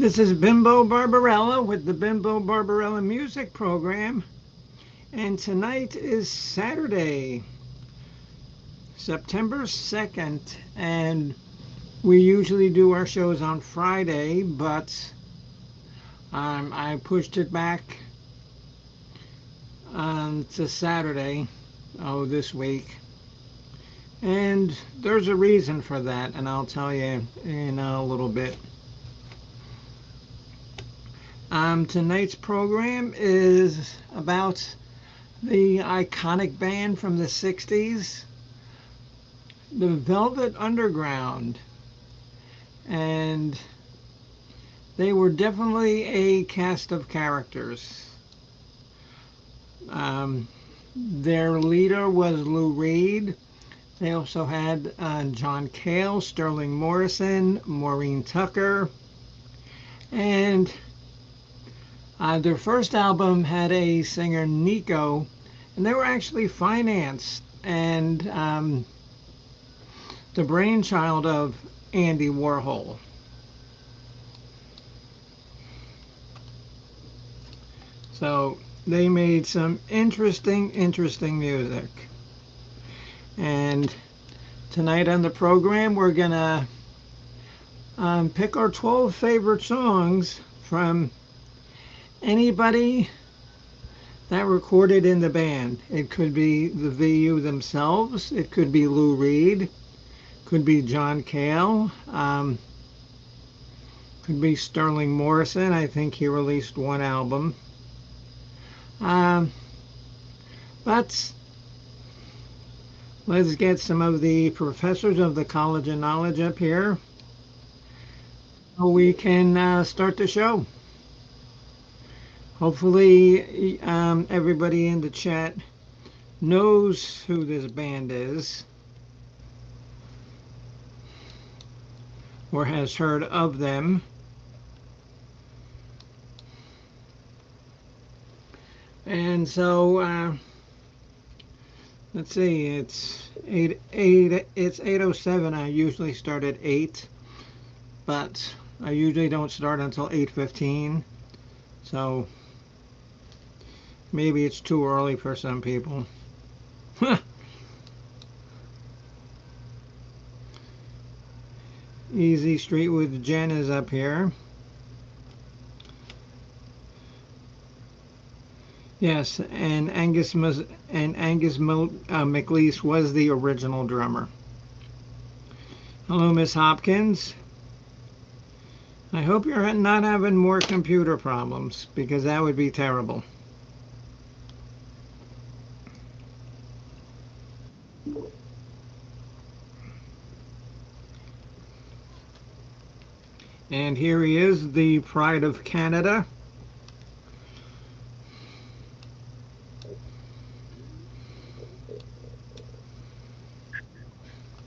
This is Bimbo Barbarella with the Bimbo Barbarella Music Program, and tonight is Saturday, September 2nd, and we usually do our shows on Friday, but I pushed it back to Saturday, this week, and there's a reason for that, and I'll tell you in a little bit. Tonight's program is about the iconic band from the 60s, the Velvet Underground. And they were definitely a cast of characters. Their leader was Lou Reed. They also had John Cale, Sterling Morrison, Maureen Tucker, and their first album had a singer, Nico, and they were actually financed and the brainchild of Andy Warhol. So they made some interesting music. And tonight on the program, we're going to pick our 12 favorite songs from anybody that recorded in the band. It could be the VU themselves. It could be Lou Reed. Could be John Cale. Could be Sterling Morrison. I think he released one album. But let's get some of the professors of the College of Knowledge up here so we can start the show. Hopefully, everybody in the chat knows who this band is or has heard of them. And so, let's see, it's 8:07. I usually start at 8, but I usually don't start until 8:15. So maybe it's too early for some people. Easy Street with Jen is up here. Yes, and Angus McLeese was the original drummer. Hello, Miss Hopkins. I hope you're not having more computer problems, because that would be terrible. And here he is, the pride of Canada.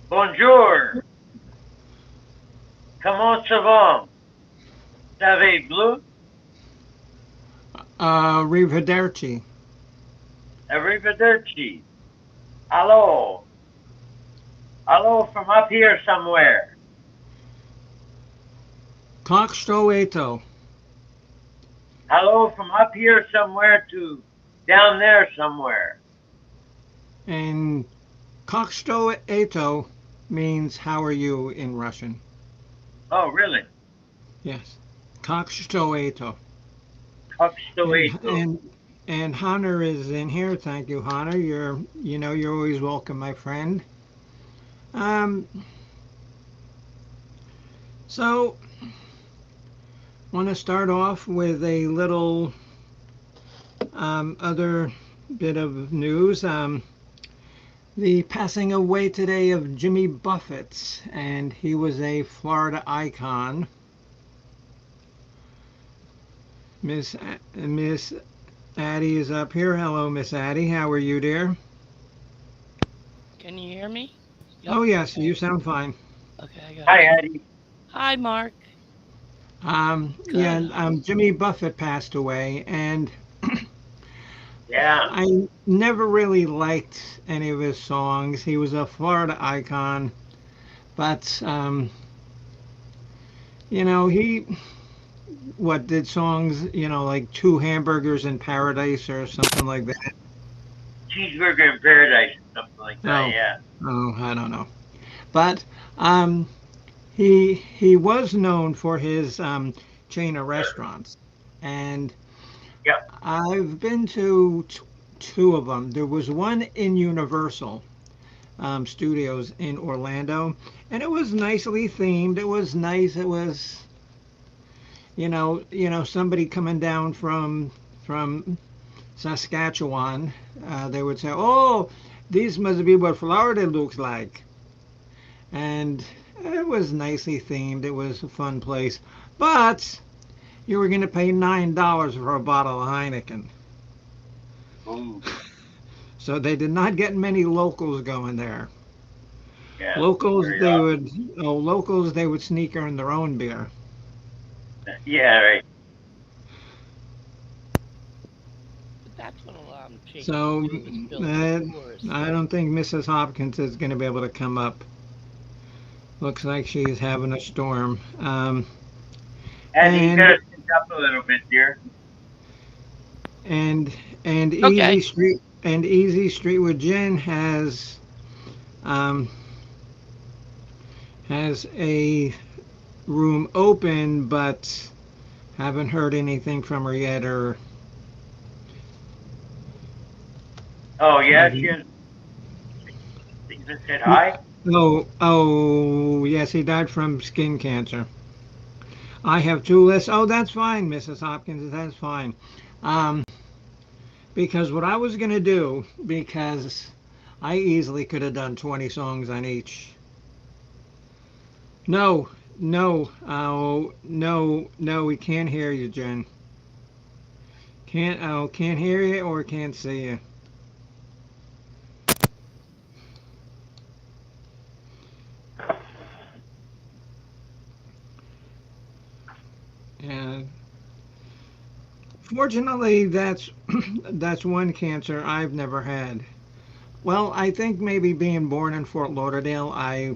Bonjour. Comment ça va? Savez bleu? Arrivederci. Arrivederci. Hello. Hello from up here somewhere. Coxtoeto. Hello from up here somewhere to down there somewhere. And Coxtoeto means how are you in Russian. Oh, really? Yes. Coxtoeto. Coxtoeto. And Hunter is in here. Thank you, Hunter. You're always welcome, my friend. So want to start off with a little other bit of news. The passing away today of Jimmy Buffett, and he was a Florida icon. Miss Addie is up here. Hello, Miss Addie. How are you, dear? Can you hear me? Yep. Oh, yes. You sound fine. Okay, I got Hi, it. Addie. Hi, Mark. Jimmy Buffett passed away, and yeah, I never really liked any of his songs. He was a Florida icon, but he what did songs, like Two Hamburgers in Paradise or something like that. Cheeseburger in Paradise, something like that. Oh, Yeah. oh, I don't know. But um, he was known for his chain of restaurants, and Yep. I've been to two of them. There was one in Universal Studios in Orlando, and it was nicely themed. It was nice. It was, somebody coming down from Saskatchewan. They would say, "Oh, this must be what Florida looks like," and it was nicely themed. It was a fun place, but you were going to pay $9 for a bottle of Heineken. Ooh. So they did not get many locals going there. Yeah. Locals, Very they odd. would, oh, locals, they would sneak in their own beer. Yeah. Right. But that's what a lot of chains So do is build uh, tours. I don't think Mrs. Hopkins is going to be able to come up. Looks like she's having a storm. And you And gotta speak up a little bit, dear. and and Okay. Easy Street with Jen um, has a room open, but haven't heard anything from her yet. Or Oh yeah, she maybe. has things that said hi. Oh, yes, he died from skin cancer. I have two lists. Oh, that's fine, Mrs. Hopkins. That's fine. Um, because what I was gonna do, because I easily could have done 20 songs on each. No, no, oh, no, no, we can't hear you, Jen. Can't hear you or can't see you. And fortunately, that's one cancer I've never had. Well, I think maybe being born in Fort Lauderdale, I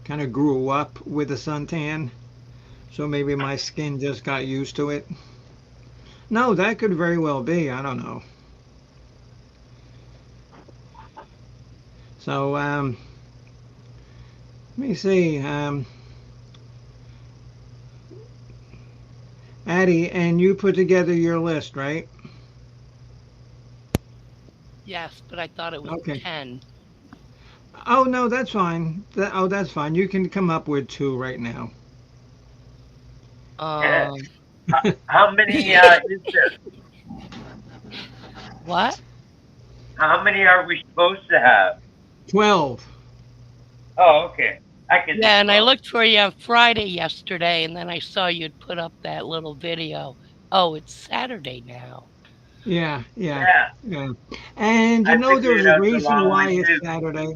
kind of grew up with a suntan, so maybe my skin just got used to it. No, that could very well be. I don't know. So, let me see. Addie, and you put together your list, right? Yes, but I thought it was Okay. 10. Oh no, that's fine. That's fine. You can come up with two right now. Yeah. Um, How many is there? what? How many are we supposed to have? 12. Oh, okay. I can do Yeah, and I 12. looked for you on Friday yesterday, and then I saw you'd put up that little video. Oh, it's Saturday now. Yeah, yeah, Yeah. yeah. And I there's figured a out the reason long why way it's too. Saturday,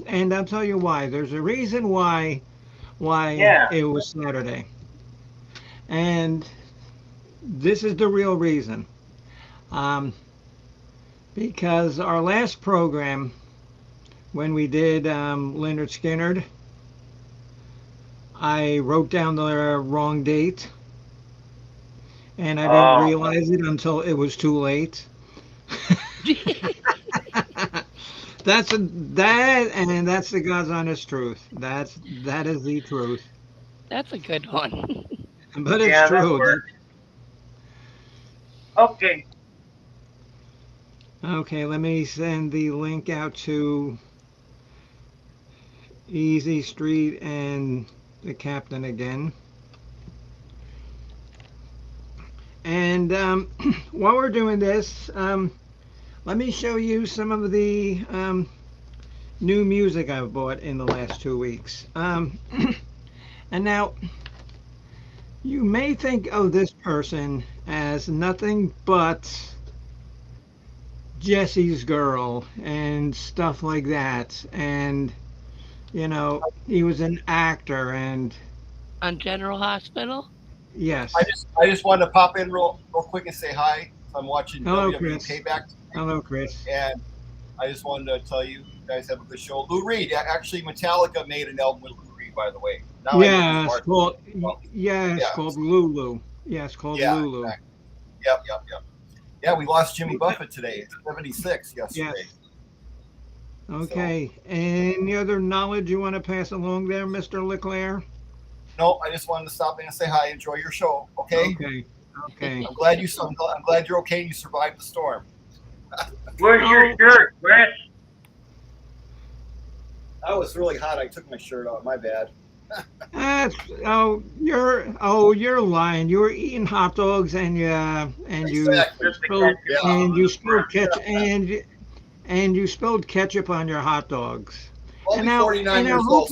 and I'll tell you why. There's a reason why Yeah. it was Saturday, and this is the real reason. Um, because our last program, when we did Leonard Skinner, I wrote down the wrong date, and I didn't Oh. realize it until it was too late. That's the God's honest truth. That is the truth. That's a good one. But it's Yeah, that true. works. Okay. Okay, let me send the link out to Easy Street and the captain again. And while we're doing this, let me show you some of the new music I've bought in the last 2 weeks. And now, you may think of this person as nothing but Jesse's Girl and stuff like that. And, he was an actor, and On General Hospital? yes. I just wanted to pop in real quick and say hi. I'm watching Hello, WWE Chris. Payback, Hello, Chris. and I just wanted to tell you guys have a good show. Lou Reed, actually, Metallica made an album with Lou Reed, by the way. Now I know Yeah, who's it's Mark. called, Well, yeah, it's yeah, called Lulu. Yes, called Yeah, Lulu. exactly. Yep. Yeah, we lost Jimmy Buffett today. 76 yesterday. Yes. Okay. Any other knowledge you want to pass along there, Mr. Leclerc? No, I just wanted to stop in and say hi. Enjoy your show. Okay. Okay. I'm glad I'm glad you're okay and you survived the storm. Where's your shirt, Chris? That was really hot. I took my shirt off. My bad. You're lying. You were eating hot dogs and Exactly. you spilled ketchup and you spilled ketchup on your hot dogs. I'll be 49 years old.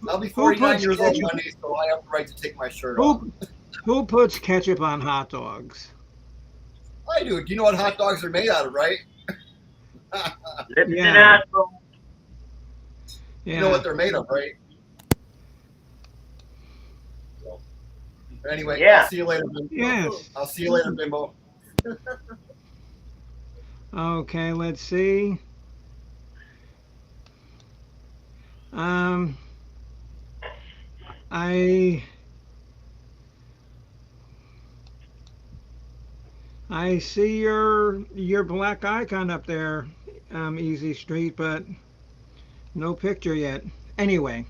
I'll be 49 years old Monday, so I have the right to take my shirt off. Who puts ketchup on hot dogs? I do. Do you know what hot dogs are made out of, right? Lips and assholes. You know what they're made of, right? So, anyway, I'll see you later, Bimbo. Yes. I'll see you later, Bimbo. Okay, let's see. I see your black icon up there, Easy Street, but no picture yet. Anyway,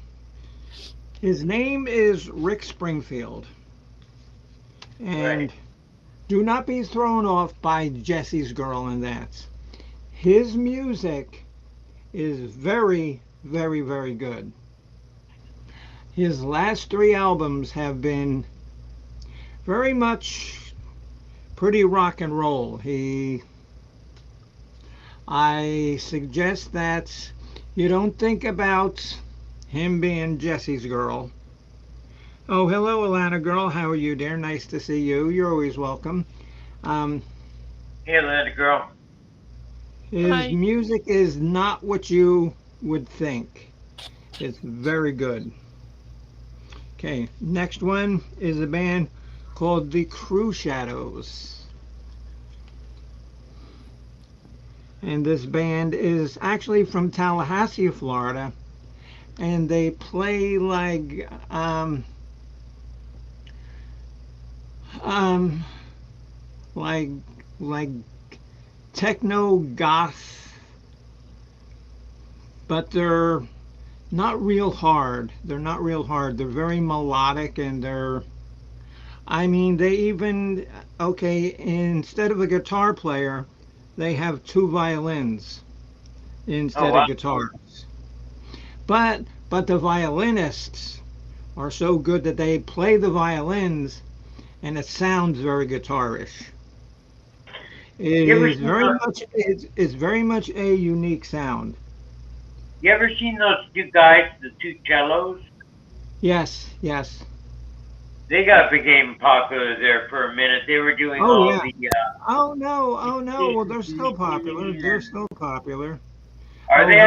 his name is Rick Springfield. And do not be thrown off by Jesse's Girl and That. His music is very, very, very good. His last 3 albums have been very much pretty rock and roll. I suggest that you don't think about him being Jesse's Girl. Oh, hello, Alana Girl. How are you, dear? Nice to see you. You're always welcome. Hey, Atlanta Girl. His music is not what you would think. It's very good. Okay, next one is a band called the Crew Shadows. And this band is actually from Tallahassee, Florida. And they play like like techno goth, but they're not real hard. They're not real hard. They're very melodic, and they even, instead of a guitar player, they have 2 violins instead of guitars. But the violinists are so good that they play the violins and it sounds very guitarish. It's very much a unique sound. You ever seen those 2 guys, the 2 cellos? Yes. They became popular there for a minute. They were doing Oh no. Well, they're still popular. Are they?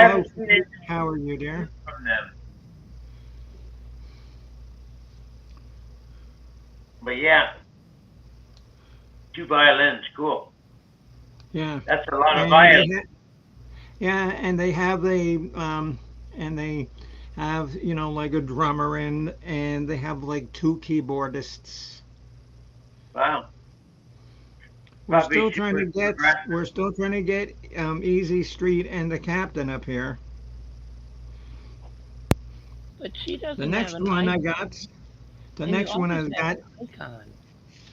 How are you, dear? From them. But yeah, 2 violins, cool. Yeah. That's a lot of violins. And they have like a drummer and they have like 2 keyboardists. Wow. We're still trying to get Easy Street and the Captain up here. But she doesn't. The next one I got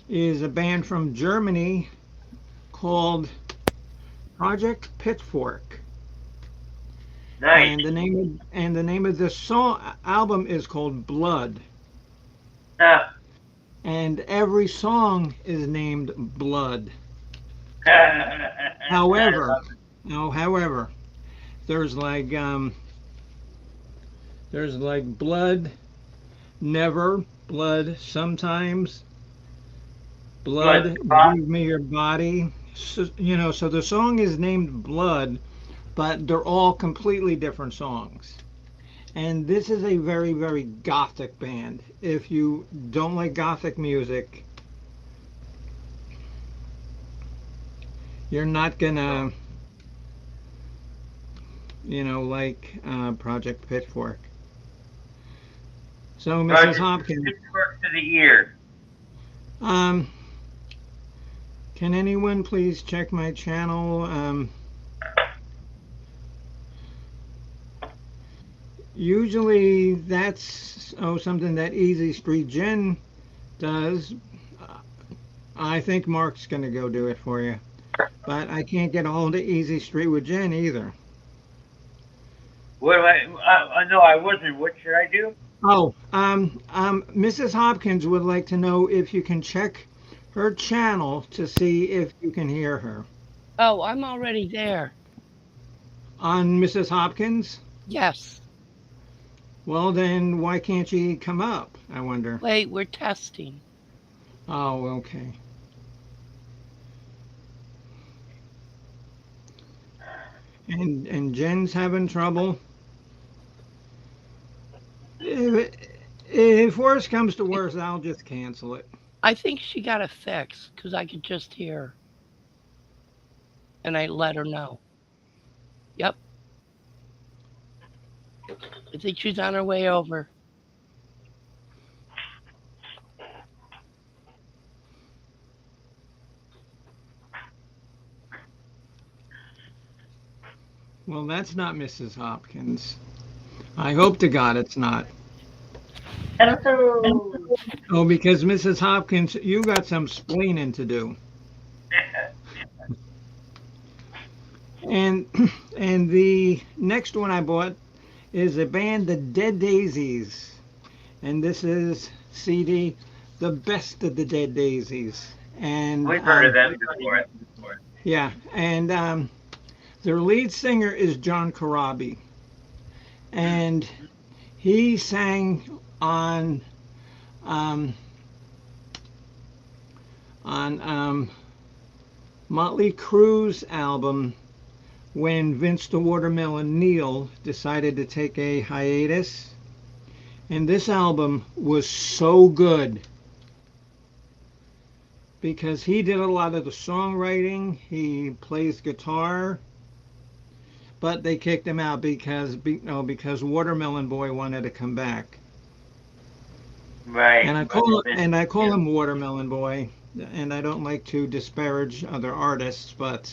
is a band from Germany called Project Pitchfork. Nice. And the name of this album is called Blood. And every song is named Blood. However, there's like Blood, Never, Blood, Sometimes, Blood, Give Me Your Body. So the song is named Blood, but they're all completely different songs. And this is a very, very gothic band. If you don't like gothic music, you're not gonna, like Project Pitchfork. So, Mrs. Hopkins. Pitchfork to the ear. Um, can anyone please check my channel? Usually that's something that Easy Street Jen does. I think Mark's going to go do it for you. But I can't get a hold of Easy Street with Jen either. What do no, I wasn't. What should I do? Oh, Mrs. Hopkins would like to know if you can check her channel to see if you can hear her. Oh, I'm already there. On Mrs. Hopkins? Yes. Well, then why can't she come up, I wonder? Wait, we're testing. Oh, okay. And Jen's having trouble. If worse comes to worse, I'll just cancel it. I think she got a fix because I could just hear her. And I let her know. Yep. I think she's on her way over. Well, that's not Mrs. Hopkins. I hope to God it's not. Hello. Oh, because Mrs. Hopkins, you got some splaining to do. And the next one I bought is a band, the Dead Daisies. And this is CD, The Best of the Dead Daisies. And We've heard of them before. yeah, and their lead singer is John Corabi. And he sang on Motley Crue's album when Vince the Watermelon Neil decided to take a hiatus. And this album was so good because he did a lot of the songwriting, he plays guitar, but they kicked him out because Watermelon Boy wanted to come back. Right. And I call him Watermelon Boy, and I don't like to disparage other artists, but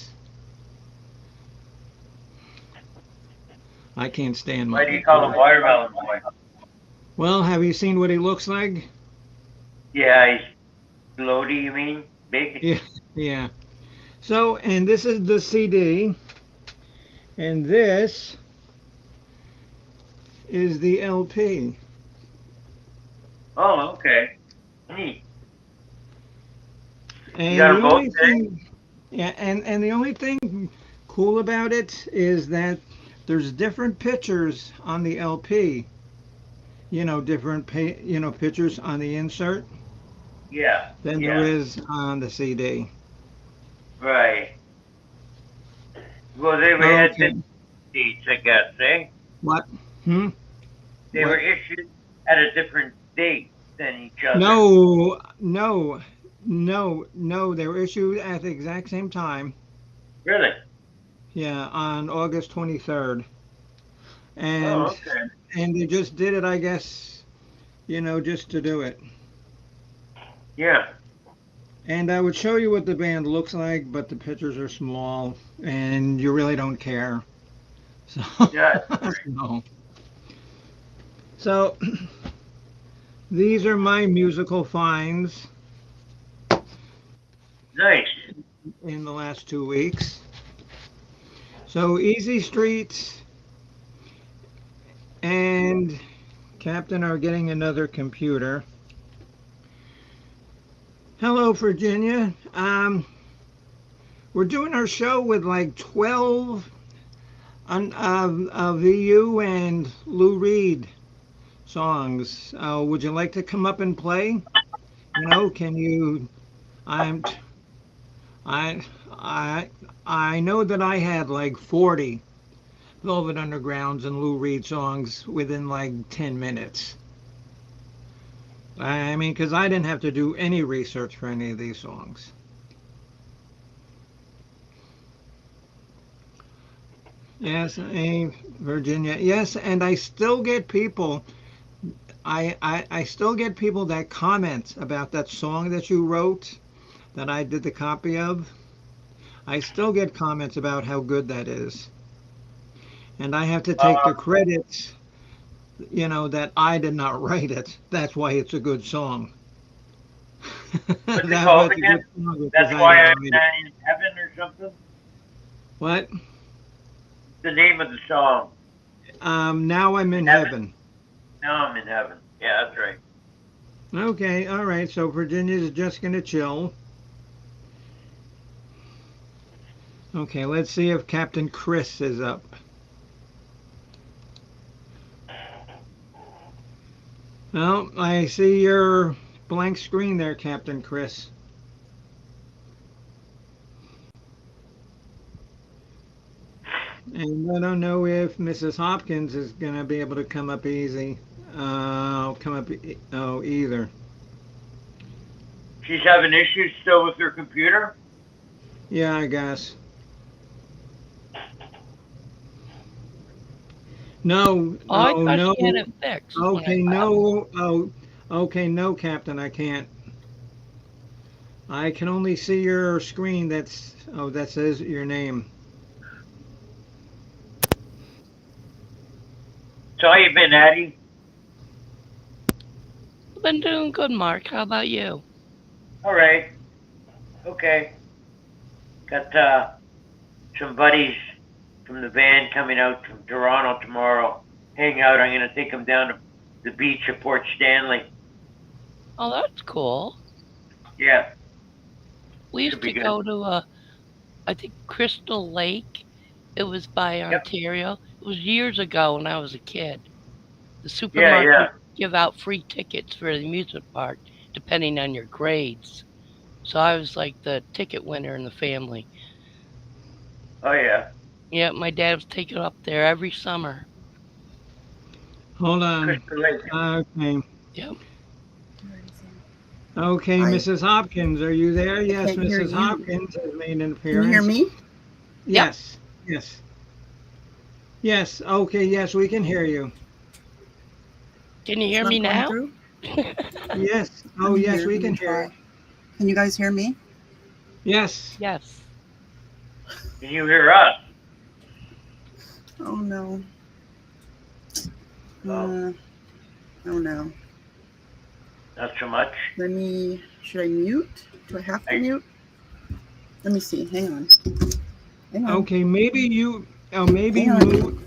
I can't stand Why do you call him Watermelon Boy? Well, have you seen what he looks like? Yeah, he's floaty, you mean? Big? Yeah, yeah. So, and this is the CD, and this is the LP. Oh, okay. Neat. And You got the them only both there? thing, yeah, and the only thing cool about it is that there's different pictures on the LP. You know, different pictures on the insert Yeah. than yeah. there is on the CD. Right. Well, they were at Okay. different dates, I guess, eh? What? They What? were issued at a different date than each other. No. They were issued at the exact same time. Really? Yeah, on August 23rd. And Oh, okay. and they just did it, I guess, just to do it. Yeah. And I would show you what the band looks like, but the pictures are small, and you really don't care. So, Yeah. no. So, these are my musical finds Nice. in the last 2 weeks. So, Easy Street and Captain are getting another computer. Hello, Virginia. We're doing our show with like 12 VU and Lou Reed songs. Would you like to come up and play? Can you? I know that I had like 40 Velvet Undergrounds and Lou Reed songs within like 10 minutes. I mean, because I didn't have to do any research for any of these songs. Yes, Virginia. Yes, and I still get people I still get people that comment about that song that you wrote that I did the copy of. I still get comments about how good that is. And I have to take the credit, that I did not write it. That's why it's a good song. What's it That's why called it's a again? good song because That's I why didn't I'm write it. not in heaven or something? What? The name of the song. Now I'm in heaven. Now I'm in heaven. Yeah, that's right. Okay, all right. So Virginia's just gonna chill. Okay, let's see if Captain Chris is up. Well, I see your blank screen there, Captain Chris. And I don't know if Mrs. Hopkins is going to be able to come up easy. Either. She's having issues still with her computer? Yeah, I guess. No. Oh, I Oh, thought no. she had it fixed. when I Okay, left. no. Oh, okay, no, Captain, I can't. I can only see your screen that says your name. So how you been, Addie? Been doing good, Mark. How about you? All right. Okay. Got some buddies from the band coming out from Toronto tomorrow. Hang out. I'm going to take them down to the beach at Port Stanley. Oh, that's cool. Yeah. We used Should be to good. go to, I think, Crystal Lake. It was by Yep. Ontario. It was years ago when I was a kid. The Yeah, supermarket yeah. give out free tickets for the amusement park, depending on your grades. So I was like the ticket winner in the family. Oh, yeah. Yeah, my dad was taking up there every summer. Hold on. Crystal Lake. Okay. Yep. Okay, Hi. Mrs. Hopkins, are you there? Yes, can't hear Mrs. you. Hopkins has made an Can appearance. you hear me? Yes. Yes. Yes. Okay. Yes, we can hear you. Can you hear It's me not now? going Yes. through? Oh, Let me yes, hear. we Let can me hear try. you. Can you guys hear me? Yes. Yes. Can you hear us? Oh no. Oh. Oh no. Not so much. Should I mute? Do I have to mute? Let me see. Hang on. Hang on. Okay, maybe you Hang on.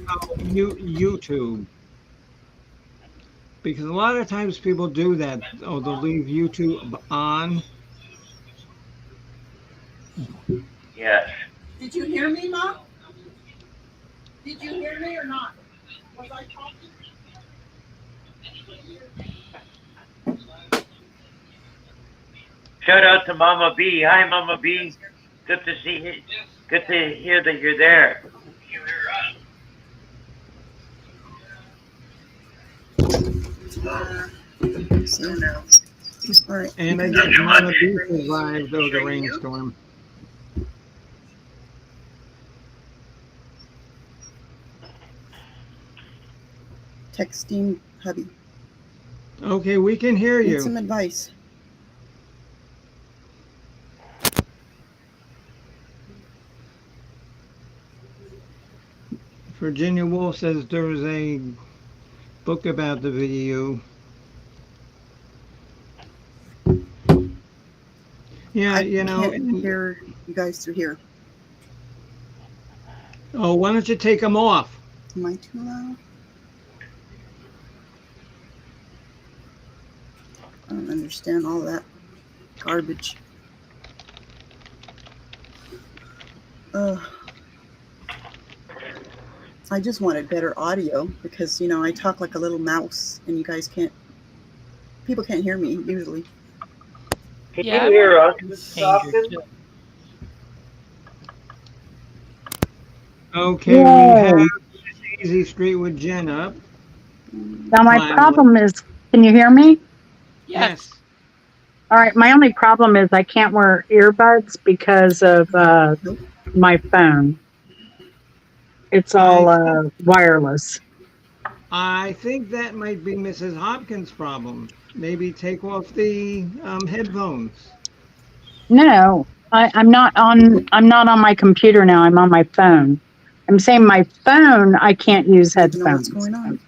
mute YouTube. Because a lot of times people do that. Oh, they'll leave YouTube on. Yes. Did you hear me, Mom? Did you hear me or not? Was I talking? Shout out to Mama B. Hi, Mama B. Good to see you. Good to hear that you're there. So now. All right. And I guess Mama B survived the rainstorm. Texting hubby. Okay, we can hear Need you. some advice. Virginia Woolf says there's a book about the VU. Yeah, I can't hear you guys through here. Oh, why don't you take them off? Am I too loud? I don't understand all that garbage. I just wanted better audio because, I talk like a little mouse and you guys people can't hear me usually. Can Yeah, you hear us, Change Mrs. it Hopkins? too. Okay, we have Easy Street with Jen up. Now my Fine. problem is, can you hear me? Yes. All right, my only problem is I can't wear earbuds because of my phone. It's all wireless. I think that might be Mrs. Hopkins' problem. Maybe take off the headphones. No, I'm not on. I'm not on my computer now. I'm on my phone. I'm saying my phone. I can't use I need to know what's headphones. going on.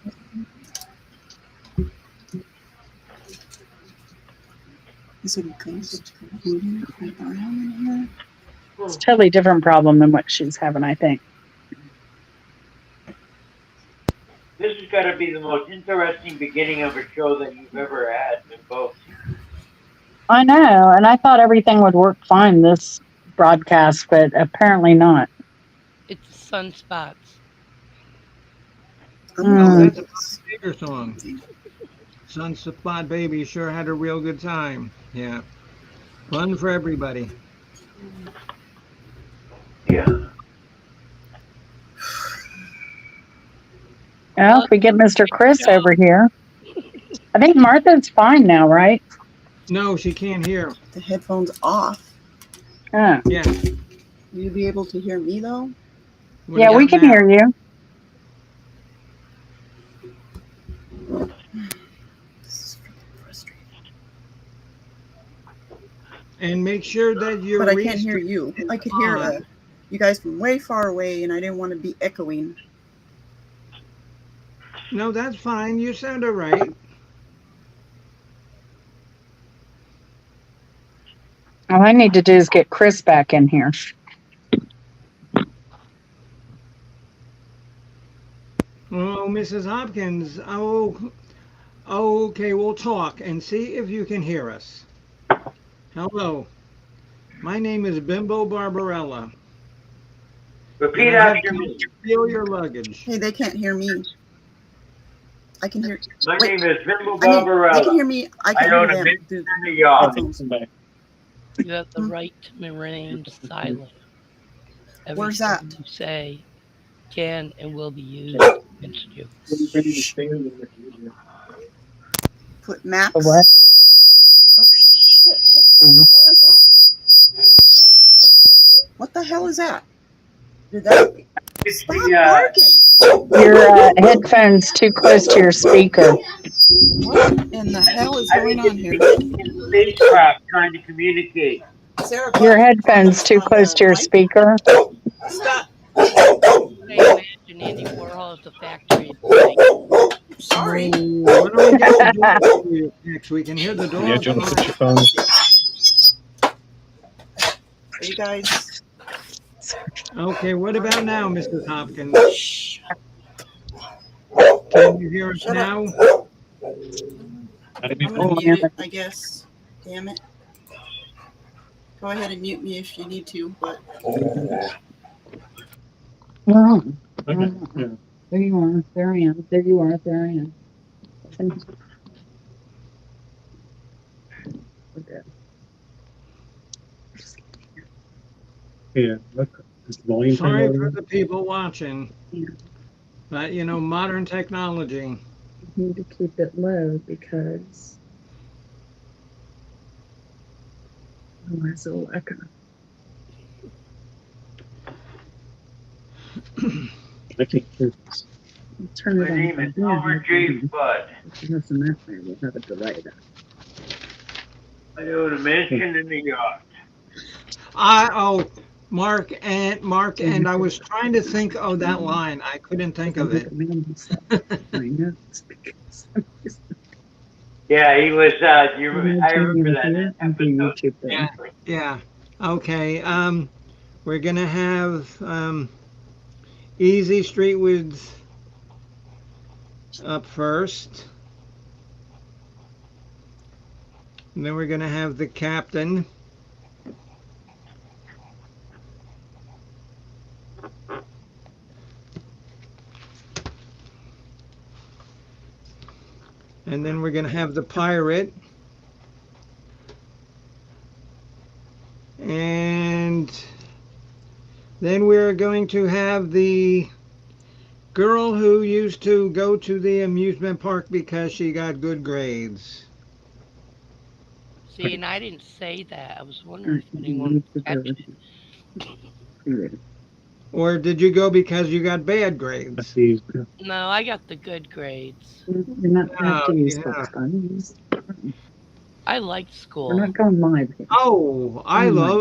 Is it a ghost moving around in here? It's a totally different problem than what she's having. I think. This has got to be the most interesting beginning of a show that you've ever had, in both. I know, and I thought everything would work fine this broadcast, but apparently not. It's sunspots. Oh, Mm. that's a Bob Seger song. Sunspot Baby sure had a real good time. Yeah. Fun for everybody. Yeah. Well, if we get Mr. Chris over here, I think Martha's fine now, right? No, she can't hear. The headphones off. Oh. Yeah. Will you be able to hear me though? What Yeah, we about can now? hear you. This is freaking frustrating. And make sure that you're But I can't hear you. I could hear on. you guys from way far away, and I didn't want to be echoing. No, that's fine. You sound all right. All I need to do is get Chris back in here. Oh, Mrs. Hopkins. Oh, okay. We'll talk and see if you can hear us. Hello. My name is Bimbo Barbarella. Repeat And I have after to me. steal your luggage. Hey, they can't hear me. I can hear. My Wait, name is Bimbo I mean, they can Barbarella. hear me. I I can own hear a them big through in the yard. headphones. You have the right to remain silent. Where's Everything that? you say can and will be used against you. Put max. The what? Oh shit! Mhm. What the hell is that? Did that It's stop the, barking? Your headphones too close to your speaker. What in the hell is I going think on here? it's spacecraft trying to communicate. Is there a Your button headphones too close to your mic? speaker. Stop. I imagine Andy Warhol at the factory. Sorry. Why don't we get the dog for you next? We can hear the dog. Yeah, do you want to put your phone? Are you guys? Okay, what about now, Mrs. Hopkins? Shh. Can you hear us Shut now? I'm gonna mute it, I guess. Damn it. Go ahead and mute me if you need to, but Mm. Okay. Yeah. There you are. There I am. There you are. There I am. Yeah. Look, is the volume Sorry turned for on? the people watching. But, you know, modern technology. Need to keep it low because otherwise it'll echo. I can't hear this. Turn My it on. name is Albert J. Spud. Listen, that way we'll have a delay there. I own a mansion in the yard. Mark, and I was trying to think of that line. I couldn't think of it. I know. It's because Yeah, he was. I remember that episode. Yeah. Yeah. Okay. We're gonna have Easy Street with up first. And then we're gonna have the Captain. And then we're gonna have the Pirate. And then we're going to have the girl who used to go to the amusement park because she got good grades. See, and I didn't say that. I was wondering if anyone would catch it. Or did you go because you got bad That's grades? the No, I got the good grades. You're not gonna have to Oh, use yeah. those phones. I liked We're school. not going live here. Oh, I but love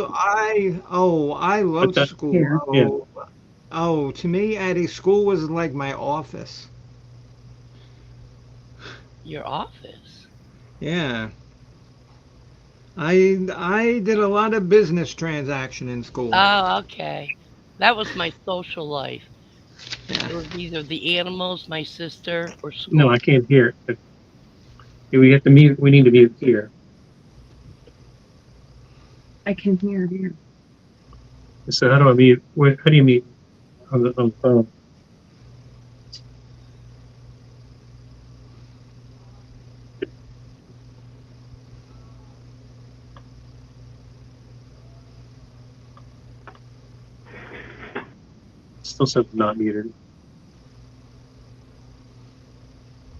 that school. Here. yeah. To me, Eddie, school was like my office. Your office. Yeah. I did a lot of business transaction in school. Oh, okay. That was my social life. Yeah. It was either the animals, my sister, or No, school. I can't hear it. But we have to mute. We need to mute here. I can hear here. So how do I mute? How do you mute on the phone? Still says not muted.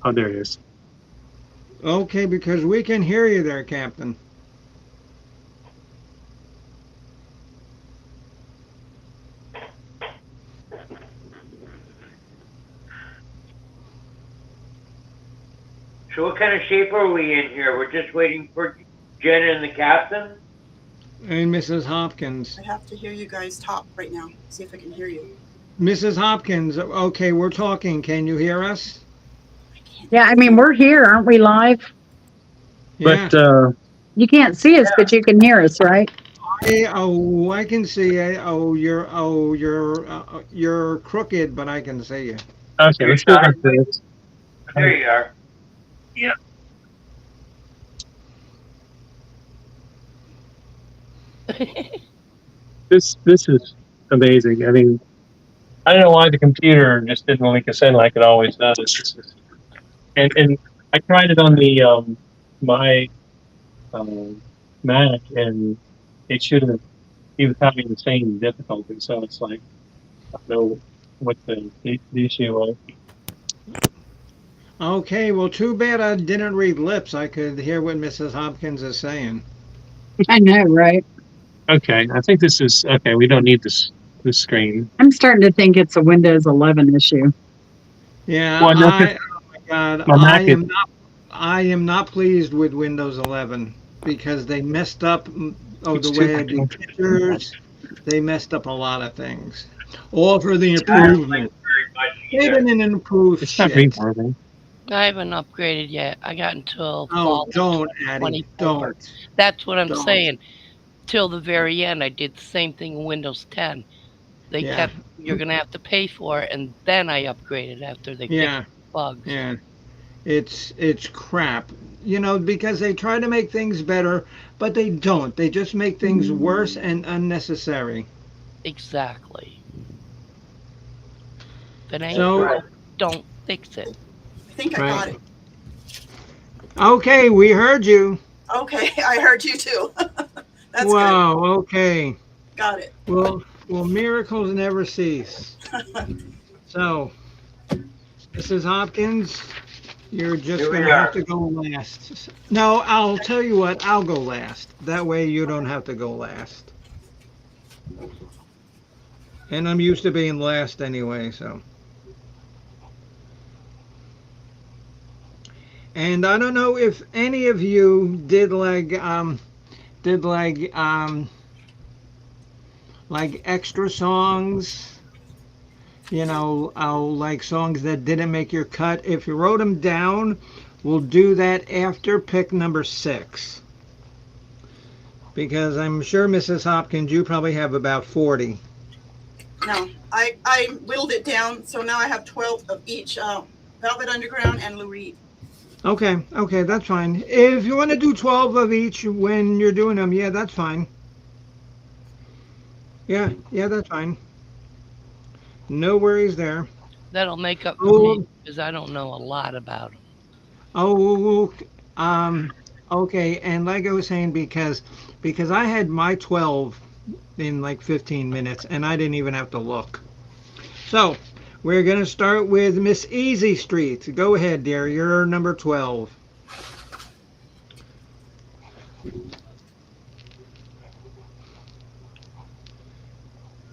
Oh, there it is. Okay, because we can hear you there, Captain. So what kind of shape are we in here? We're just waiting for Jenna and the captain? And Mrs. Hopkins. I have to hear you guys talk right now. See if I can hear you. Mrs. Hopkins, okay, we're talking. Can you hear us? I can't. Yeah, I mean, we're here, aren't we live? Yeah. But You can't see us, but you can hear us, right? I can see you. You're crooked, but I can see you. okay, let's go back to this. There you are. This is amazing. I mean, I don't know why the computer just didn't link us in like it always does. And I tried it on the my Mac, and it should have. He was having the same difficulty, so it's like I don't know what the issue was. Okay, well, too bad I didn't read lips. I could hear what Mrs. Hopkins is saying. I know, right? Okay, I think this is okay. We don't need this screen. I'm starting to think it's a Windows 11 issue. Yeah, Well, no, oh my God, my Mac is- I am not pleased with Windows 11 because they messed up the It's way too I do much. pictures. They messed up a lot of things. All for the improvement. They didn't improve It's not shit. reworking. I haven't upgraded yet. I got until Oh, fall don't, Addie, 24. don't. That's what I'm Don't. saying. Till the very end, I did the same thing in Windows 10. They Yeah. kept, you're going to have to pay for it, and then I upgraded after they Yeah, fixed bugs. yeah. It's crap. You know, because they try to make things better, but they don't. They just make things worse and unnecessary. Exactly. If it ain't So- broke, don't fix it. I think I Right. got it. Okay, we heard you. Okay, I heard you too. That's Wow, okay. good. Got it. Well, miracles never cease. So, Mrs. Hopkins, you're just Here we going to have are. to go last. No, I'll tell you what, I'll go last. That way you don't have to go last. And I'm used to being last anyway, so. And I don't know if any of you did like extra songs, you know, like songs that didn't make your cut. If you wrote them down, we'll do that after pick number 6. Because I'm sure, Mrs. Hopkins, you probably have about 40. No, I whittled it down, so now I have 12 of each Velvet Underground and Lou Reed. Okay, that's fine. If you want to do 12 of each when you're doing them, yeah, that's fine. Yeah, that's fine. No worries there. That'll make up Oh. for me, because I don't know a lot about them. Oh, okay. And like I was saying, because I had my 12 in like 15 minutes, and I didn't even have to look. So we're gonna start with Miss Easy Street. Go ahead, dear. You're number 12.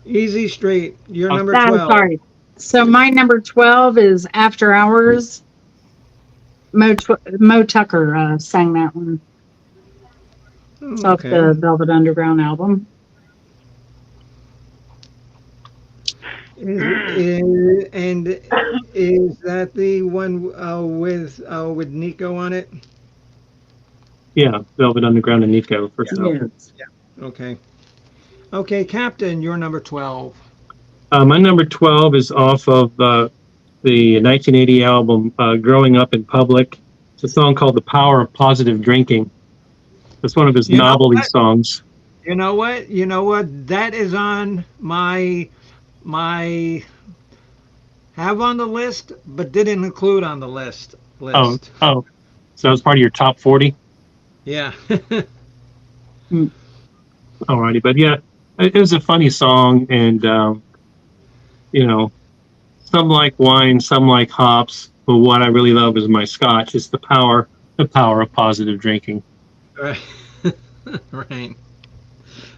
Easy Street, you're Oh, number I'm 12. sorry. So my number 12 is After Hours. Mo Tucker sang that one. It's off Okay. the Velvet Underground album. And is that the one with Nico on it? Yeah, Velvet Underground and Nico for sure. Yes. Okay. Okay, Captain, you're number 12. My number 12 is off of the 1980 album Growing Up in Public. It's a song called The Power of Positive Drinking. It's one of his You know novelty what? songs. You know what? You know what? That is on my have on the list, but didn't include on the list. Oh. So it's part of your top 40? Yeah. Alrighty, but yeah, it was a funny song, and you know, some like wine, some like hops, but what I really love is my scotch. It's the power of positive drinking. Right. Right.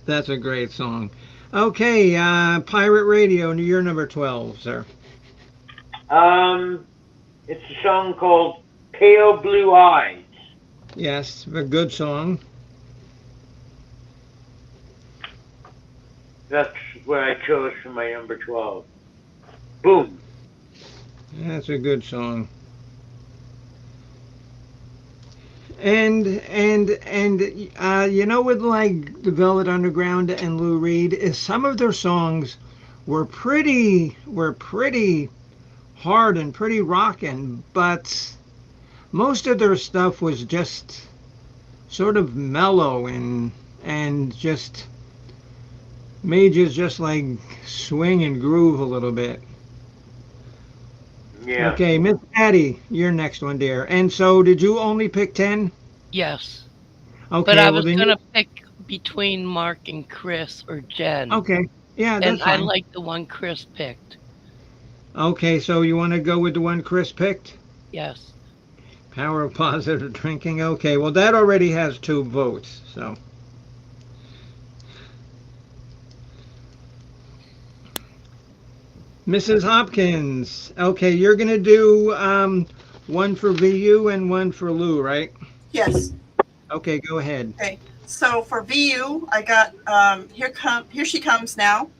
That's a great song. Okay, Pirate Radio, you're number 12, sir. It's a song called Pale Blue Eyes. Yes, a good song. That's what I chose for my number 12. Boom. That's a good song. And you know, with like the Velvet Underground and Lou Reed, is some of their songs were pretty hard and pretty rockin', but most of their stuff was just sort of mellow and just made you just like swing and groove a little bit. Yeah. Okay, Miss Patty, your next one, dear. And so, did you only pick 10? Yes. Okay, But I well was then going to pick between Mark and Chris or Jen. okay, yeah, that's And I fine. like the one Chris picked. Okay, so you want to go with the one Chris picked? Yes. Power of positive drinking. Okay, well that already has 2 votes. So, Mrs. Hopkins. Okay, you're gonna do one for VU and one for Lou, right? Yes. Okay, go ahead. Okay. So for VU, I got Here She Comes Now.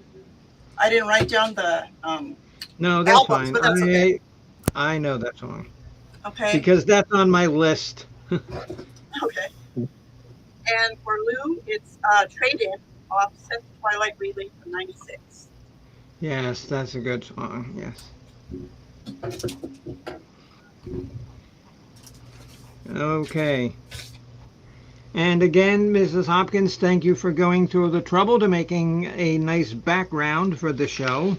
I didn't write down the No, that's albums, fine. but that's okay. I know that song Okay. because that's on my list. Okay. And for Lou, it's Trade In off Set Twilight Relay from '96. Yes, that's a good song. Yes. Okay. And again, Mrs. Hopkins, thank you for going through the trouble to making a nice background for the show.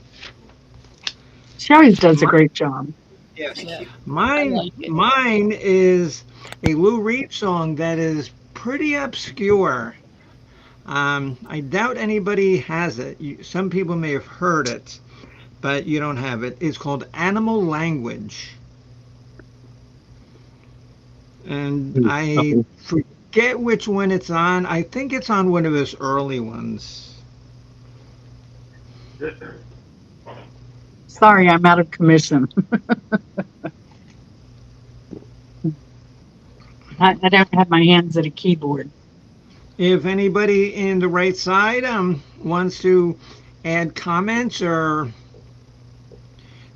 She always does a great job. Yes. Yeah. Mine, I like it. mine is a Lou Reed song that is pretty obscure. I doubt anybody has it. Some people may have heard it, but you don't have it. It's called Animal Language. And I forget which one it's on. I think it's on one of his early ones. Sorry, I'm out of commission. I don't have my hands at a keyboard. If anybody in the right side wants to add comments or,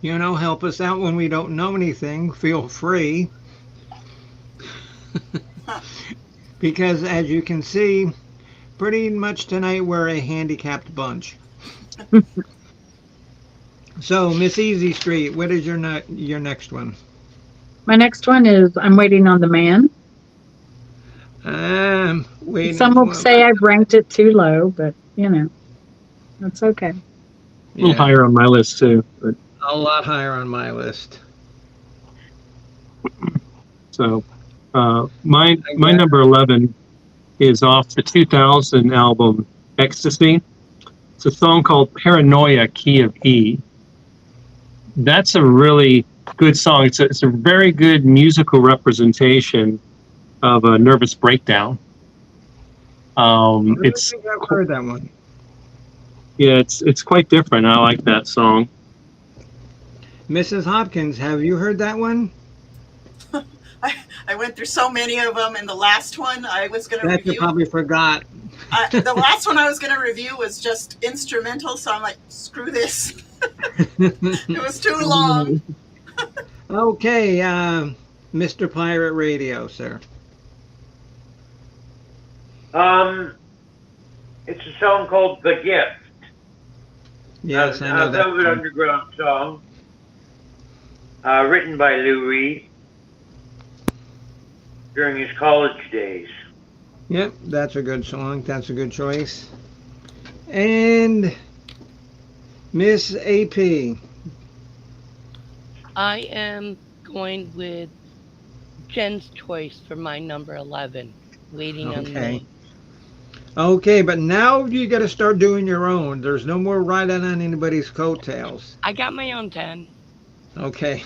you know, help us out when we don't know anything, feel free. Because as you can see, pretty much tonight we're a handicapped bunch. So, Miss Easy Street, what is your next one? My next one is I'm Waiting on the Man. Wait. Some will say I've ranked it too low, but you know, that's okay. A little higher on my list too, but A lot higher on my list. so my number 11 is off the 2000 album Ecstasy. It's a song called Paranoia, Key of E. That's a really good song. It's a very good musical representation of a nervous breakdown. I don't It's think I've heard that one. Yeah, it's quite different. I like that song. Mrs. Hopkins, have you heard that one? I went through so many of them, and the last one I was going to That you review. probably forgot. The last one I was going to review was just instrumental, so I'm like, screw this. It was too long. Okay, Mr. Pirate Radio, sir. It's a song called "The Gift." Yes, I know a that. Velvet Underground song, written by Lou Reed during his college days. Yep, that's a good song. That's a good choice. And Miss AP. I am going with Jen's choice for my number 11, Waiting on Okay. Me. Okay, but now you got to start doing your own. There's no more riding on anybody's coattails. I got my own 10. Okay.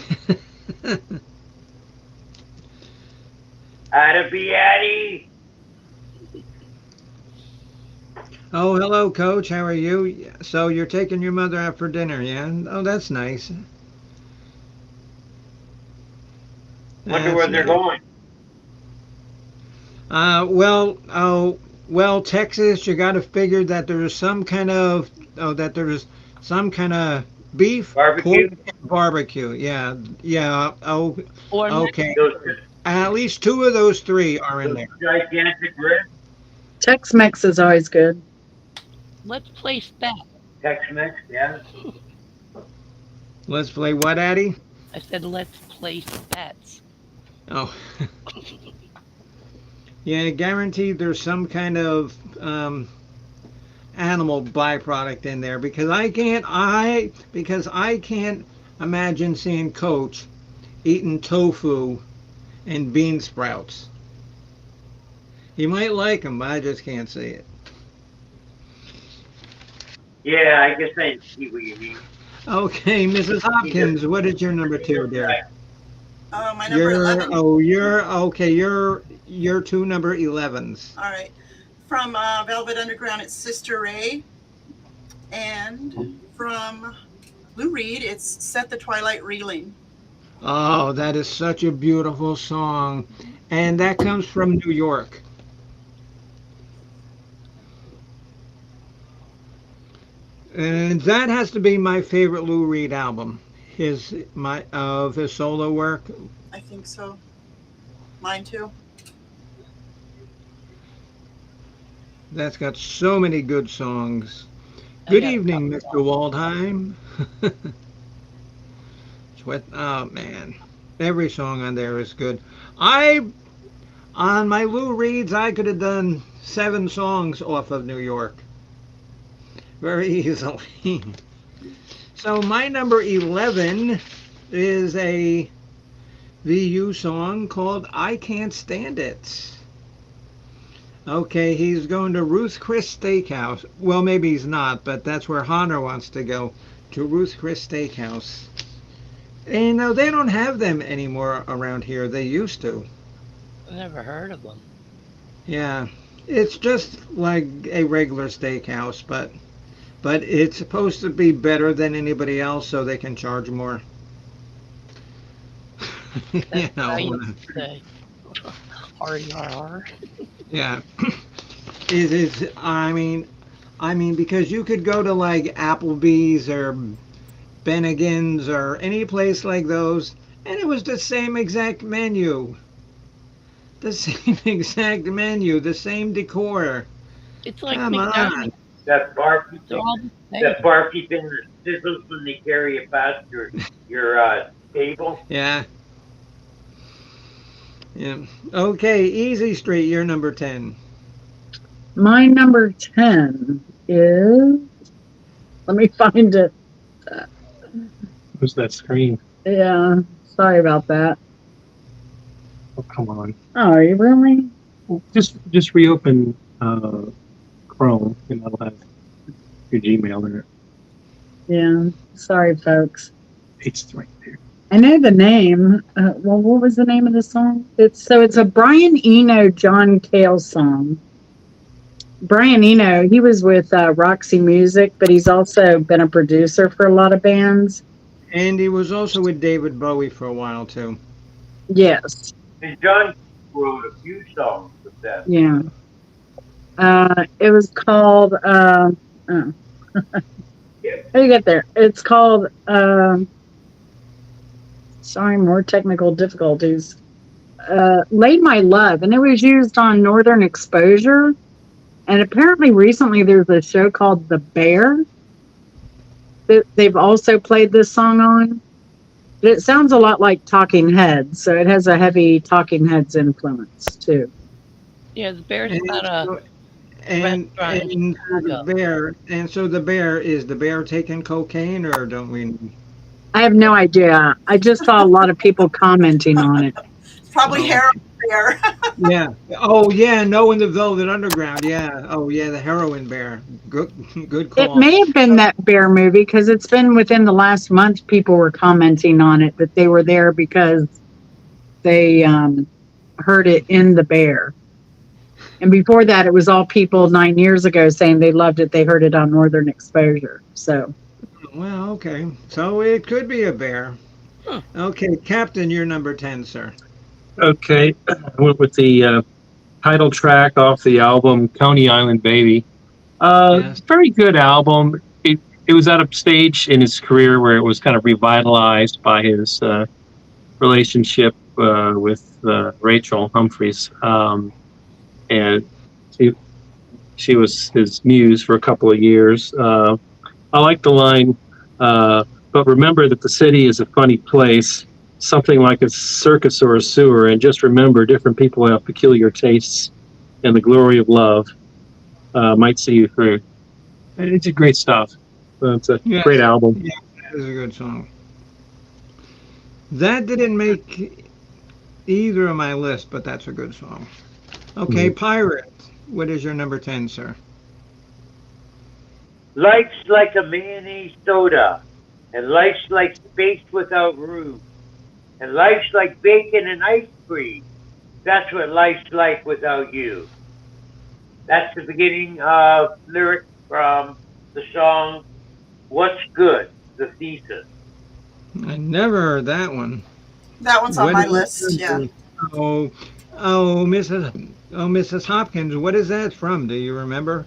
Atta be Addie. Oh, hello, Coach. How are you? So you're taking your mother out for dinner, yeah? Oh, that's nice. Wonder where they're going. Well, Texas, you got to figure that there's some kind of beef, Barbecue? pork, and barbecue. Yeah, yeah. Oh, Or okay. Those, At least two of those three are in those there. gigantic ribs. Tex-Mex is always good. let's place bet. Tex-Mex, yeah. Let's play what, Addie? I said let's place bets. Oh. Yeah, guaranteed there's some kind of animal byproduct in there because I can't imagine seeing Coach eating tofu and bean sprouts. He might like them, but I just can't see it. Yeah, I guess I see what you mean. Okay, Mrs. Hopkins, what is your number 2, dear? My number 11. You're two number 11s. All right. From Velvet Underground, it's Sister Ray. And from Lou Reed, it's Set the Twilight Reeling. Oh, that is such a beautiful song. And that comes from New York. And that has to be my favorite Lou Reed album. His solo work. I think so. Mine too. That's got so many good songs. I Good got evening, a couple. Mr. Waldheim. Oh man, every song on there is good. On my Lou Reeds, I could have done 7 songs off of New York very easily. So my number 11 is a VU song called "I Can't Stand It." Okay, he's going to Ruth Chris Steakhouse. Well, maybe he's not, but that's where Honor wants to go, to Ruth Chris Steakhouse. And they don't have them anymore around here. They used to. I've never heard of them. Yeah, it's just like a regular steakhouse, but it's supposed to be better than anybody else, so they can charge more. You That's know. how you say. R-E-R-R. Yeah. I mean, because you could go to like Applebee's or Bennigan's or any place like those, and it was the same exact menu. The same exact menu, the same decor. It's like Come on. McDonald's. That barkeep They're all the same. that barkeep thing that sizzles when they carry it past your table. Yeah. Yeah. Okay, Easy Street, you're number 10. My number 10 is, let me find it. Who's that screen? Yeah, sorry about that. Oh, come on. Oh, are you really? Just reopen Chrome and that'll have your Gmail in it. Yeah, sorry, folks. It's right there. I know the name. Well, what was the name of the song? It's a Brian Eno, John Cale song. Brian Eno, he was with Roxy Music, but he's also been a producer for a lot of bands. And he was also with David Bowie for a while too. Yes. And John wrote a few songs with them. Yeah. It was called, how do you get there? It's called, sorry, more technical difficulties. Laid My Love, and it was used on Northern Exposure. And apparently recently there's a show called The Bear that they've also played this song on. But it sounds a lot like Talking Heads, so it has a heavy Talking Heads influence too. Yeah, the Bear's not a And restaurant in the bear, and so the bear, is the bear taking cocaine, or don't we? I have no idea. I just saw a lot of people commenting on it. Probably heroin bear. Yeah. Oh, yeah. No, in the Velvet Underground. Yeah. Oh, yeah. The heroin bear. Good call. It may have been that Bear movie because it's been within the last month. People were commenting on it that they were there because they heard it in the Bear. And before that, it was all people 9 years ago saying they loved it. They heard it on Northern Exposure. So. Well, okay. So it could be a bear. Huh. Okay, Captain, you're number 10, sir. Okay, I went with the title track off the album Coney Island Baby. Yes. Very good album. It was at a stage in his career where it was kind of revitalized by his relationship with Rachel Humphreys, and she was his muse for a couple of years. I like the line, but remember that the city is a funny place, something like a circus or a sewer, and just remember different people have peculiar tastes, and the glory of love might see you through. It's great stuff. It's a great album. Yeah, that is a good song. That didn't make either of my list, but that's a good song. Okay, Pirate, what is your number 10, sir? Life's like a mayonnaise soda, and life's like space without room, and life's like bacon and ice cream. That's what life's like without you. That's the beginning of lyric from the song What's Good, the Thesis. I never heard that one. That one's on What my is list. Yeah. it? Mrs. Hopkins, what is that from? Do you remember?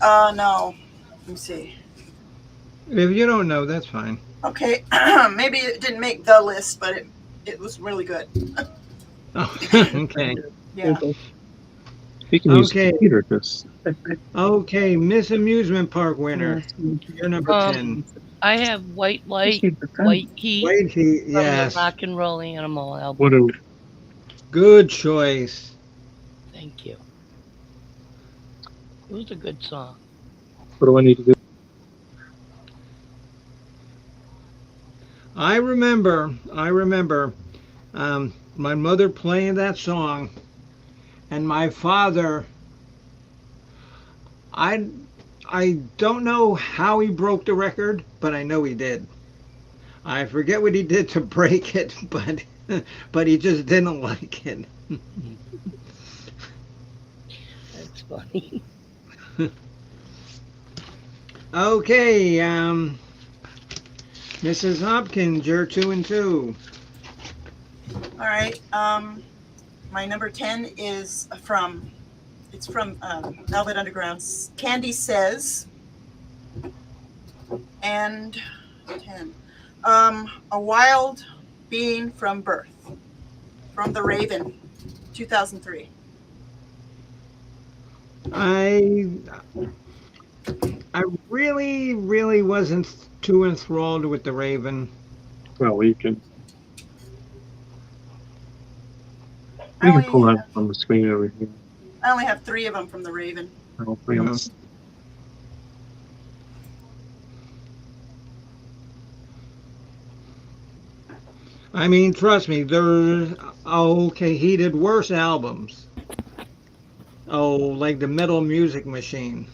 No. Let me see. If you don't know, that's fine. Okay. Maybe it didn't make the list, but it was really good. Oh, okay. Yeah. You can use Okay. the computer because Okay, Miss Amusement Park winner. You're number 10. I have White Light, White Heat White Heat, from yes. the Rock and Roll Animal album. what do Good choice. Thank you. It was a good song. I need to do? I remember my mother playing that song, and my father, I don't know how he broke the record, but I know he did. I forget what he did to break it, but he just didn't like it. That's funny. Okay, Mrs. Hopkins, you're 2 and 2. All right. My number 10 is from Velvet Underground's Candy Says. And 10. A Wild Being from Birth. From The Raven, 2003. I really wasn't too enthralled with the Raven. Well, you can I pull only, that on the screen over here. I only have 3 of them from The Raven. I mean, trust me, he did worse albums. Oh, like the Metal Music Machine.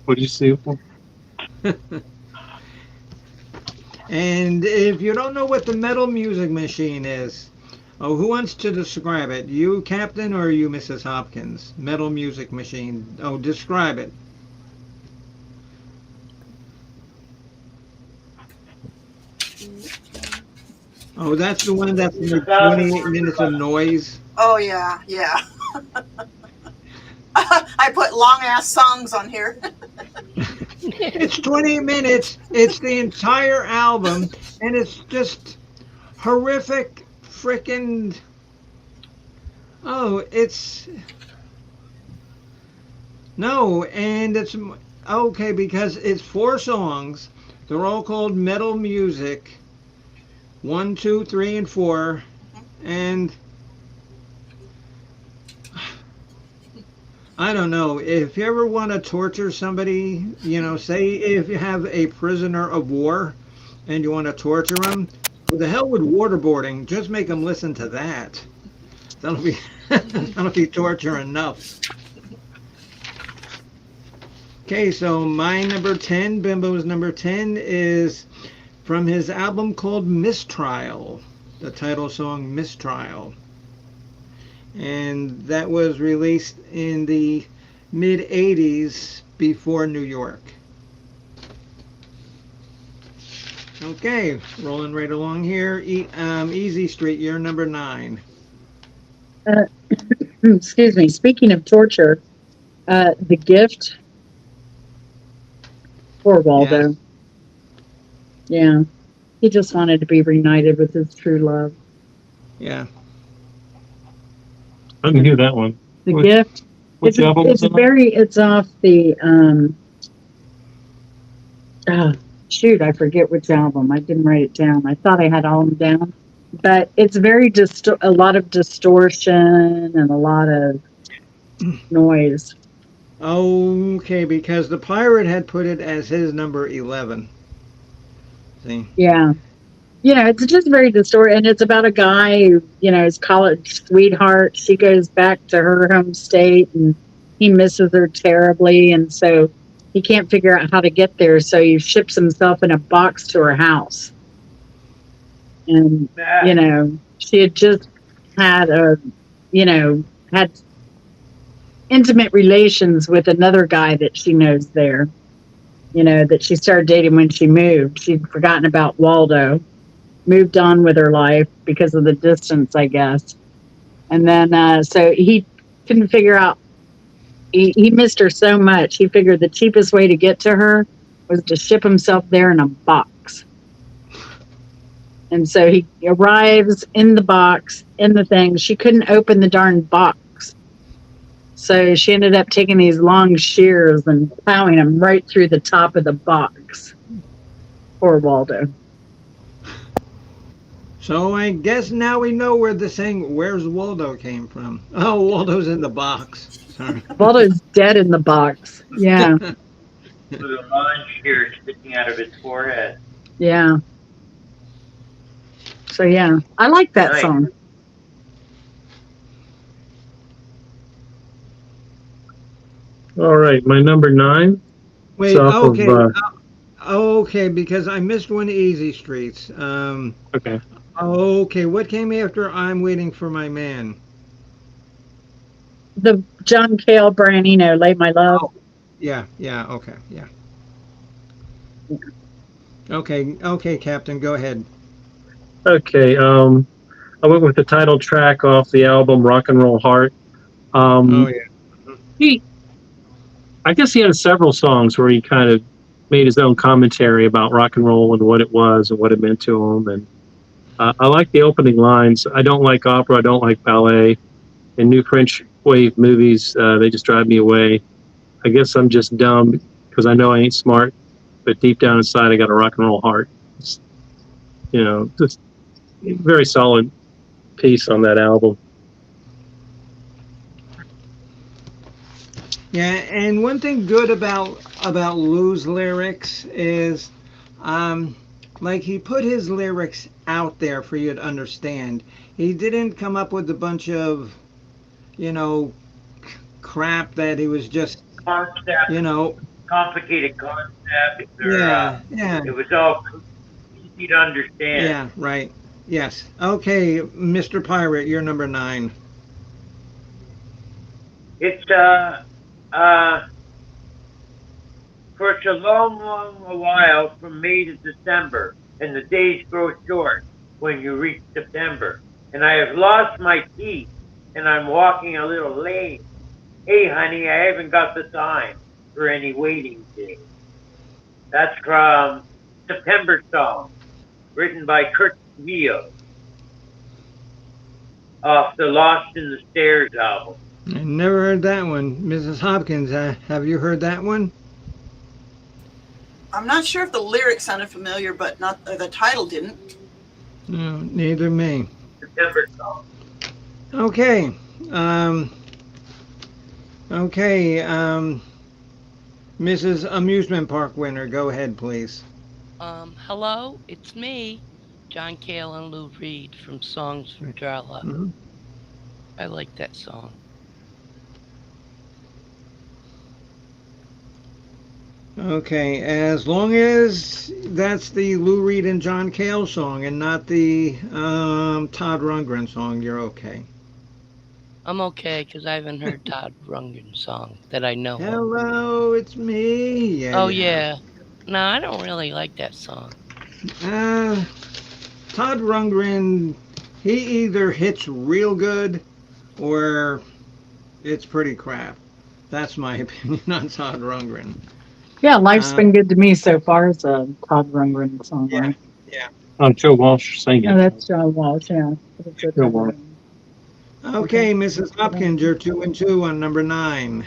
What did you see? And if you don't know what the Metal Music Machine is, Oh, who wants to describe it? You, Captain, or you, Mrs. Hopkins? Metal Music Machine. Oh, describe it. Oh, that's the one that's made 28 minutes of noise. Oh yeah, yeah. I put long ass songs on here. It's 20 minutes. It's the entire album, and it's just horrific, freaking. Oh, it's no, and it's okay because it's 4 songs. They're all called Metal Music. 1, 2, 3, and 4, and I don't know. If you ever want to torture somebody, say if you have a prisoner of war and you want to torture them, well, the hell with waterboarding. Just make them listen to that. That'll be that'll be torture enough. Okay, so my number 10, Bimbo's number 10 is from his album called Mistrial, the title song Mistrial. And that was released in the mid-80s before New York. Okay, rolling right along here. Easy Street, you're number 9. Excuse me. Speaking of torture, The Gift. Poor Waldo. Yes. Yeah. He just wanted to be reunited with his true love. Yeah. I didn't hear that one. The What- Gift. Which album was It's it on? it's off the shoot, I forget which album. I didn't write it down. I thought I had all of them down. But it's very a lot of distortion and a lot of noise. Okay, because the pirate had put it as his number 11. See? Yeah. It's just very distorted. And it's about a guy who, his college sweetheart. She goes back to her home state and he misses her terribly. And so he can't figure out how to get there. So he ships himself in a box to her house. And, she had just had had intimate relations with another guy that she knows there, that she started dating when she moved. She'd forgotten about Waldo, moved on with her life because of the distance, I guess. And then, so he couldn't figure out, he missed her so much. He figured the cheapest way to get to her was to ship himself there in a box. And so he arrives in the box, in the thing. She couldn't open the darn box. So she ended up taking these long shears and plowing them right through the top of the box. Poor Waldo. So I guess now we know where the saying "Where's Waldo" came from. Oh, Waldo's in the box. Sorry. Waldo's dead in the box. Yeah, With a long shear sticking out of his forehead. yeah. So yeah, I like that Nice. song. All right, my number 9. Wait, It's off of, okay. Okay, because I missed one Easy Streets. Okay. Okay, what came after I'm Waiting for My Man? The John Cale, Brian Eno, "Lay My Love." Yeah, okay, yeah. Okay, Captain, go ahead. Okay. I went with the title track off the album Rock and Roll Heart. Oh, yeah. I guess he had several songs where he kind of made his own commentary about rock and roll and what it was and what it meant to him. And I like the opening lines. I don't like opera. I don't like ballet. And new French wave movies, they just drive me away. I guess I'm just dumb because I know I ain't smart, but deep down inside, I got a rock and roll heart. It's, just very solid piece on that album. Yeah, and one thing good about Lou's lyrics is, like he put his lyrics out there for you to understand. He didn't come up with a bunch of, crap that he was just, Concept, complicated concept. Yeah. It was all easy to understand. Yeah, right. Yes. Okay, Mr. Pirate, you're number 9. It's for a long a while from May to December, and the days grow short when you reach September. And I have lost my teeth, and I'm walking a little lame. Hey, honey, I haven't got the time for any waiting game. That's from September Song, written by Kurt Vile, off the Lost in the Stairs album. I never heard that one. Mrs. Hopkins, have you heard that one? I'm not sure if the lyrics sounded familiar, but not the title didn't. No, neither me. September Song. Okay. Mrs. Amusement Park winner, go ahead, please. Hello, it's me, John Cale and Lou Reed from Songs for Darla. Mhm. I like that song. Okay, as long as that's the Lou Reed and John Cale song and not the Todd Rundgren song, you're okay. I'm okay because I haven't heard Todd Rundgren's song that I know of. Hello, it's me. Yeah, Oh, yeah. No, I don't really like that song. Todd Rundgren, he either hits real good or it's pretty crap. That's my opinion on Todd Rundgren. Yeah, life's been good to me so far. It's a Todd Rundgren song, Yeah. right? Joe Walsh singing. Yeah, that's John Walsh, yeah. Joe Walsh. Okay, Mrs. Hopkins, you're 2 and 2 on number 9.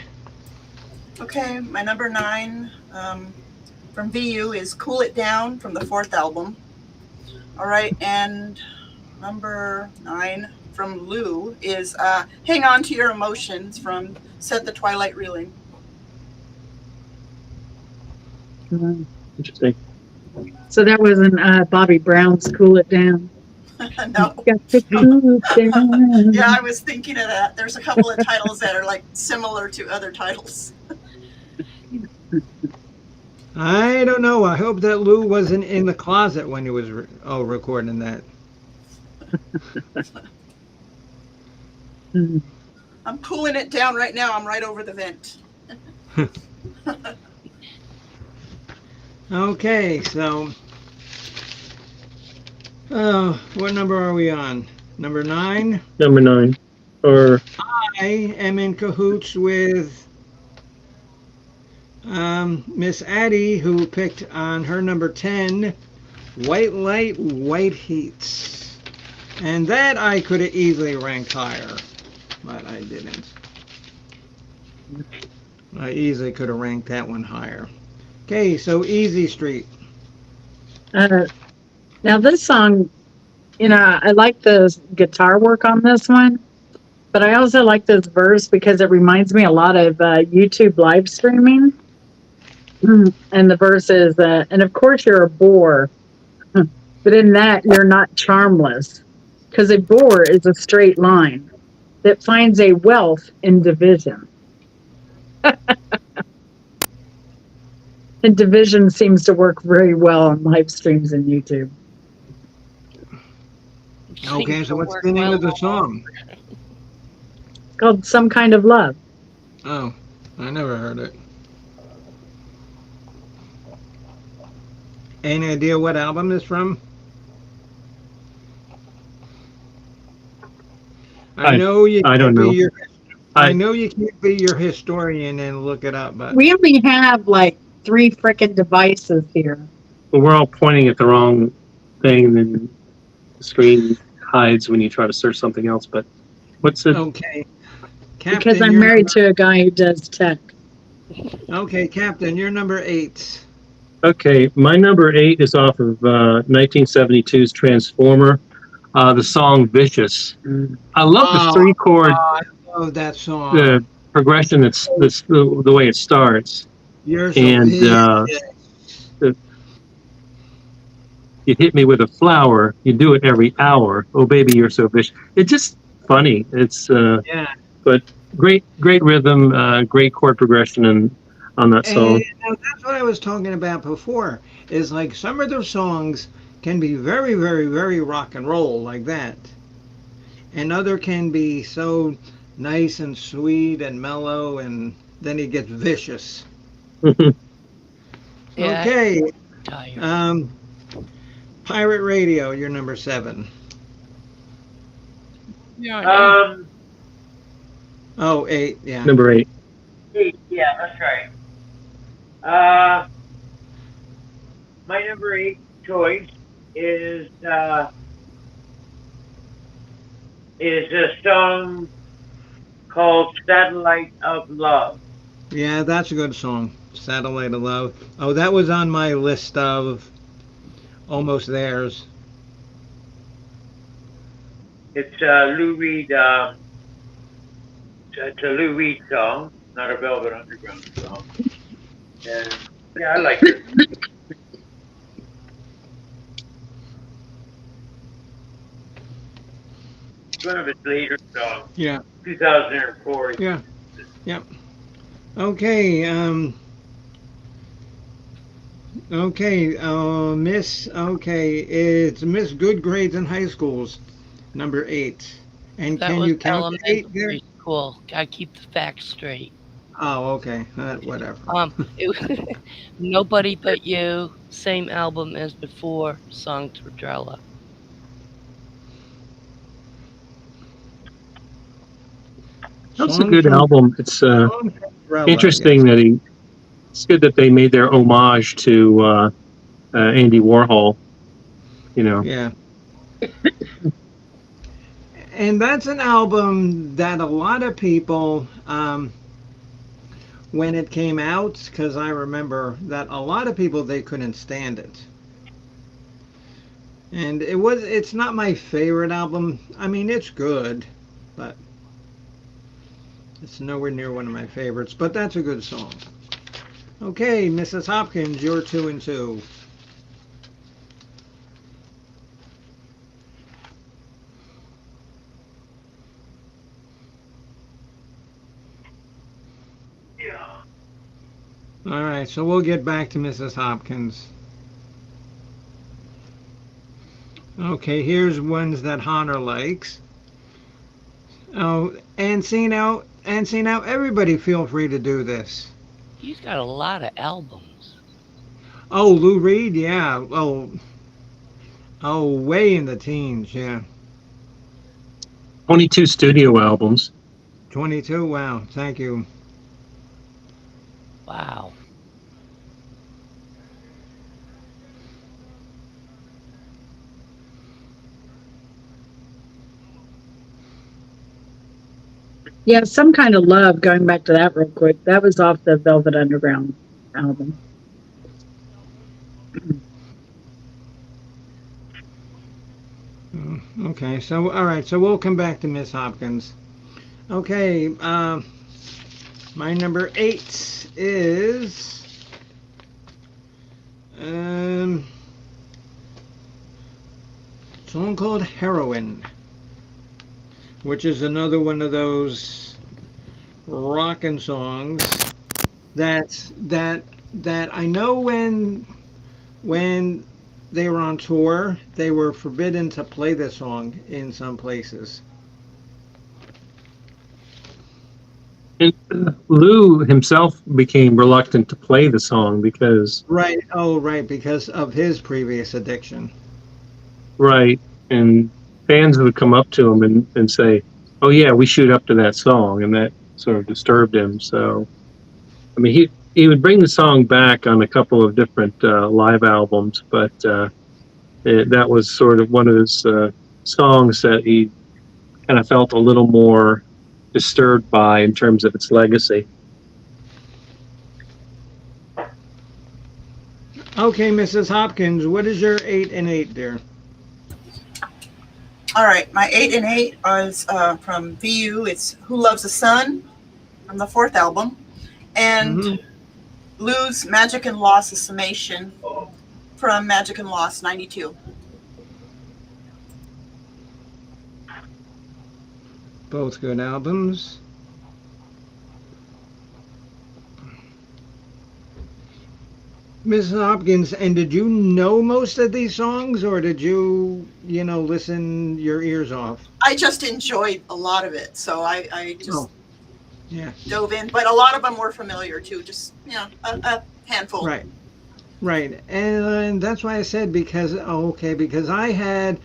Okay, my number 9 from VU is Cool It Down from the 4th album. All right, and number 9 from Lou is Hang On to Your Emotions from Set the Twilight Reeling. Interesting. So that wasn't Bobby Brown's Cool It Down. No. Got to cool it down. Yeah, I was thinking of that. There's a couple of titles that are like similar to other titles. I don't know. I hope that Lou wasn't in the closet when he was recording that. I'm cooling it down right now. I'm right over the vent. Okay, so what number are we on? Number 9? Number 9. Or I am in cahoots with Miss Addie, who picked on her number 10, White Light, White Heats. And that I could have easily ranked higher, but I didn't. I easily could have ranked that one higher. Okay, so Easy Street. Now this song, I like the guitar work on this one, but I also like this verse because it reminds me a lot of YouTube live streaming. And the verse is, and of course you're a bore, but in that you're not charmless, because a bore is a straight line that finds a wealth in division. And division seems to work very well on live streams and YouTube. Okay, so what's the name of the song? It's called Some Kind of Love. Oh, I never heard it. Any idea what album it's from? I know you. I don't know. I know you can't be your historian and look it up, but We only have like 3 frickin' devices here. Well, we're all pointing at the wrong thing, and then the screen hides when you try to search something else. But what's it? okay. Captain, Because I'm you're married to a guy who does tech. Okay, Captain, you're number 8. Okay, my number 8 is off of 1972's Transformer, the song "Vicious." I love the 3-chord, I love that song. the progression. That's the way it starts. You're so And big. you hit me with a flower. You do it every hour. Oh baby, you're so vicious. It's just funny. It's Yeah. but great rhythm, great chord progression on that song. And that's what I was talking about before. Is like some of those songs can be very, very, very rock and roll like that. And other can be so nice and sweet and mellow, and then he gets vicious. Yeah, Okay, tired. Pirate Radio, you're number 7. Yeah, Oh, 8, yeah. Number 8. Yeah, that's right. My number 8 choice is a song called "Satellite of Love." Yeah, that's a good song. Satellite of Love. Oh, that was on my list of almost theirs. It's Lou Reed. It's a Lou Reed song, not a Velvet Underground song. And yeah, I like it. It's one of his later songs. Yeah. 2004. Yeah. Yep. Okay. Okay. Miss. Okay. It's Miss Good Grades in High Schools, number 8. And that can was you count to 8 there? elementary school. Gotta keep the facts straight. Oh, okay. Whatever. It, Nobody But You, same album as before, Song Tordrella. That's a good album. It's interesting that it's good that they made their homage to Andy Warhol. You know. Yeah. And that's an album that a lot of people, when it came out, because I remember that a lot of people, they couldn't stand it. And it's not my favorite album. I mean, it's good, but it's nowhere near one of my favorites. But that's a good song. Okay, Mrs. Hopkins, you're 2 and 2. All right, so we'll get back to Mrs. Hopkins. Okay, here's ones that Hunter likes. Oh, and see now, everybody feel free to do this. He's got a lot of albums. Oh, Lou Reed, yeah. Oh, way in the teens, yeah. 22 studio albums. 22, wow, thank you. Wow. Yeah, Some Kind of Love, going back to that real quick, that was off the Velvet Underground album. Okay, so, all right, so we'll come back to Miss Hopkins. Okay, my number 8 is a song called Heroin, which is another one of those rockin' songs that I know when they were on tour, they were forbidden to play this song in some places. And Lou himself became reluctant to play the song because... Right. Oh, right. Because of his previous addiction. Right. And fans would come up to him and say, oh, yeah, we shoot up to that song. And that sort of disturbed him. So, I mean, he would bring the song back on a couple of different live albums, but that was sort of one of his songs that he kind of felt a little more disturbed by in terms of its legacy. Okay, Mrs. Hopkins, what is your 8 and 8 there? All right, my 8 and 8 is from VU. It's Who Loves the Sun from the 4th album. And Lou's Magic and Loss, a summation from Magic and Loss 92. Both good albums. Mrs. Hopkins, and did you know most of these songs, or did you, listen your ears off? I just enjoyed a lot of it, so I just Oh, yeah. dove in. But a lot of them were familiar too, just a handful. Right. Right, and that's why I said because because I had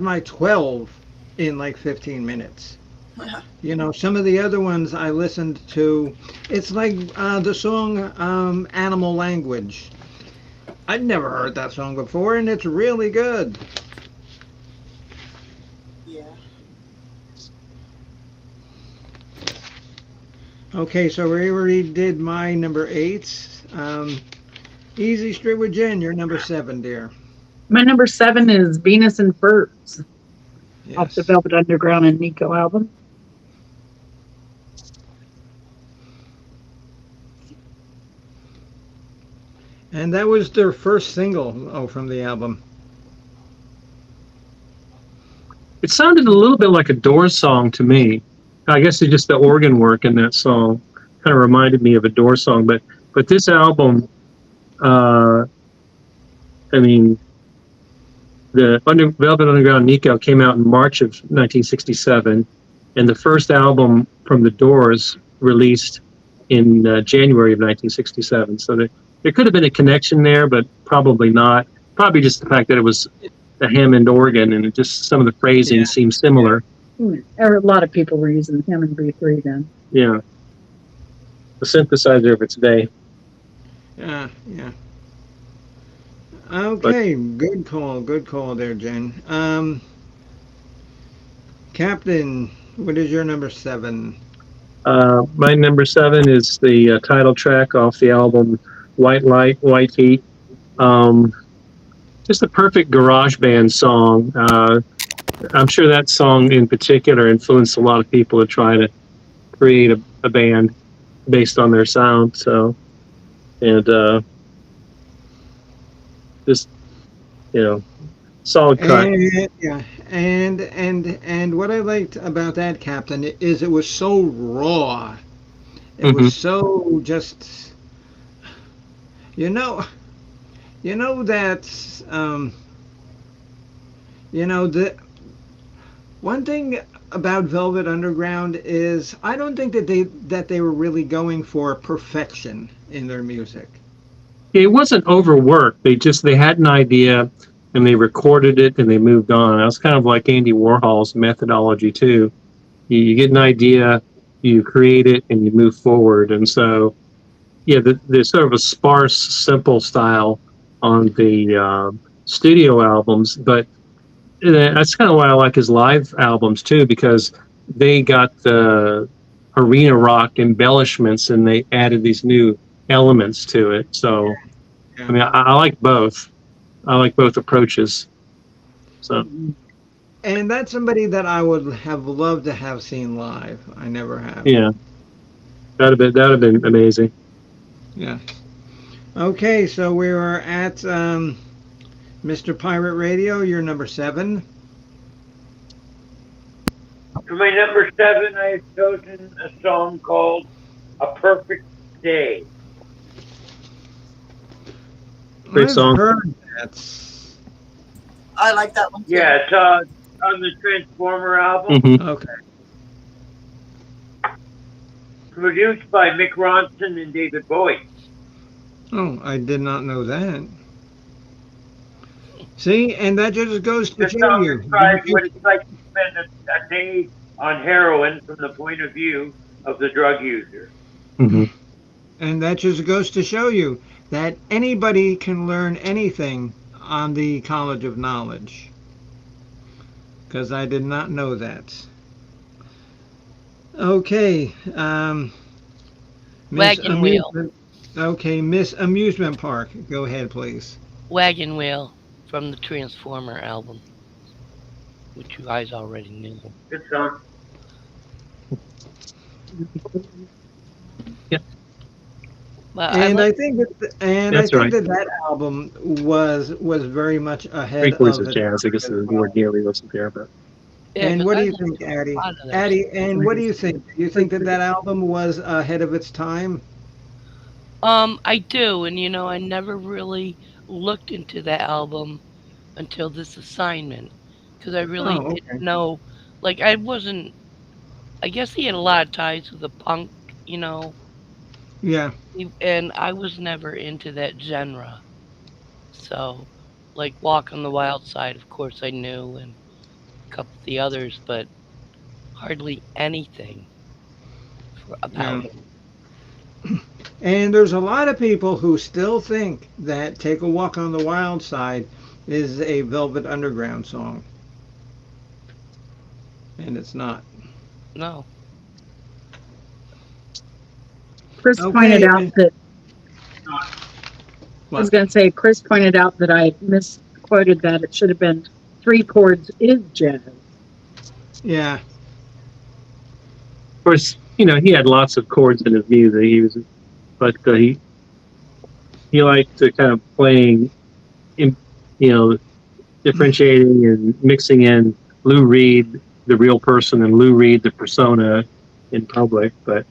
my 12 in like 15 minutes. Some of the other ones I listened to. It's like the song "Animal Language." I'd never heard that song before, and it's really good. Yeah. Okay, so we already did my number 8. Easy Street with Jen, you're number 7, dear. My number 7 is Venus and Birds off the Yes. Velvet Underground and Nico album. And that was their first single, from the album. It sounded a little bit like a Doors song to me. I guess it's just the organ work in that song kind of reminded me of a Doors song. But this album, I mean, the Velvet Underground Nico came out in March of 1967, and the first album from the Doors released in January of 1967. So there could have been a connection there, but probably not. Probably just the fact that it was the Hammond organ, and some of the phrasing seemed similar. A lot of people were using Hammond B3 then. Yeah. The synthesizer of its day. Yeah. Okay, good call there, Jen. Captain, what is your number 7? My number 7 is the title track off the album White Light, White Heat. Just a perfect garage band song. I'm sure that song in particular influenced a lot of people to try to create a band based on their sound. So, and just solid cut. And what I liked about that, Captain, is it was so raw. It was so just, that the one thing about Velvet Underground is I don't think that they were really going for perfection in their music. It wasn't overworked. They had an idea and they recorded it and they moved on. That was kind of like Andy Warhol's methodology too. You get an idea, you create it, and you move forward. And so, there's sort of a sparse, simple style on the studio albums, but that's kind of why I like his live albums too, because they got the arena rock embellishments and they added these new elements to it. So, I mean, I like both. I like both approaches. So, and that's somebody that I would have loved to have seen live. I never have. Yeah, that'd have been amazing. Yeah. Okay, so we were at Mr. Pirate Radio. You're number 7. For my number 7, I have chosen a song called "A Perfect Day." Great song. I've heard that. I like that one too. Yeah, it's on the Transformer album, Okay. produced by Mick Ronson and David Bowie. Oh, I did not know that. See, and that just goes to The show song you. describes what it's like to spend a day on heroin from the point of view of the drug user. And that just goes to show you that anybody can learn anything on the College of Knowledge. Because I did not know that. Okay. Wagon Wheel. Okay, Miss Amusement Park. Go ahead, please. Wagon Wheel from the Transformer album, which you guys already knew. Good song. But And I I think that album was very much ahead 3 Chords of of its Jazz, I guess, is more daily wasn't there, but And what do you think, Addie? Addie, and what do you think? Do you think that album was ahead of its time? I do, and I never really looked into that album until this assignment because I really Oh, didn't okay. know. Like, I wasn't. I guess he had a lot of ties with the punk, you know, Yeah. and I was never into that genre. So, like, Walk on the Wild Side, of course, I knew, and a couple of the others, but hardly anything about Yeah. him. And there's a lot of people who still think that Take a Walk on the Wild Side is a Velvet Underground song. And it's not. No. Chris pointed Okay. out that I was What? going to say, Chris pointed out that I misquoted that it should have been three chords is jazz. Yeah. Of course, he had lots of chords in his music. But he liked to kind of playing, you know, differentiating and mixing in Lou Reed, the real person, and Lou Reed, the persona in public. But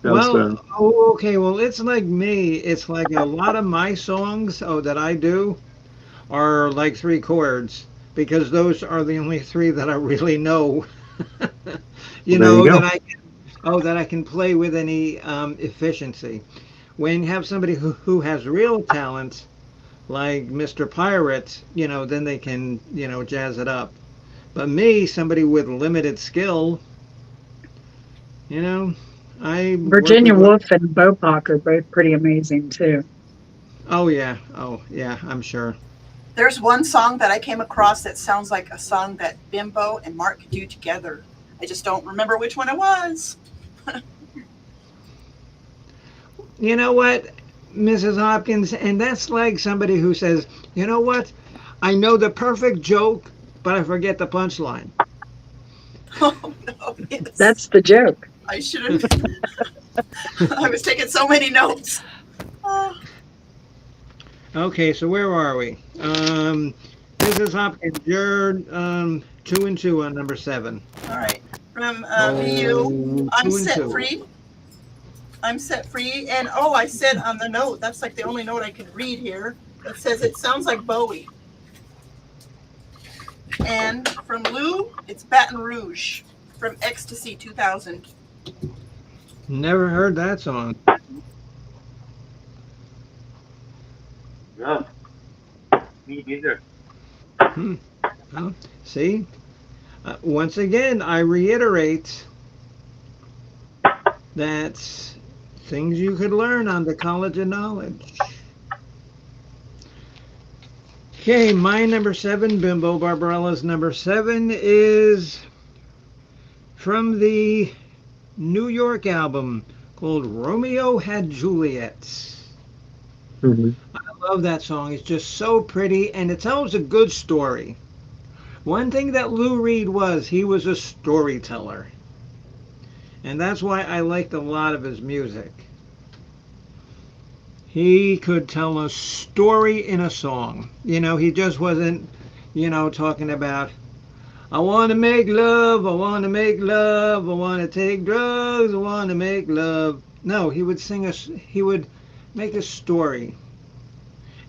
that was Well, oh, okay. Well, it's like me. It's like a lot of my songs, that I do are like three chords because those are the only three that I really know. well, there you That go. I can play with any efficiency. When you have somebody who has real talent, like Mr. Pirate, then they can, jazz it up. But me, somebody with limited skill, you know, I work Virginia with what? Woolf and Bopak are both pretty amazing too. Oh yeah, I'm sure. There's one song that I came across that sounds like a song that Bimbo and Mark could do together. I just don't remember which one it was. You know what, Mrs. Hopkins, and that's like somebody who says, you know what, I know the perfect joke, but I forget the punchline. Oh no, yes. That's the joke. I should have. I was taking so many notes. Oh, Okay, so where are we? Mrs. Hopkins, you're 2 and 2 on number 7. all right. From VU, Oh, I'm 2 and 2. set free. I'm set free. And oh, I said on the note, that's like the only note I can read here. It says it sounds like Bowie. And from Lou, it's Baton Rouge from Ecstasy 2000. Never heard that song. No, me neither. Hmm. Well, see, once again, I reiterate that things you could learn on the College of Knowledge. Okay, my number 7, Bimbo Barbarella's number 7 is from the New York album called Romeo Had Juliet. hmm I love that song. It's just so pretty and it tells a good story. One thing that Lou Reed was, he was a storyteller. And that's why I liked a lot of his music. He could tell a story in a song. He just wasn't, talking about, I want to make love, I want to make love, I want to take drugs, I want to make love. No, he would he would make a story.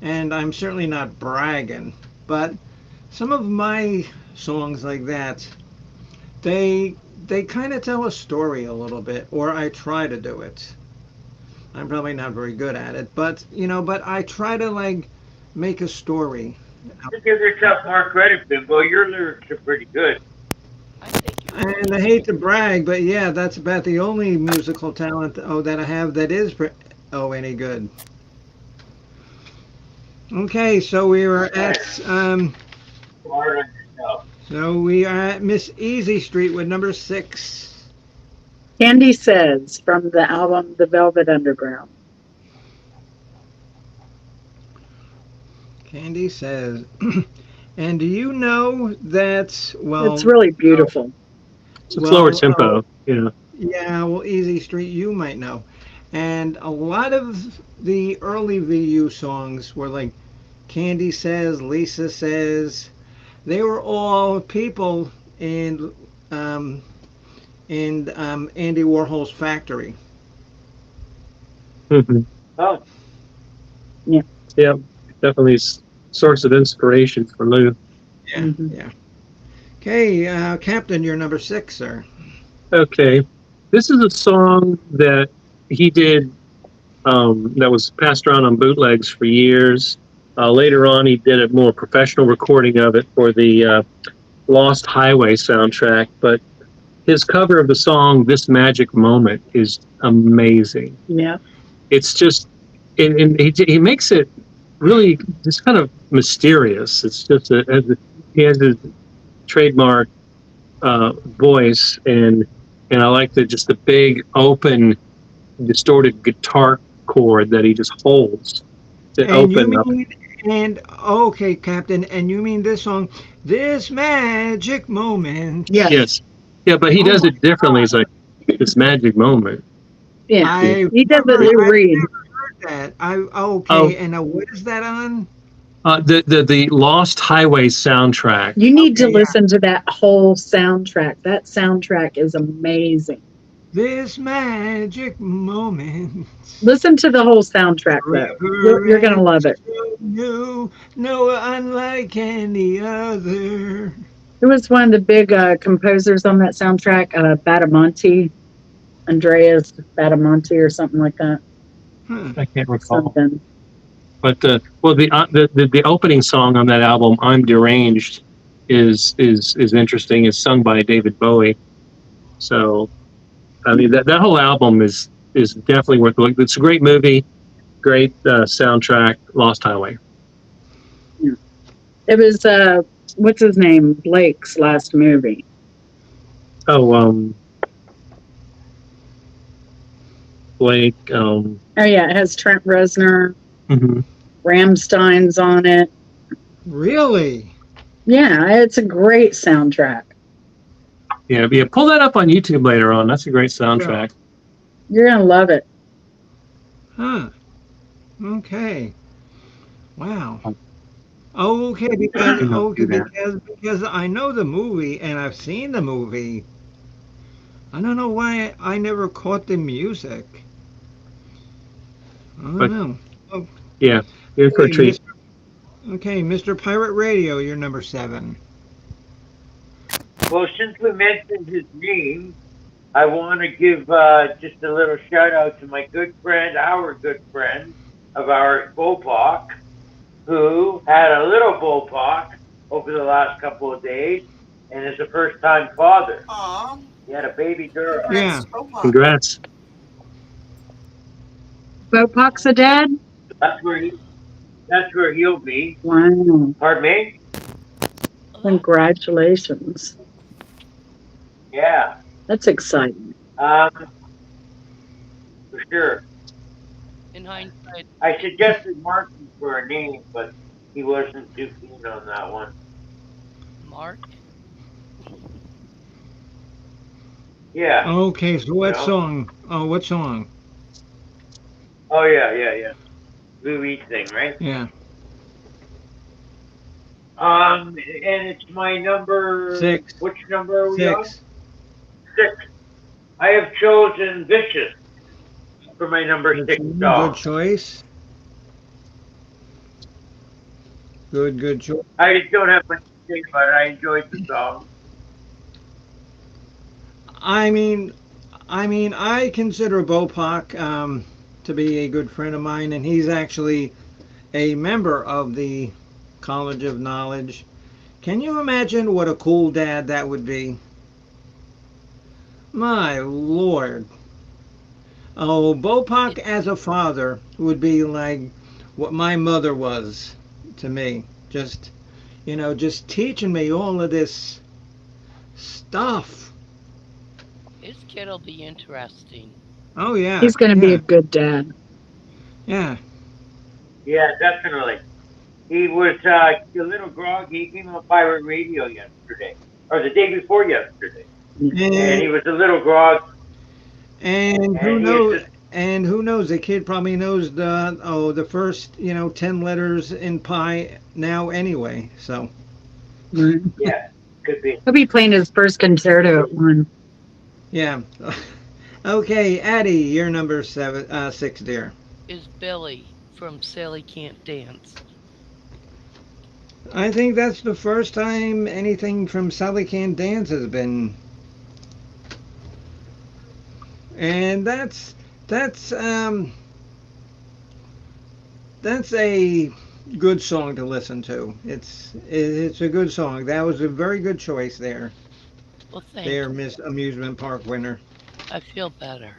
And I'm certainly not bragging, but some of my songs like that, they kind of tell a story a little bit, or I try to do it. I'm probably not very good at it, but I try to like make a story. You give yourself more credit, Bimbo. Your lyrics are pretty good. I think you're And I hate to brag, but yeah, that's about the only musical talent that I have that is any good. Okay, so we were at Hard on yourself. Miss Easy Street with number 6. Candy Says from the album The Velvet Underground. Candy says, and do you know that? Well, It's really beautiful. So it's lower well, tempo. yeah, well, Easy Street, you might know. And a lot of the early VU songs were like Candy Says, Lisa Says. They were all people in Andy Warhol's factory. Mhm. Oh, Yeah, definitely source of inspiration for Lou. Yeah, Mhm. yeah. Okay, Captain, you're number 6, sir. Okay, this is a song that he did that was passed around on bootlegs for years. Later on, he did a more professional recording of it for the Lost Highway soundtrack. But his cover of the song "This Magic Moment" is amazing. Yeah. It's just, and he makes it really just kind of mysterious. It's just he has his trademark voice, and I like the big open distorted guitar chord that he just holds to And you open up. mean, and okay, Captain, and you mean this song, This Magic Moment? Yes. Yes, yeah, but he Oh does my it differently. It's like this magic moment. Yeah. I've He does it never, Lou I've Reed. never heard that. Okay, Oh, and what is that on? the Lost Highway soundtrack. You need to Okay, yeah. listen to that whole soundtrack. That soundtrack is amazing. This magic moment. Listen to the whole soundtrack, though. You're going to love it. So new, no unlike any other. Who was one of the big composers on that soundtrack? Badamonte, Andreas Badamonte, or something like that. Huh. I can't recall. Something. But the opening song on that album, "I'm Deranged," is interesting. It's sung by David Bowie. So, I mean, that whole album is definitely worth looking. It's a great movie, great soundtrack. Lost Highway. It was, what's his name? Blake's last movie. Oh, Blake. Oh, yeah. It has Trent Reznor. Mhm. Rammstein's on it. Really? Yeah, it's a great soundtrack. Yeah. Pull that up on YouTube later on. That's a great soundtrack. You're going to love it. Huh. Okay. Wow. Okay, because I know the movie and I've seen the movie. I don't know why I never caught the music. I don't But- know. Yeah. You're for a Okay, treat. Okay, Mr. Pirate Radio, you're number 7. well, since we mentioned his name, I want to give just a little shout out to my good friend, our good friend of our Bopak, who had a little Bopak over the last couple of days and is a first time father. Aw. He had a baby girl. Yeah. Congrats. Bopak's a dad? That's where he'll be. Wow. Pardon me? Congratulations. Yeah. That's exciting. For sure. In hindsight, I suggested Martin for a name, but he wasn't too keen on that one. Mark. Yeah. Okay, so what Yeah. song? Oh, what song? Oh, yeah. Louis thing, right? Yeah. And it's my number 6. Which number are we on? 6. 6. I have chosen Vicious for my number 6 Good song. choice. Good choice. I don't have much to say about it. I enjoyed the song. I mean, I consider Bopak to be a good friend of mine, and he's actually a member of the College of Knowledge. Can you imagine what a cool dad that would be? My Lord. Oh, Bopak as a father would be like what my mother was to me. Just, just teaching me all of this stuff. His kid'll be interesting. Oh, yeah. He's going to be yeah, a good dad. Yeah. Yeah, definitely. He was a little groggy. He came on Pirate Radio yesterday, or the day before yesterday. And he was a little groggy. And who And he knows? is just- And who knows? The kid probably knows the first 10 letters in pi now anyway. So Yeah, could be. He'll be playing his first concerto at 1. yeah. Okay, Addie, you're number 6, dear. Is Billy from Sally Can't Dance. I think that's the first time anything from Sally Can't Dance has been, and that's a good song to listen to. It's a good song. That was a very good choice there. Well, thank There, you. Miss Amusement Park winner. I feel better.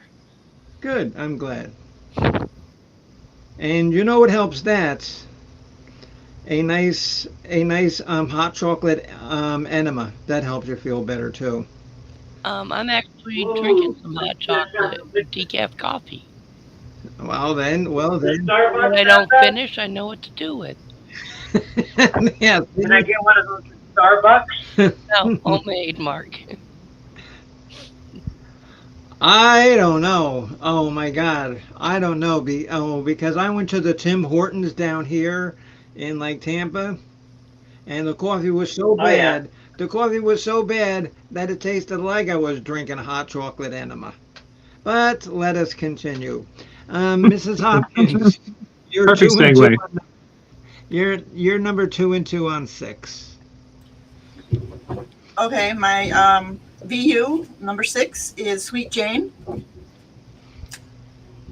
Good. I'm glad. And you know what helps that? A nice hot chocolate enema. That helps you feel better too. I'm actually drinking some hot chocolate decaf coffee. Well then. When I don't finish, I know what to do with. Yeah. Can I get one of those at Starbucks? No, homemade, Mark. I don't know. Oh my God, I don't know. Because I went to the Tim Hortons down here in like Tampa, and the coffee was so Oh, yeah. bad. The coffee was so bad that it tasted like I was drinking a hot chocolate enema. But let us continue. Mrs. Hopkins, you're Perfect 2 and 2 segue. on, you're number 2 and 2 on 6. Okay, my VU number 6 is Sweet Jane,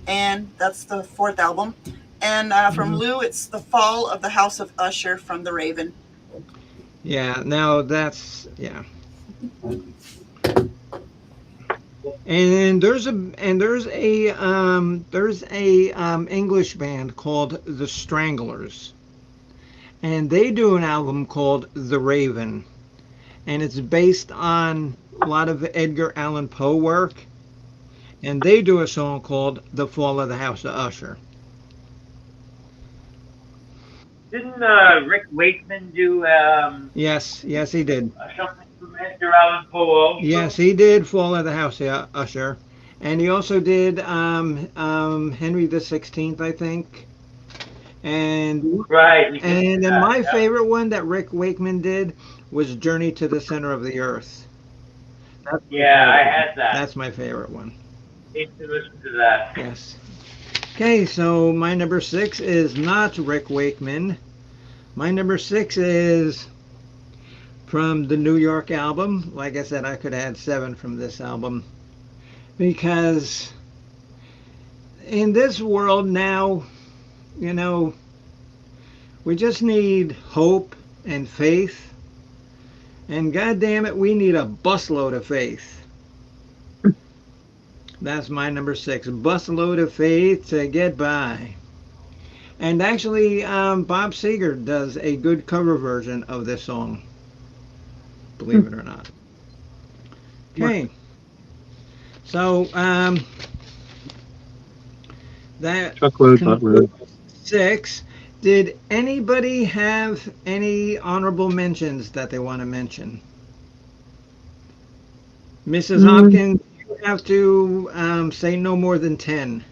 and that's the 4th album. And from Lou, it's The Fall of the House of Usher from The Raven. Yeah, now that's yeah. And there's a English band called The Stranglers, and they do an album called The Raven, and it's based on a lot of Edgar Allan Poe work, and they do a song called The Fall of the House of Usher. Didn't Rick Wakeman do Yes, he did. something from Edgar Allan Poe also? Yes, he did Fall of the House of Usher, and he also did Henry the 16th, I think. And Right. he did and then that, my yeah. favorite one that Rick Wakeman did was Journey to the Center of the Earth. Yeah, I had that. That's my favorite one. Need to listen to that. Yes. Okay, so my number 6 is not Rick Wakeman. My number 6 is from the New York album. Like I said, I could add 7 from this album because in this world now, you know, we just need hope and faith. And God damn it, we need a busload of faith. That's my number 6. Busload of faith to get by. And actually, Bob Seger does a good cover version of this song. Believe it or not. Okay. So, that Truckload, buttload. 6. Did anybody have any honorable mentions that they want to mention? Mrs. Hopkins, you have to say no more than 10.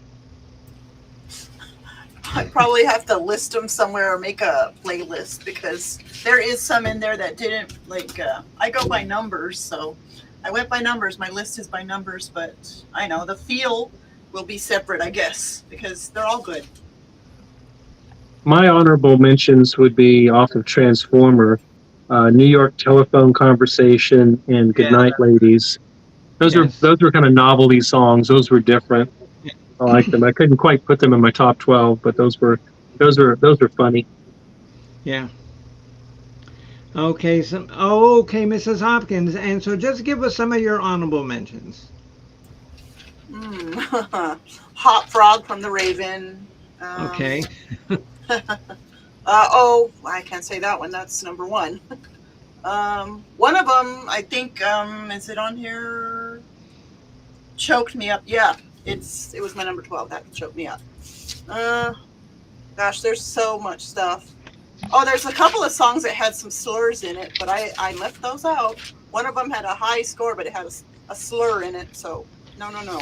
I probably have to list them somewhere or make a playlist because there is some in there that didn't I go by numbers, so I went by numbers. My list is by numbers, but I know the feel will be separate, I guess, because they're all good. My honorable mentions would be off of Transformer, New York Telephone Conversation, and Goodnight Ladies. Those were kind of novelty songs. Those were different. I like them. I couldn't quite put them in my top 12, but those were funny. Yeah. Okay. Okay, Mrs. Hopkins, and so just give us some of your honorable mentions. Hot Frog from The Raven. Okay. I can't say that one. That's number 1. One of them, I think, is it on here? Choked Me Up. Yeah, it was my number 12. That choked me up. Gosh, there's so much stuff. Oh, there's a couple of songs that had some slurs in it, but I left those out. One of them had a high score, but it had a slur in it, so no.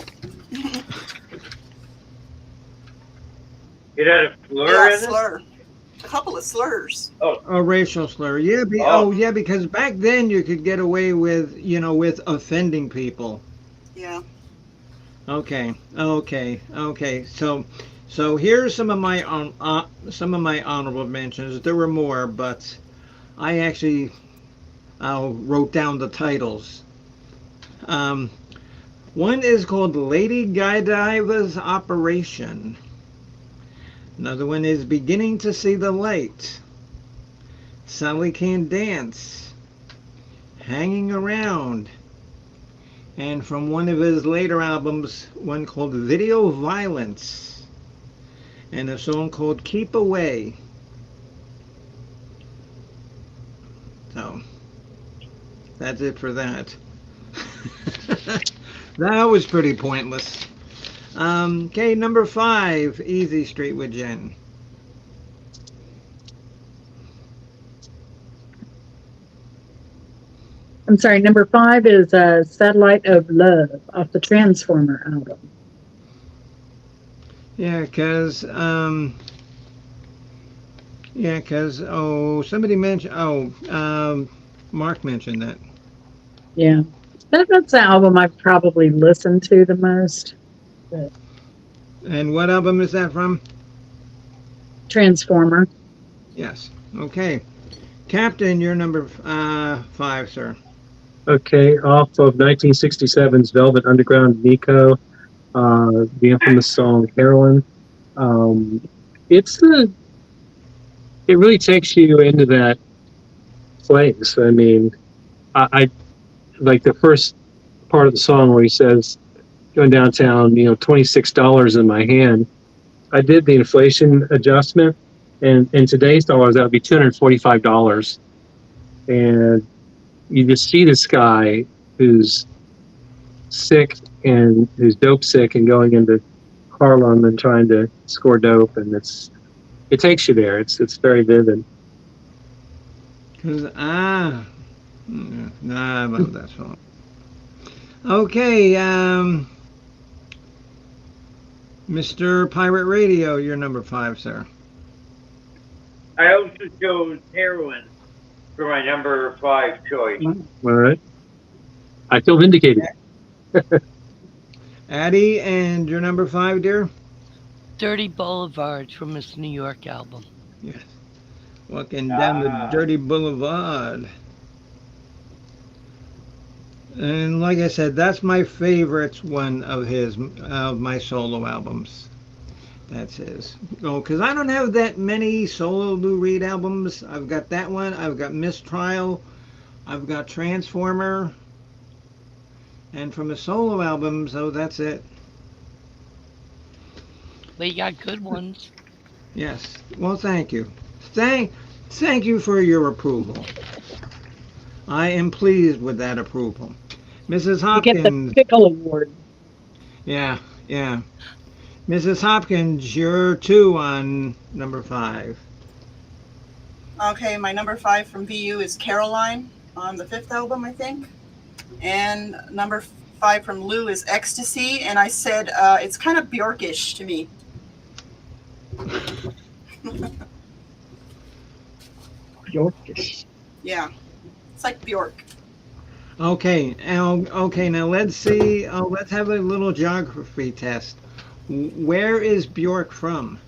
It had a slur Yeah, in slur. A couple of slurs. A racial slur. Yeah. Yeah, because back then you could get away with offending people. Yeah. Okay. So here's some of my honorable mentions. There were more, but I actually wrote down the titles. Um, One is called Lady Godiva's Operation. Another one is Beginning to See the Light. Sally Can Dance. Hanging Around. And from one of his later albums, one called Video Violence. And a song called Keep Away. So, that's it for that. That was pretty pointless. Okay, number 5, Easy Street with Jen. I'm sorry, number 5 is Satellite of Love off the Transformer album. Yeah, because somebody mentioned, Mark mentioned that. Yeah. That's the album I've probably listened to the most. And what album is that from? Transformer. Yes. Okay. Captain, you're number 5, sir. Okay, off of 1967's Velvet Underground, Nico, the infamous song Heroin. It really takes you into that place. I mean, I like the first part of the song where he says, going downtown, $26 in my hand. I did the inflation adjustment, and in today's dollars, that would be $245. And you just see this guy who's sick and who's dope sick and going into Harlem and trying to score dope, and it takes you there. It's very vivid. I love that song. Okay, Mr. Pirate Radio, you're number 5, sir. I also chose Heroin for my number 5 choice. All right. I feel vindicated. Addie, and your number 5, dear? Dirty Boulevard from his New York album. Yes. Walking down the dirty boulevard. And like I said, that's my favorite one of my solo albums. That's his. Oh, because I don't have that many solo Lou Reed albums. I've got that one. I've got Mistrial. I've got Transformer. And from a solo album, so that's it. But you got good ones. Yes. Well, thank you. Thank you for your approval. I am pleased with that approval. Mrs. Hopkins. You get the Pickle Award. Yeah. Mrs. Hopkins, you're 2 on number 5. Okay, my number 5 from VU is Caroline on the 5th album, I think. And number 5 from Lou is Ecstasy. And I said it's kind of Bjorkish to me. Bjorkish. Yeah, it's like Bjork. Okay, now let's see. Let's have a little geography test. Where is Bjork from?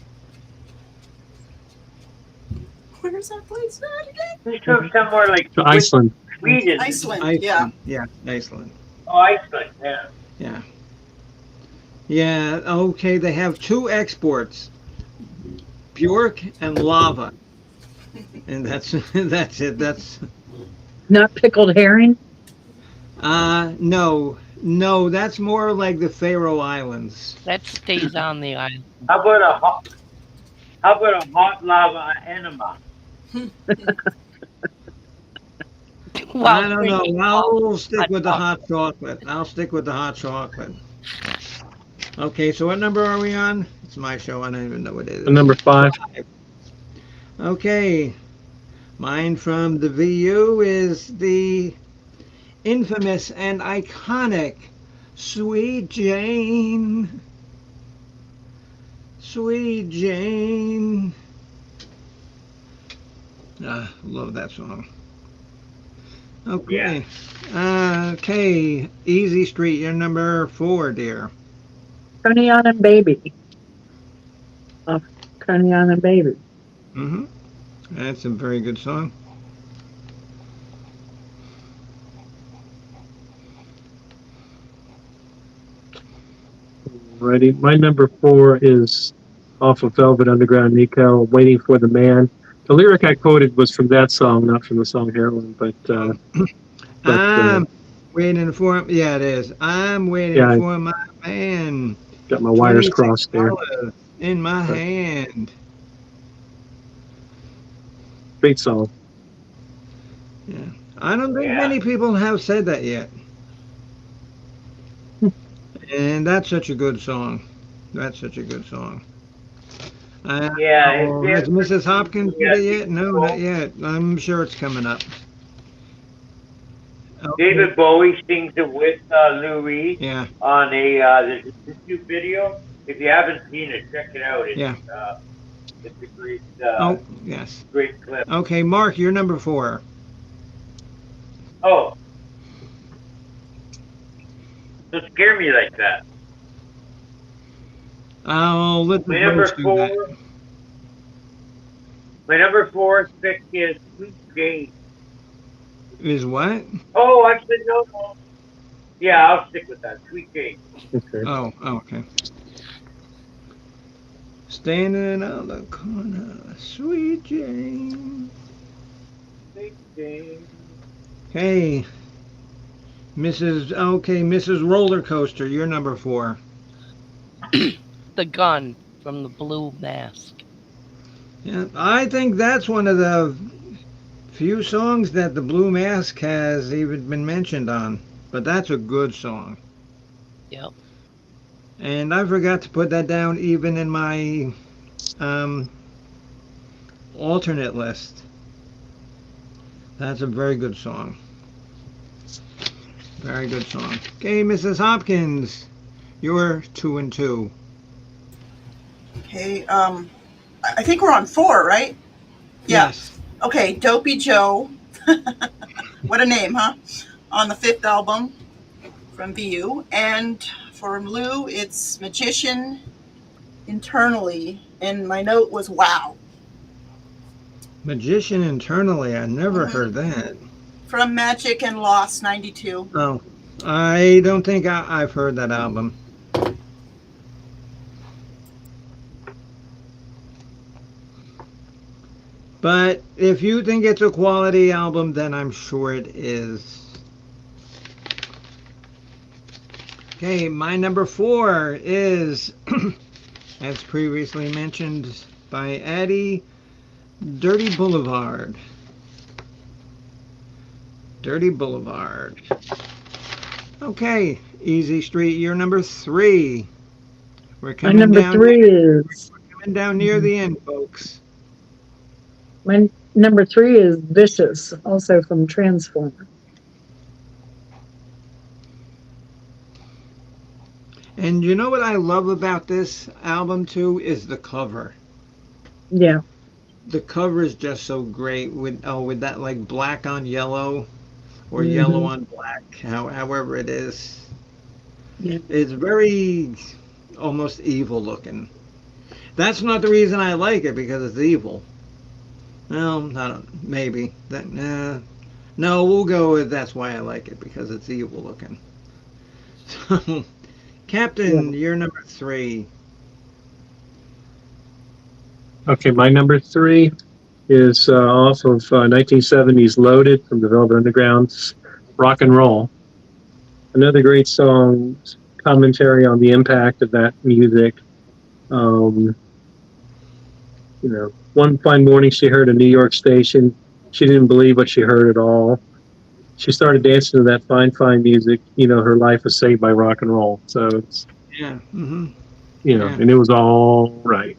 Where's that place at again? He's from somewhere like Iceland. Sweden. Iceland, yeah. Yeah, Iceland. Oh, Iceland, yeah. Yeah, okay, they have 2 exports. Bjork and lava. And that's it. That's Not pickled herring? no, that's more like the Faroe Islands. That stays on the island. How about a hot lava enema? I don't know. I'll stick with the hot chocolate. Okay, so what number are we on? It's my show. I don't even know what it is. Number 5. Okay. Mine from the VU is the infamous and iconic Sweet Jane. Sweet Jane. Love that song. Okay. Okay. Easy Street, you're number 4, dear. Coney Island Baby. Off Coney Island Baby. Mm-hmm. That's a very good song. Righty. My number 4 is off of Velvet Underground, Nico, Waiting for the Man. The lyric I quoted was from that song, not from the song Heroin, but I'm waiting for him. Yeah, it is. I'm waiting Yeah, for my man. got my wires 26 crossed there. dollars in my hand. Great song. Yeah. I don't think Yeah. many people have said that yet. And that's such a good song. That's such a good song. Yeah, Has Mrs. Hopkins yeah, did it yet? No, not yet. I'm sure it's coming up. Okay. David Bowie sings it with Lou Reed Yeah. on a there's a YouTube video. If you haven't seen it, check it out. It's, Yeah. It's a great, Oh, yes. great clip. Okay, Mark, you're number 4. Oh, don't scare me like that. I'll let the My number votes do that. 4. My number 4 pick is Sweet Jane. Is what? Oh, actually, no. Yeah, I'll stick with that. Sweet Jane. Okay. Oh, okay. Standing on the corner, Sweet Jane. Sweet Jane. Hey, Mrs. Roller Coaster, you're number 4. The Gun from the Blue Mask. Yeah, I think that's one of the few songs that the Blue Mask has even been mentioned on. But that's a good song. Yep. And I forgot to put that down even in my alternate list. That's a very good song. Very good song. Okay, Mrs. Hopkins, you're 2 and 2. Okay, I think we're on 4, right? Yeah. Yes. Okay, Dopey Joe. What a name, huh? On the 5th album from VU. And for Lou, it's Magician Internally. And my note was wow. Magician Internally, I never heard that. From Magic and Lost 92. Oh, I don't think I've heard that album. But if you think it's a quality album, then I'm sure it is. Okay, my number 4 is, as previously mentioned by Addie, Dirty Boulevard. Dirty Boulevard. Okay, Easy Street, you're number 3. We're My coming number down, 3 is coming down near the end, folks. my number 3 is Vicious, also from Transformer. And you know what I love about this album too is the cover. Yeah. The cover is just so great with that like black on yellow or yellow on black, however it is. Yeah. It's very almost evil looking. That's not the reason I like it because it's evil. Well, I don't. Maybe that. No, we'll go with that's why I like it because it's evil looking. So, Captain, you're number 3. Okay, my number 3 is off of 1970s Loaded from the Velvet Underground's Rock and Roll. Another great song, commentary on the impact of that music. You know, one fine morning she heard a New York station. She didn't believe what she heard at all. She started dancing to that fine, fine music. You know, her life was saved by rock and roll. So it's, Yeah. Mm-hmm. you know, Yeah. and it was all right.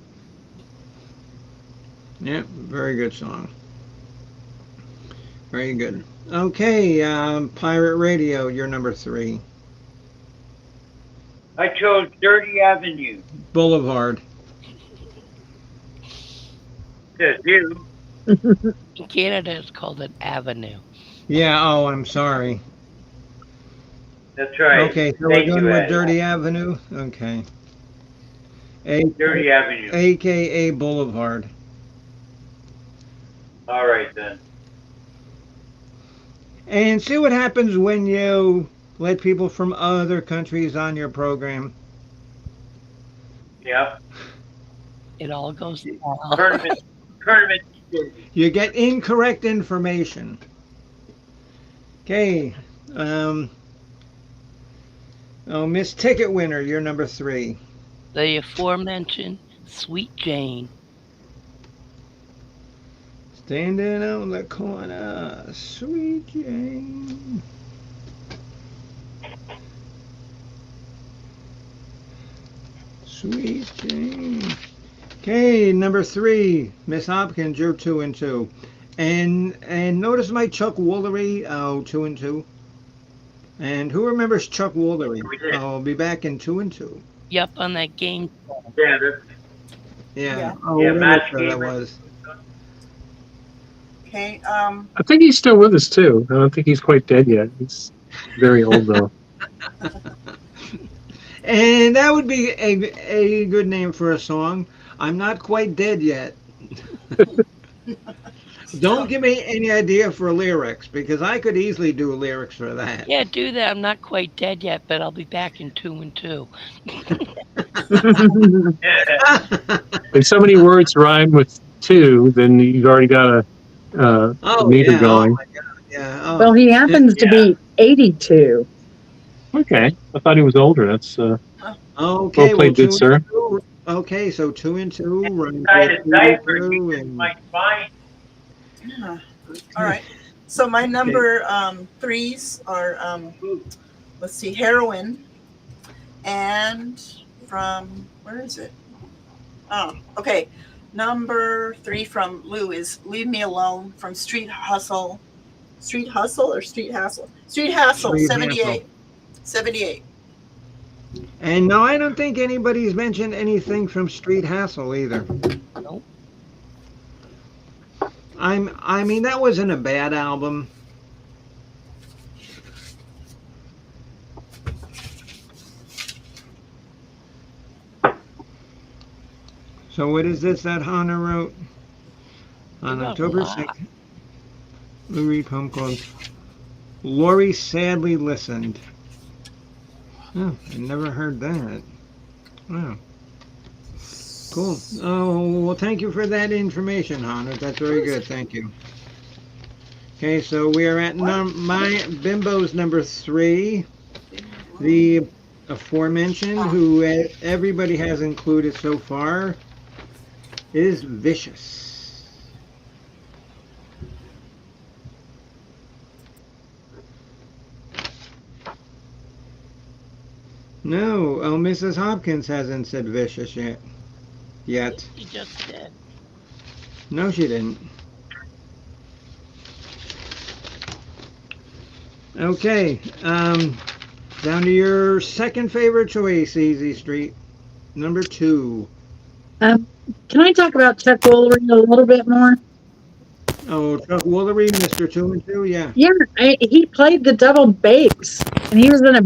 Yeah, very good song. Very good. Okay, Pirate Radio, you're number 3. I chose Dirty Avenue. Boulevard. Says you. In Canada, it's called an avenue. Yeah, oh, I'm sorry. That's right. Okay, so Thank we're going you, with Ed. Dirty Avenue? Okay. Dirty Avenue. AKA Boulevard. All right then. And see what happens when you let people from other countries on your program. Yep. It all goes down. Tournament. You get incorrect information. Okay. Miss Ticket Winner, you're number 3. The aforementioned Sweet Jane. Standing on the corner, Sweet Jane. Sweet Jane. Okay, number 3, Miss Hopkins, you're 2 and 2. And notice my Chuck Woolery, 2 and 2. And who remembers Chuck Woolery? I'll be back in 2 and 2. Yep, on that game. Yeah. Yeah. Yeah, Matt that Gamer. was. Okay. I think he's still with us too. I don't think he's quite dead yet. He's very old though. And that would be a good name for a song. I'm not quite dead yet. Don't give me any idea for lyrics, because I could easily do lyrics for that. Yeah, do that. I'm not quite dead yet, but I'll be back in 2 and 2. If so many words rhyme with 2, then you've already got a meter yeah. going. Oh my God. Yeah. Oh. Well, he happens to be 82. Okay, I thought he was older. That's Okay, well played, good 2 sir. and 2. Okay, so 2 and 2. Rhymes Inside with a 2 diaper, and 2, you and- might find. Yeah. All right. So my number 3s are, let's see, Heroin. And from, where is it? Oh, okay. Number 3 from Lou is Leave Me Alone from Street Hustle. Street Hustle or Street Hassle? Street Hassle, Street 78. Hassle. 78. And no, I don't think anybody's mentioned anything from Street Hassle either. Nope. I mean, that wasn't a bad album. So what is this that Hannah wrote? On You got a October lot. 6th, Lou Reed poem called Lori Sadly Listened. Oh, I never heard that. Wow. Cool. Oh, well, thank you for that information, Hannah. That's very good. Thank you. Okay, so we are at my Bimbo's number 3. The aforementioned, who everybody has included so far, is Vicious. No, Mrs. Hopkins hasn't said Vicious yet. He just did. No, she didn't. Okay, down to your second favorite choice, Easy Street. Number 2. Can I talk about Chuck Woolery a little bit more? Oh, Chuck Woolery, Mr. 2 and 2, yeah. Yeah, he played the double bass, and he was in a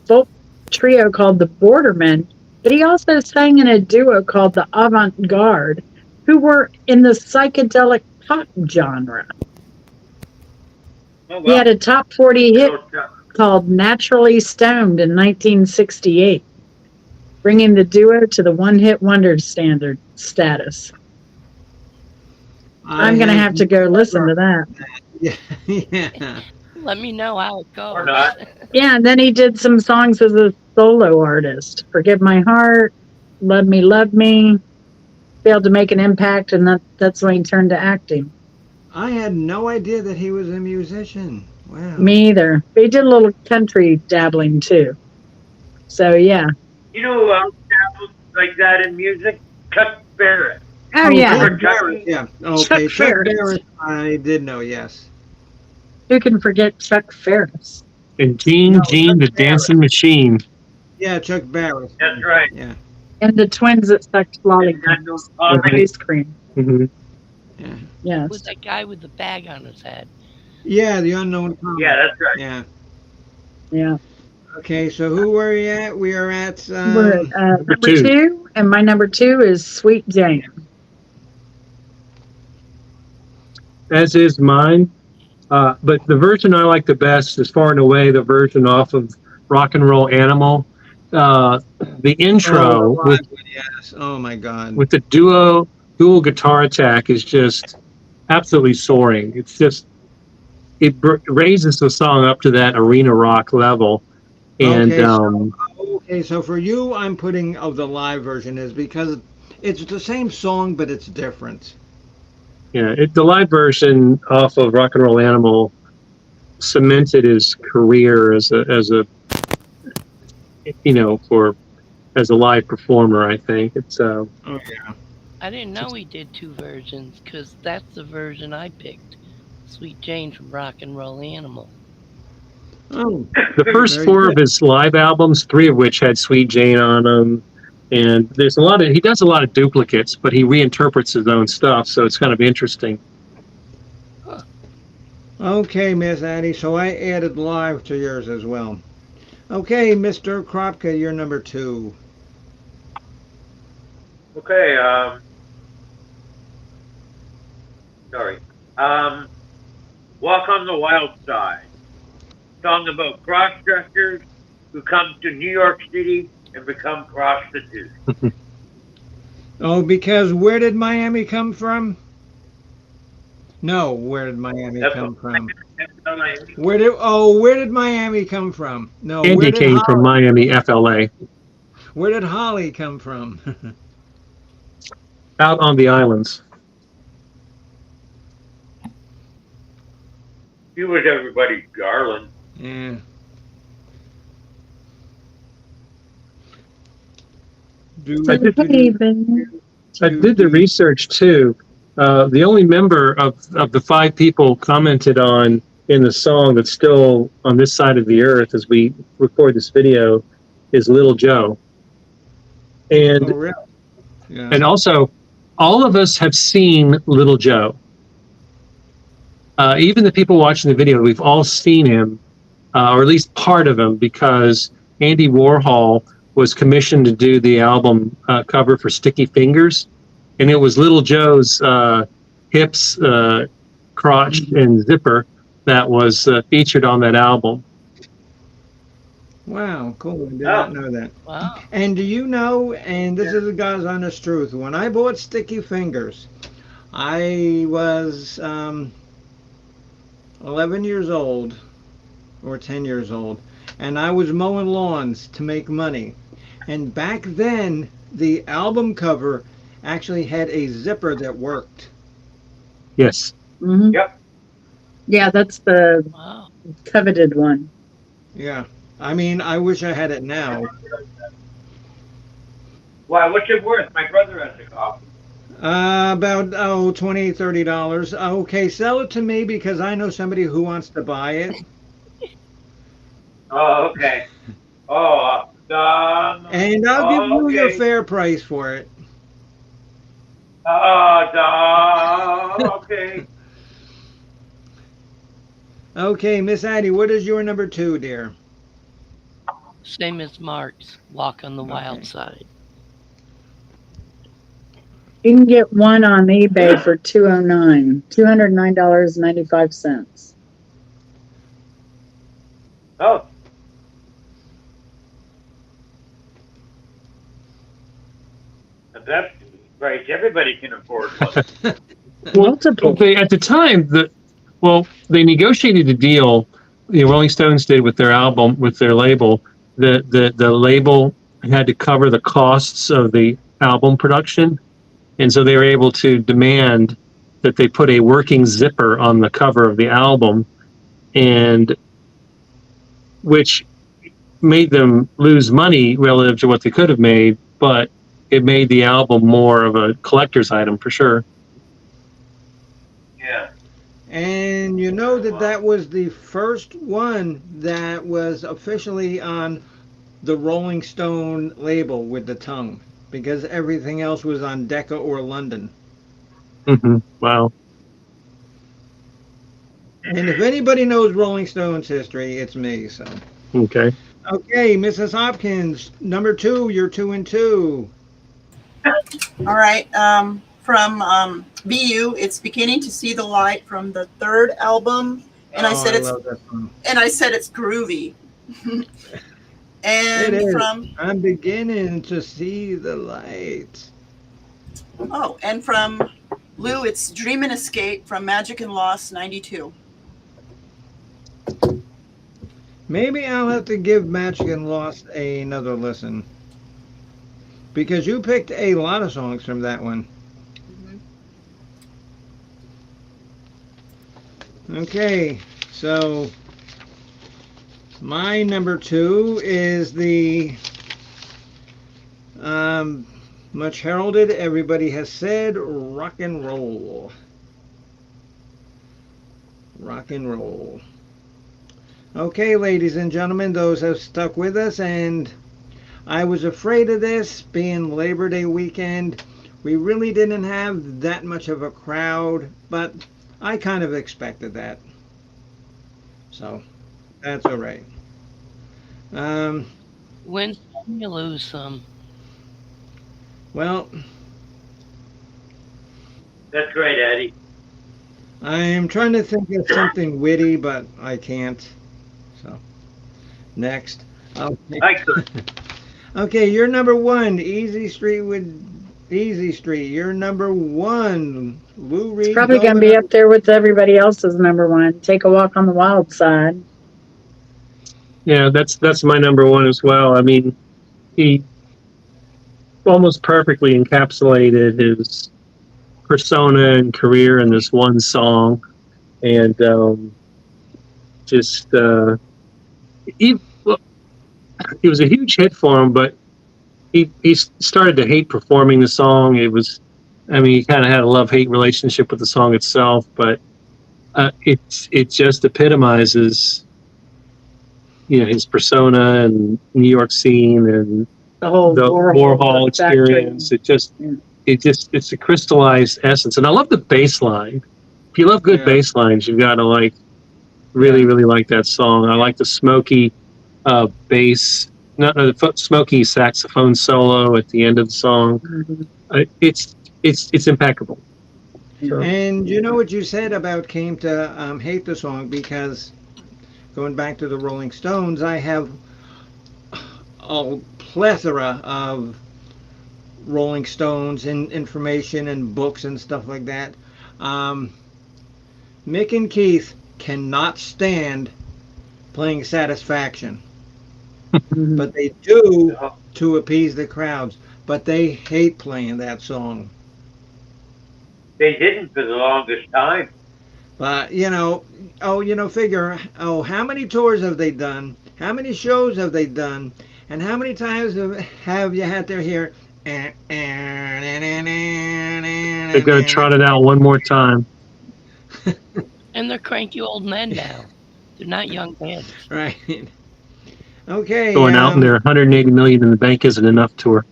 folk trio called the Bordermen, but he also sang in a duo called the Avant Garde, who were in the psychedelic pop genre. Oh, He had a top 40 hit called Naturally Stoned in 1968, bringing the duo to the one-hit wonder standard status. I'm going to have to go listen to that. Yeah, yeah. Let me know how it goes. Or not. Yeah, and then he did some songs as a solo artist. Forgive My Heart, Love Me, failed to make an impact, and that's when he turned to acting. I had no idea that he was a musician. Wow. Me either. But he did a little country dabbling too. So, yeah. You know who else dabbles like that in music? Chuck Barrett. Oh, yeah. Chuck Barris, yeah. Okay, Chuck Barris. Barris, I did know, yes. Who can forget Chuck Ferris? and Gene No, the Chuck Barris. Dancing Machine. Yeah, Chuck Barris. That's right. Yeah, And the twins that sucked And lollipops. Daniel Ice cream. Mm-hmm. yeah. Yes. With that guy with the bag on his head. Yeah, the unknown comic. Yeah, that's right. Yeah. Yeah. Okay, so who were we at? We are at We're at number two. 2, and my number 2 is Sweet Jane. As is mine. But the version I like the best is far and away the version off of Rock and Roll Animal. The intro with yes. Oh my God. with the dual guitar attack is just absolutely soaring. It's just raises the song up to that arena rock level. And Okay, so for you, I'm putting the live version is because it's the same song, but it's different. yeah, the live version off of Rock and Roll Animal cemented his career as a as a live performer. I think it's Oh yeah. I didn't know he did 2 versions, because that's the version I picked. Sweet Jane from Rock and Roll Animal. Oh, the first Very 4 good. of his live albums, 3 of which had Sweet Jane on them. And there's he does a lot of duplicates, but he reinterprets his own stuff, so it's kind of interesting. Okay, Miss Addie. So I added live to yours as well. Okay, Mr. Kropka, you're number 2. Okay, sorry. Walk on the Wild Side. Song about cross-dressers who come to New York City and become prostitutes. Oh, because where did Miami come from? No, where did Miami That's come what- from? That's Where did Miami come from? No, where Andy did came from Miami, FLA, Where did Holly come from? out on the islands. He was everybody's Garland. Yeah. I did the research too. The only member of the 5 people commented on in the song that's still on this side of the earth as we record this video is Little Joe. And Oh, really? Yeah. and also, all of us have seen Little Joe. Even the people watching the video, we've all seen him, or at least part of him, because Andy Warhol was commissioned to do the album cover for Sticky Fingers, and it was Little Joe's hips, crotch, and zipper that was featured on that album. Wow, cool. I did not know that. Wow. And do you know, and this is the God's honest truth, when I bought Sticky Fingers, I was 11 years old, or 10 years old, and I was mowing lawns to make money. And back then, the album cover actually had a zipper that worked. Yes. Mm-hmm. Yep. Yeah, that's the Wow. coveted one. Yeah. I mean, I wish I had it now. Why, what's it worth? My brother has a copy. About $20, $30. Okay, sell it to me because I know somebody who wants to buy it. Oh, okay. Oh, And I'll give you your okay. fair price for it. Okay. Okay, Miss Addie, what is your number 2, dear? Same as Mark's, Walk on the Okay. Wild Side. You can get one on eBay for $209.95. Oh. That's right. Everybody can afford one. Multiple. At the time, they negotiated a deal. The Rolling Stones did with their album, with their label. The label had to cover the costs of the album production, and so they were able to demand that they put a working zipper on the cover of the album, and which made them lose money relative to what they could have made, but it made the album more of a collector's item for sure. Yeah. And you know that was the first one that was officially on the Rolling Stone label with the tongue, because everything else was on Decca or London. Mm-hmm. Wow. And if anybody knows Rolling Stones history, it's me. So, Okay. Okay, Mrs. Hopkins, number 2, you're 2 and 2. All right. From VU, it's Beginning to See the Light from the third album. And I said love that song. and I said it's groovy. It And is. from I'm beginning to see the light. and from Lou, it's Dream and Escape from Magic and Lost 92. Maybe I'll have to give Magic and Lost another listen. Because you picked a lot of songs from that one. Okay, so my number 2 is the much heralded, everybody has said, rock and roll. Rock and roll. Okay, ladies and gentlemen, those have stuck with us, and I was afraid of this being Labor Day weekend. We really didn't have that much of a crowd, but I kind of expected that. So, that's all right. Win some, you lose some. Well, That's right, Eddie. I'm trying to think of something witty, but I can't. So, next. Okay. I could. Okay, you're number 1, Easy Street with Easy Street. You're number 1, Lou Reed. It's probably going to be up there with everybody else's number 1. Take a Walk on the Wild Side. Yeah, that's my number 1 as well. I mean, he almost perfectly encapsulated his persona and career in this one song, and it was a huge hit for him, but he started to hate performing the song. It was, I mean, he kind of had a love-hate relationship with the song itself, but it just epitomizes, his persona and New York scene and The whole the Warhol experience. Factory. It's a crystallized essence, and I love the bass line. If you love good bass lines, you've got to really like that song. I like the smoky bass, the smoky saxophone solo at the end of the song. Mm-hmm. It's impeccable. So. And you know what you said about came to hate the song, because going back to the Rolling Stones, I have a plethora of Rolling Stones and information and books and stuff like that. Mick and Keith cannot stand playing Satisfaction, but they do to appease the crowds, but they hate playing that song. They didn't for the longest time. But, figure, how many tours have they done? How many shows have they done? And how many times have you had to hear? They're going to trot it out one more time. And they're cranky old men now. They're not young bands. Right. Okay. Going out and their 180 million in the bank isn't enough tour.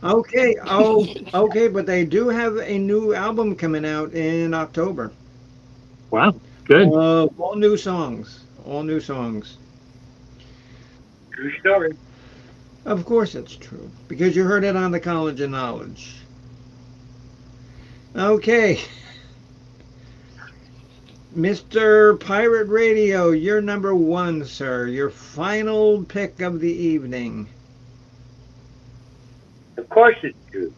Okay. Oh, okay. But they do have a new album coming out in October. Wow. Good. All new songs. All new songs. True story. Of course it's true, because you heard it on the College of Knowledge. Okay. Mr. Pirate Radio, you're number 1, sir. Your final pick of the evening. Of course it's true.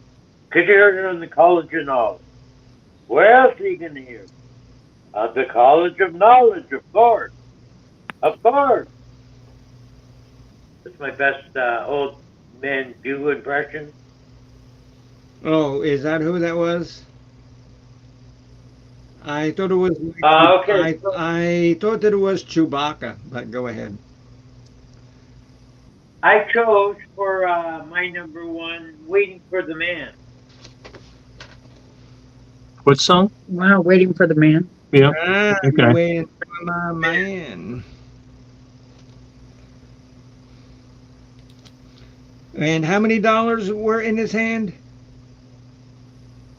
Because you heard it on the College of Knowledge. Where else are you going to hear it? On the College of Knowledge, of course. Of course. That's my best old man Jew impression. Oh, is that who that was? I thought it was. Okay. I thought that it was Chewbacca, but go ahead. I chose for my number 1, Waiting for the Man. What song? Wow, Waiting for the Man. Yeah. Okay. Waiting for my man. And how many dollars were in his hand?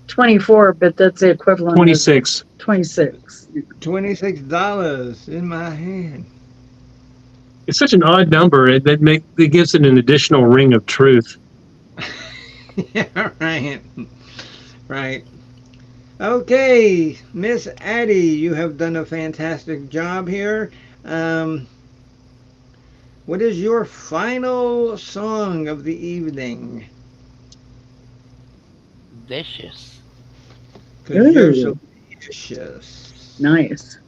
24, but that's the equivalent. 26. Of 26. $26 in my hand. It's such an odd number. It gives it an additional ring of truth. Yeah, right. Right. Okay, Miss Addie, you have done a fantastic job here. What is your final song of the evening? Vicious. Because you're so vicious. Nice.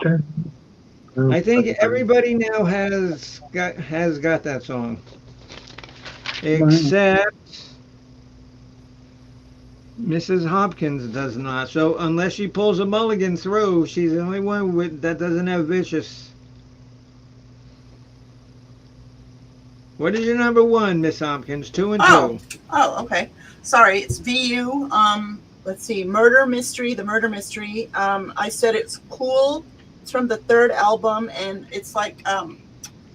I think everybody now has got that song, except Mrs. Hopkins does not. So unless she pulls a mulligan through, she's the only one that doesn't have vicious. What is your number one, Miss Hopkins? 2 and 2. Oh, okay. Sorry, it's VU. Let's see, Murder Mystery, the Murder Mystery. I said it's cool. It's from the 3rd album, and it's like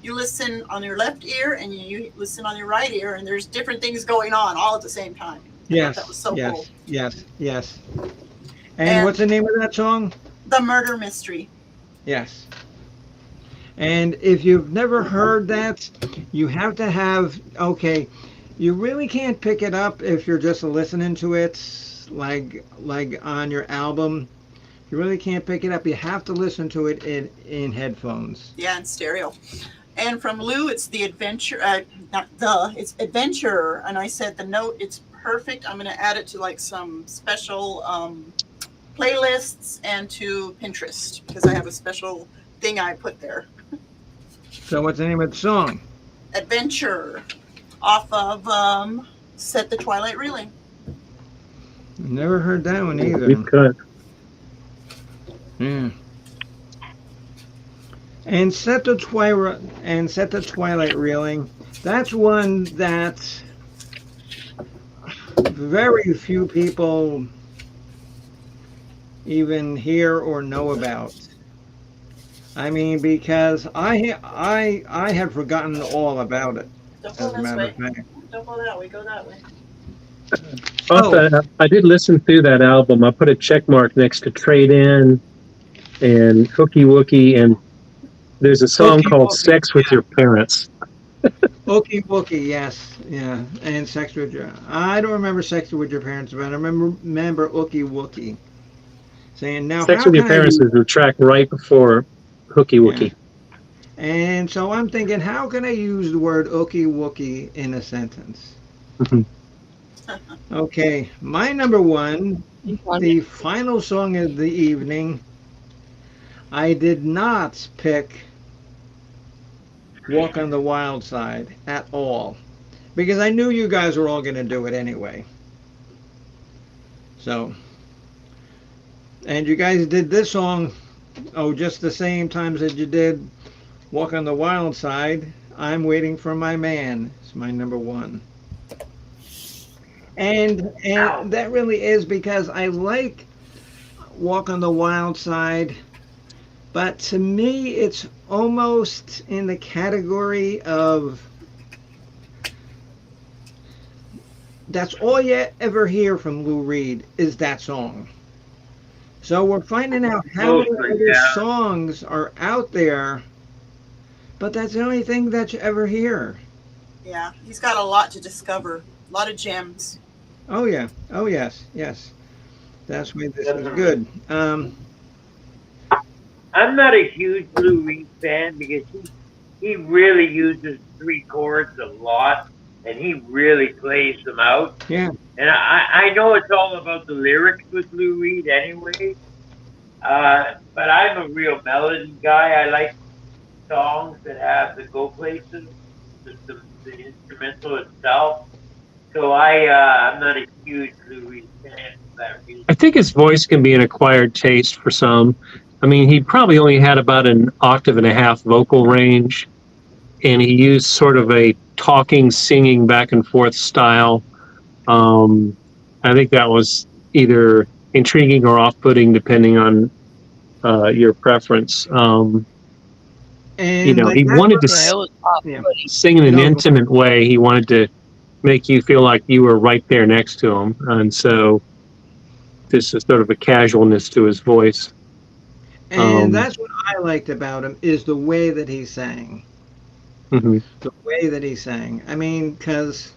you listen on your left ear and you listen on your right ear, and there's different things going on all at the same time. Yes, that was so yes, cool. yes. And what's the name of that song? The Murder Mystery. Yes. And if you've never heard that, you have to have, okay, you really can't pick it up if you're just listening to it like on your album. You really can't pick it up. You have to listen to it in headphones. Yeah, in stereo. And from Lou, it's the adventure, it's adventure. And I said the note, it's perfect. I'm going to add it to like some special playlists and to Pinterest because I have a special thing I put there. So what's the name of the song? Adventure, off of Set the Twilight Reeling. Never heard that one either. We've cut. Yeah. And Set the Twilight Reeling. That's one that very few people even hear or know about. I mean, because I had forgotten all about it. Don't go As a this matter way. of fact. Don't go that way. Go that way. I did listen through that album. I put a check mark next to Trade In and Hooky Wookie, and there's a song Hooky called Wookie, Sex with Your Parents. Ookie Wookie, yes, yeah, and Sex with Your. I don't remember Sex with Your Parents, but I remember Ookie Wookie. Saying now, Sex how with Your can I Parents use- is the track right before Hooky Wookie. And so I'm thinking, how can I use the word Ookie Wookie in a sentence? Okay, my number one, the final song of the evening. I did not pick Walk on the Wild Side at all because I knew you guys were all going to do it anyway. So, and you guys did this song, just the same times that you did Walk on the Wild Side. I'm Waiting for My Man. It's my number one. And that really is because I like Walk on the Wild Side, but to me it's almost in the category of that's all you ever hear from Lou Reed is that song. So we're finding out how many other songs are out there, but that's the only thing that you ever hear. Yeah, he's got a lot to discover. A lot of gems. Oh yeah. Oh yes. Yes. That's why this is good. I'm not a huge Lou Reed fan because he really uses 3 chords a lot and he really plays them out. Yeah. And I know it's all about the lyrics with Lou Reed anyway. But I'm a real melody guy. I like songs that have the go places, the instrumental itself. So I'm not a huge Lou Reed fan for that reason. I think his voice can be an acquired taste for some. I mean, he probably only had about an octave and a half vocal range, and he used sort of a talking, singing back and forth style. I think that was either intriguing or off-putting, depending on your preference. And He like wanted to Yeah, it was off-putting. sing in an intimate way. He wanted to make you feel like you were right there next to him, and so this is sort of a casualness to his voice. And that's what I liked about him is the way that he sang. Hmm. the way that he sang. I mean, because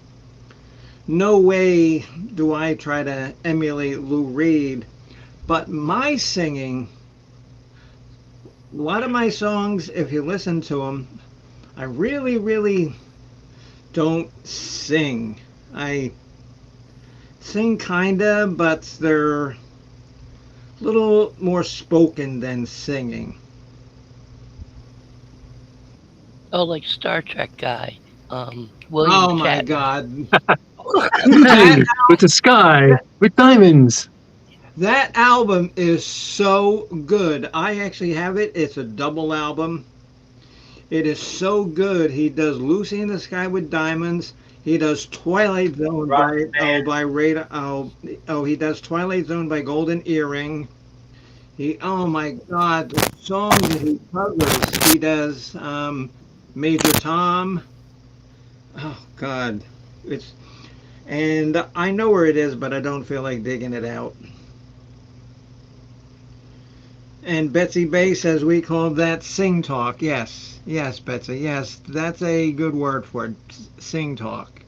no way do I try to emulate Lou Reed, but my singing, a lot of my songs, if you listen to them, I really, really don't sing. I sing kinda, but they're a little more spoken than singing. Oh, like Star Trek guy, William Oh my Shatner. God. That, Evening with the sky with diamonds. that album is so good. I actually have it. It's a double album. It is so good. He does Lucy in the Sky with Diamonds. He does Twilight Zone Rock band. by Radar. He does Twilight Zone by Golden Earring. He oh my God, the songs that he covers. He does Major Tom. Oh God, it's and I know where it is, but I don't feel like digging it out. And Betsy Bay says we call that sing talk. Yes, yes, Betsy. Yes, that's a good word for it. Sing talk.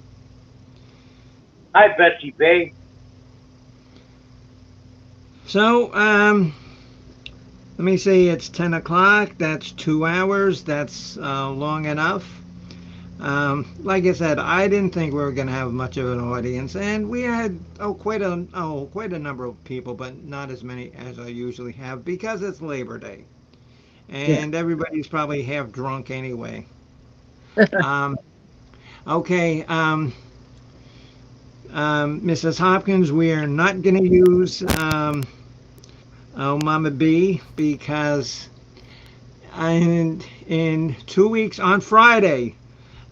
Hi, Betsy Bay. So, let me see. It's 10 o'clock. That's 2 hours. That's long enough. Like I said, I didn't think we were going to have much of an audience, and we had quite a number of people, but not as many as I usually have because it's Labor Day, Yeah. and everybody's probably half drunk anyway. Um, okay, Mrs. Hopkins, we are not going to use Mama B because in 2 weeks on Friday,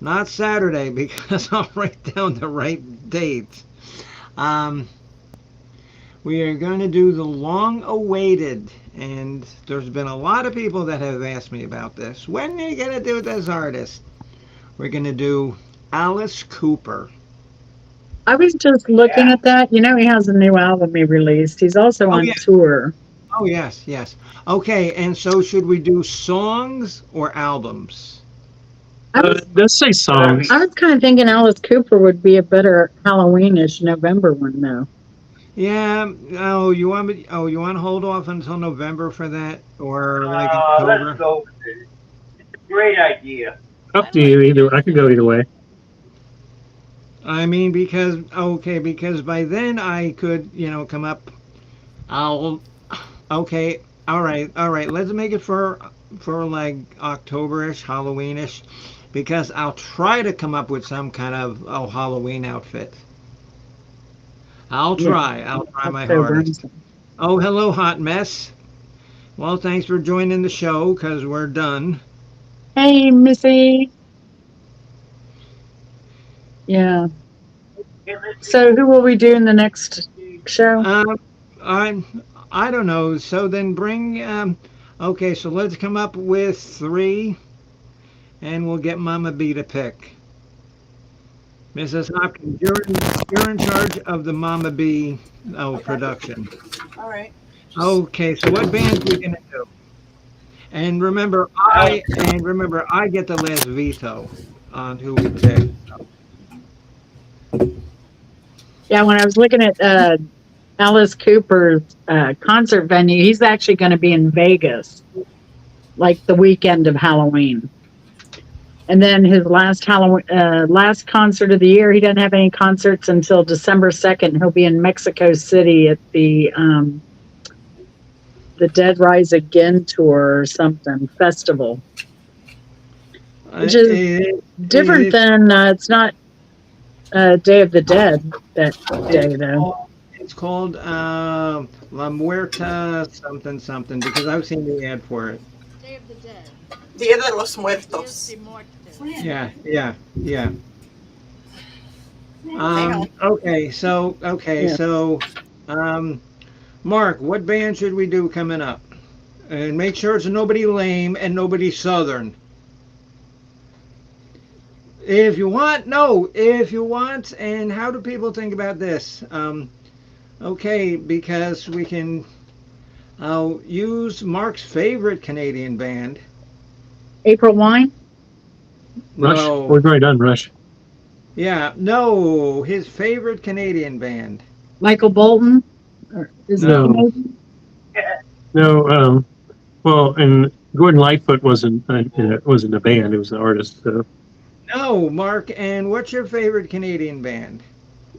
not Saturday, because I'll write down the right dates. Um, we are going to do the long awaited, and there's been a lot of people that have asked me about this. When are you going to do this artist? We're going to do Alice Cooper. I was just looking at that. You know, he has a new album he released. He's also Oh, on yeah. tour. Oh, yes, yes. Okay, and so should we do songs or albums? Let's say songs. I was kind of thinking Alice Cooper would be a better Halloweenish November one, though. Yeah. You want to hold off until November for that, or like Let's October? go with it. It's a great idea. Up to you. Either I could go either way. I mean, because by then I could, come up. I'll. Okay. All right. Let's make it for like Octoberish, Halloweenish, because I'll try to come up with some kind of Halloween outfit. I'll Yeah. try. I'll try my October. hardest. Oh, hello, Hot Mess. Well, thanks for joining the show because we're done. Hey, Missy. Yeah. So who will we do in the next show? I don't know. So then bring. Okay, so let's come up with 3, and we'll get Mama B to pick. Mrs. Hopkins, you're in charge of the Mama B production. All right. Okay, so what bands we gonna do? And remember, I get the last veto on who we pick. Yeah, when I was looking at Alice Cooper's concert venue, he's actually going to be in Vegas, like the weekend of Halloween. And then his last concert of the year, he doesn't have any concerts until December 2nd. He'll be in Mexico City at the Dead Rise Again tour or something festival, which is different than it's not Day of the Dead that day though. It's called La Muerta something because I've seen the ad for it. Day of the Dead. Dia de los Muertos. Dios de Muertos. Yeah. Hang on. Okay, so Mark, what band should we do coming up? And make sure it's nobody lame and nobody southern. If you want, and how do people think about this? Okay, because we can use Mark's favorite Canadian band. April Wine? Rush. No. We've already done Rush. Yeah, no, his favorite Canadian band. Michael Bolton? Or is it No. Canadian? No. Well, and Gordon Lightfoot wasn't a band. It was an artist. So. No, Mark, and what's your favorite Canadian band?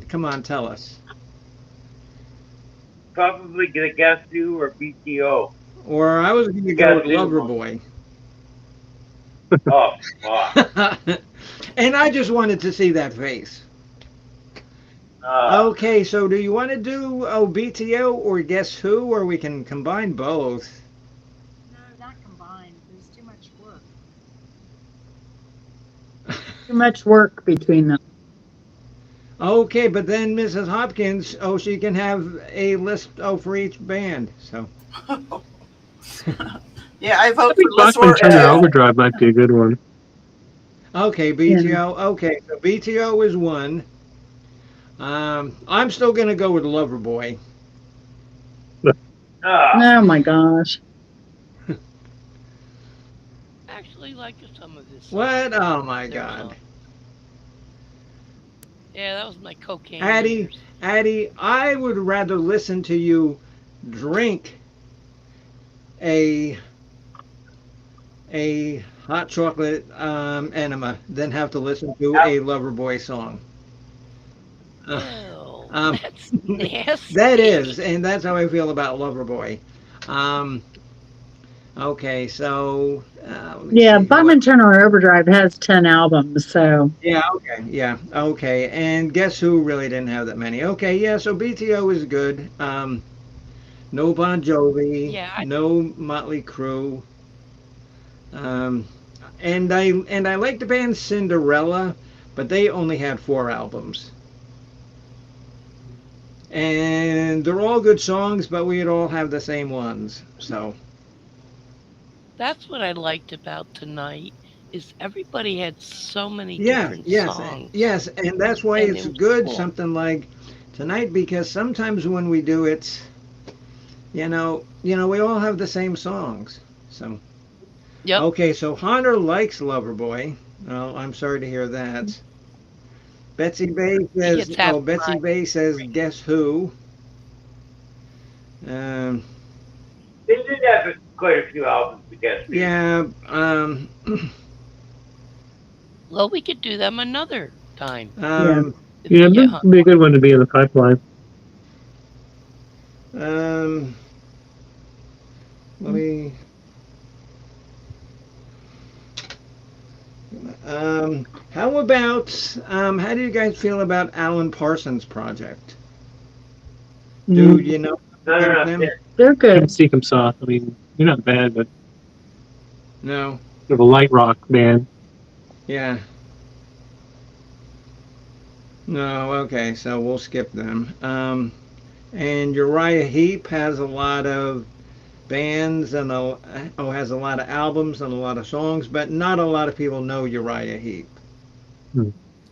Come on, tell us. Probably the Guess Who or BTO. Or I was going to go with Loverboy. Oh, fuck. And I just wanted to see that face. Okay, so do you want to do BTO or Guess Who, or we can combine both? No, not combined. There's too much work. Too much work between them. Okay, but then Mrs. Hopkins, she can have a list for each band. So Yeah, I vote I think for Liz Bachman Turner Orr. Overdrive might be a good one. okay, BTO. Okay, so BTO is one. I'm still gonna go with Loverboy. Oh my gosh. Actually, like some of his songs. What? Oh my They're God. fun. Yeah, that was my cocaine Addie, years. Addie, I would rather listen to you drink a hot chocolate enema than have to listen to a Loverboy song. Ew, that's nasty. That is, and that's how I feel about Loverboy. Okay, so let me Yeah, see. Bachman Turner Overdrive has 10 albums, so Yeah, okay. And Guess Who really didn't have that many. Okay, yeah, so BTO is good. No Bon Jovi, Yeah, no Motley Crue. And I like the band Cinderella, but they only had 4 albums. And they're all good songs, but we'd all have the same ones. So That's what I liked about tonight. Is everybody had so many yeah, different yes, songs. yes, and that's why And it's it was good cool. something like tonight, because sometimes when we do it, we all have the same songs. So Yep. okay, so Hunter likes Loverboy. Oh, I'm sorry to hear that. Betsy Bay says, gets half Betsy mine. Bay says, Guess Who? They did have quite a few albums to Guess Who. Yeah, Well, we could do them another time. If Yeah, we get that'd be a good one to be in the pipeline. Let me. How about how do you guys feel about Alan Parsons' project? Do you know No, about no, them? no. they're And good. Seek 'em Soft. I mean, you're not bad, but No. sort of a light rock band. Yeah. No. Okay. So we'll skip them. And Uriah Heep has a lot of bands and has a lot of albums and a lot of songs, but not a lot of people know Uriah Heep.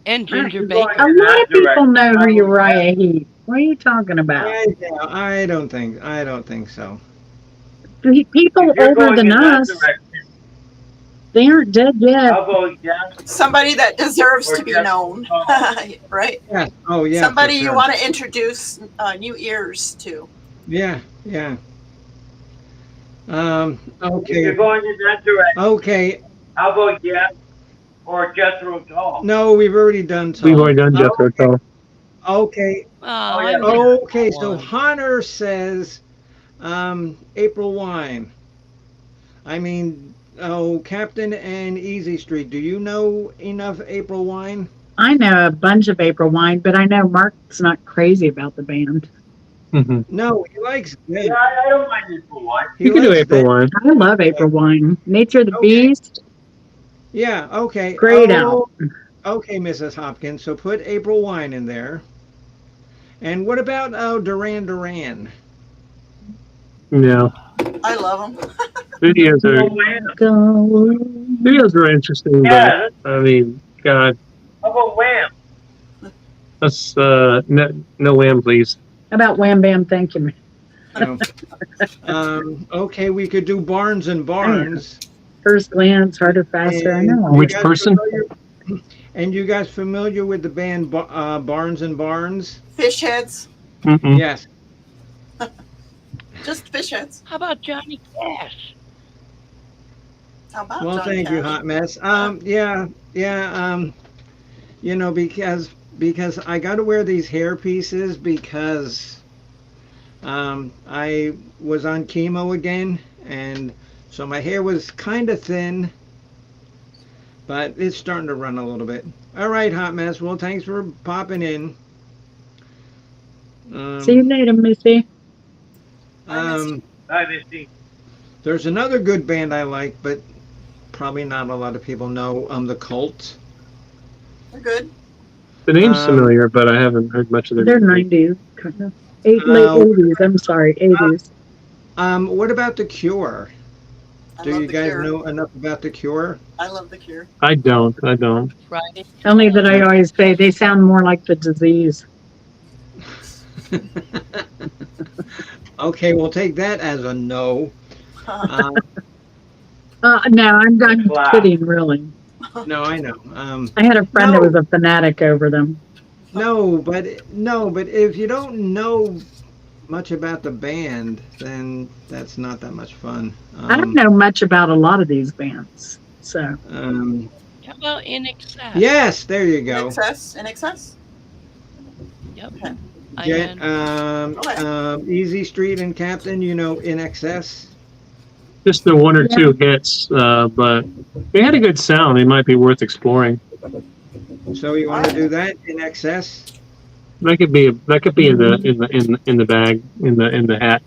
And Ginger You're Baker. going A lot of people know who Direction. Uriah Heep. What are you talking about? I don't think so. People If you're older going than in that us, direction, they aren't dead yet. how about Jasper? Somebody that deserves Or to be Jeff known, Paul. right? Yeah. Oh yeah. Somebody for you sure. want to introduce new ears to. Yeah. If Okay. you're going in that direction, Okay. how about Jeff or Jethro Tull? No, we've already done. Tom. We've already done Jethro Tull. Okay. Oh, yeah. I like Okay. that So one. Hunter says, April Wine. I mean, Captain and Easy Street. Do you know enough April Wine? I know a bunch of April Wine, but I know Mark's not crazy about the band. Mm-hmm. No, he likes them. Yeah, I don't mind it for one. He You can do likes April them. Wine. I love April Wine. Nature of the Okay. Beast, Yeah. Okay. great Oh, album. Okay, Mrs. Hopkins. So put April Wine in there. And what about Duran Duran? No. I love them. Videos Oh, are Wham. videos are interesting, Yeah, but I mean, God, how about Wham? let's no Wham, please. How about Wham Bam? Thank you. No. Okay, we could do Barnes and Barnes. first glance, harder, faster. I know. Which person? And you guys familiar with the band Barnes and Barnes? Fish heads. Mm-mm. Yes. Just fish heads. How about Johnny Cash? How about Well, John thank you, Cash? Hot Mess. Yeah. You know, because I got to wear these hair pieces because I was on chemo again, and so my hair was kind of thin, but it's starting to run a little bit. All right, Hot Mess. Well, thanks for popping in. See you later, Missy. Um, Bye, Misty. there's another good band I like, but probably not a lot of people know. The Cult. They're good. The name's Um, familiar, but I haven't heard much of their They're music. 90s. Kind of. Late 80s. I'm sorry, 80s. What about The Cure? I Do love you the guys Cure. know enough about The Cure? I love the Cure. I don't. Friday. Only that I always say they sound more like the disease. Okay, we'll take that as a no. No, I'm Wow. kidding, really. No, I know. I had a friend that No. was a fanatic over them. No, but if you don't know much about the band, then that's not that much fun. I don't know much about a lot of these bands. So, How about In Excess? Yes, there you In go. excess. In excess. Yep. Okay. I Get, had Easy Street and Captain, you know, In Excess. Just the one or two hits, but they had a good sound. They might be worth exploring. So you want to do that, In Excess? That could be in the bag in the hat.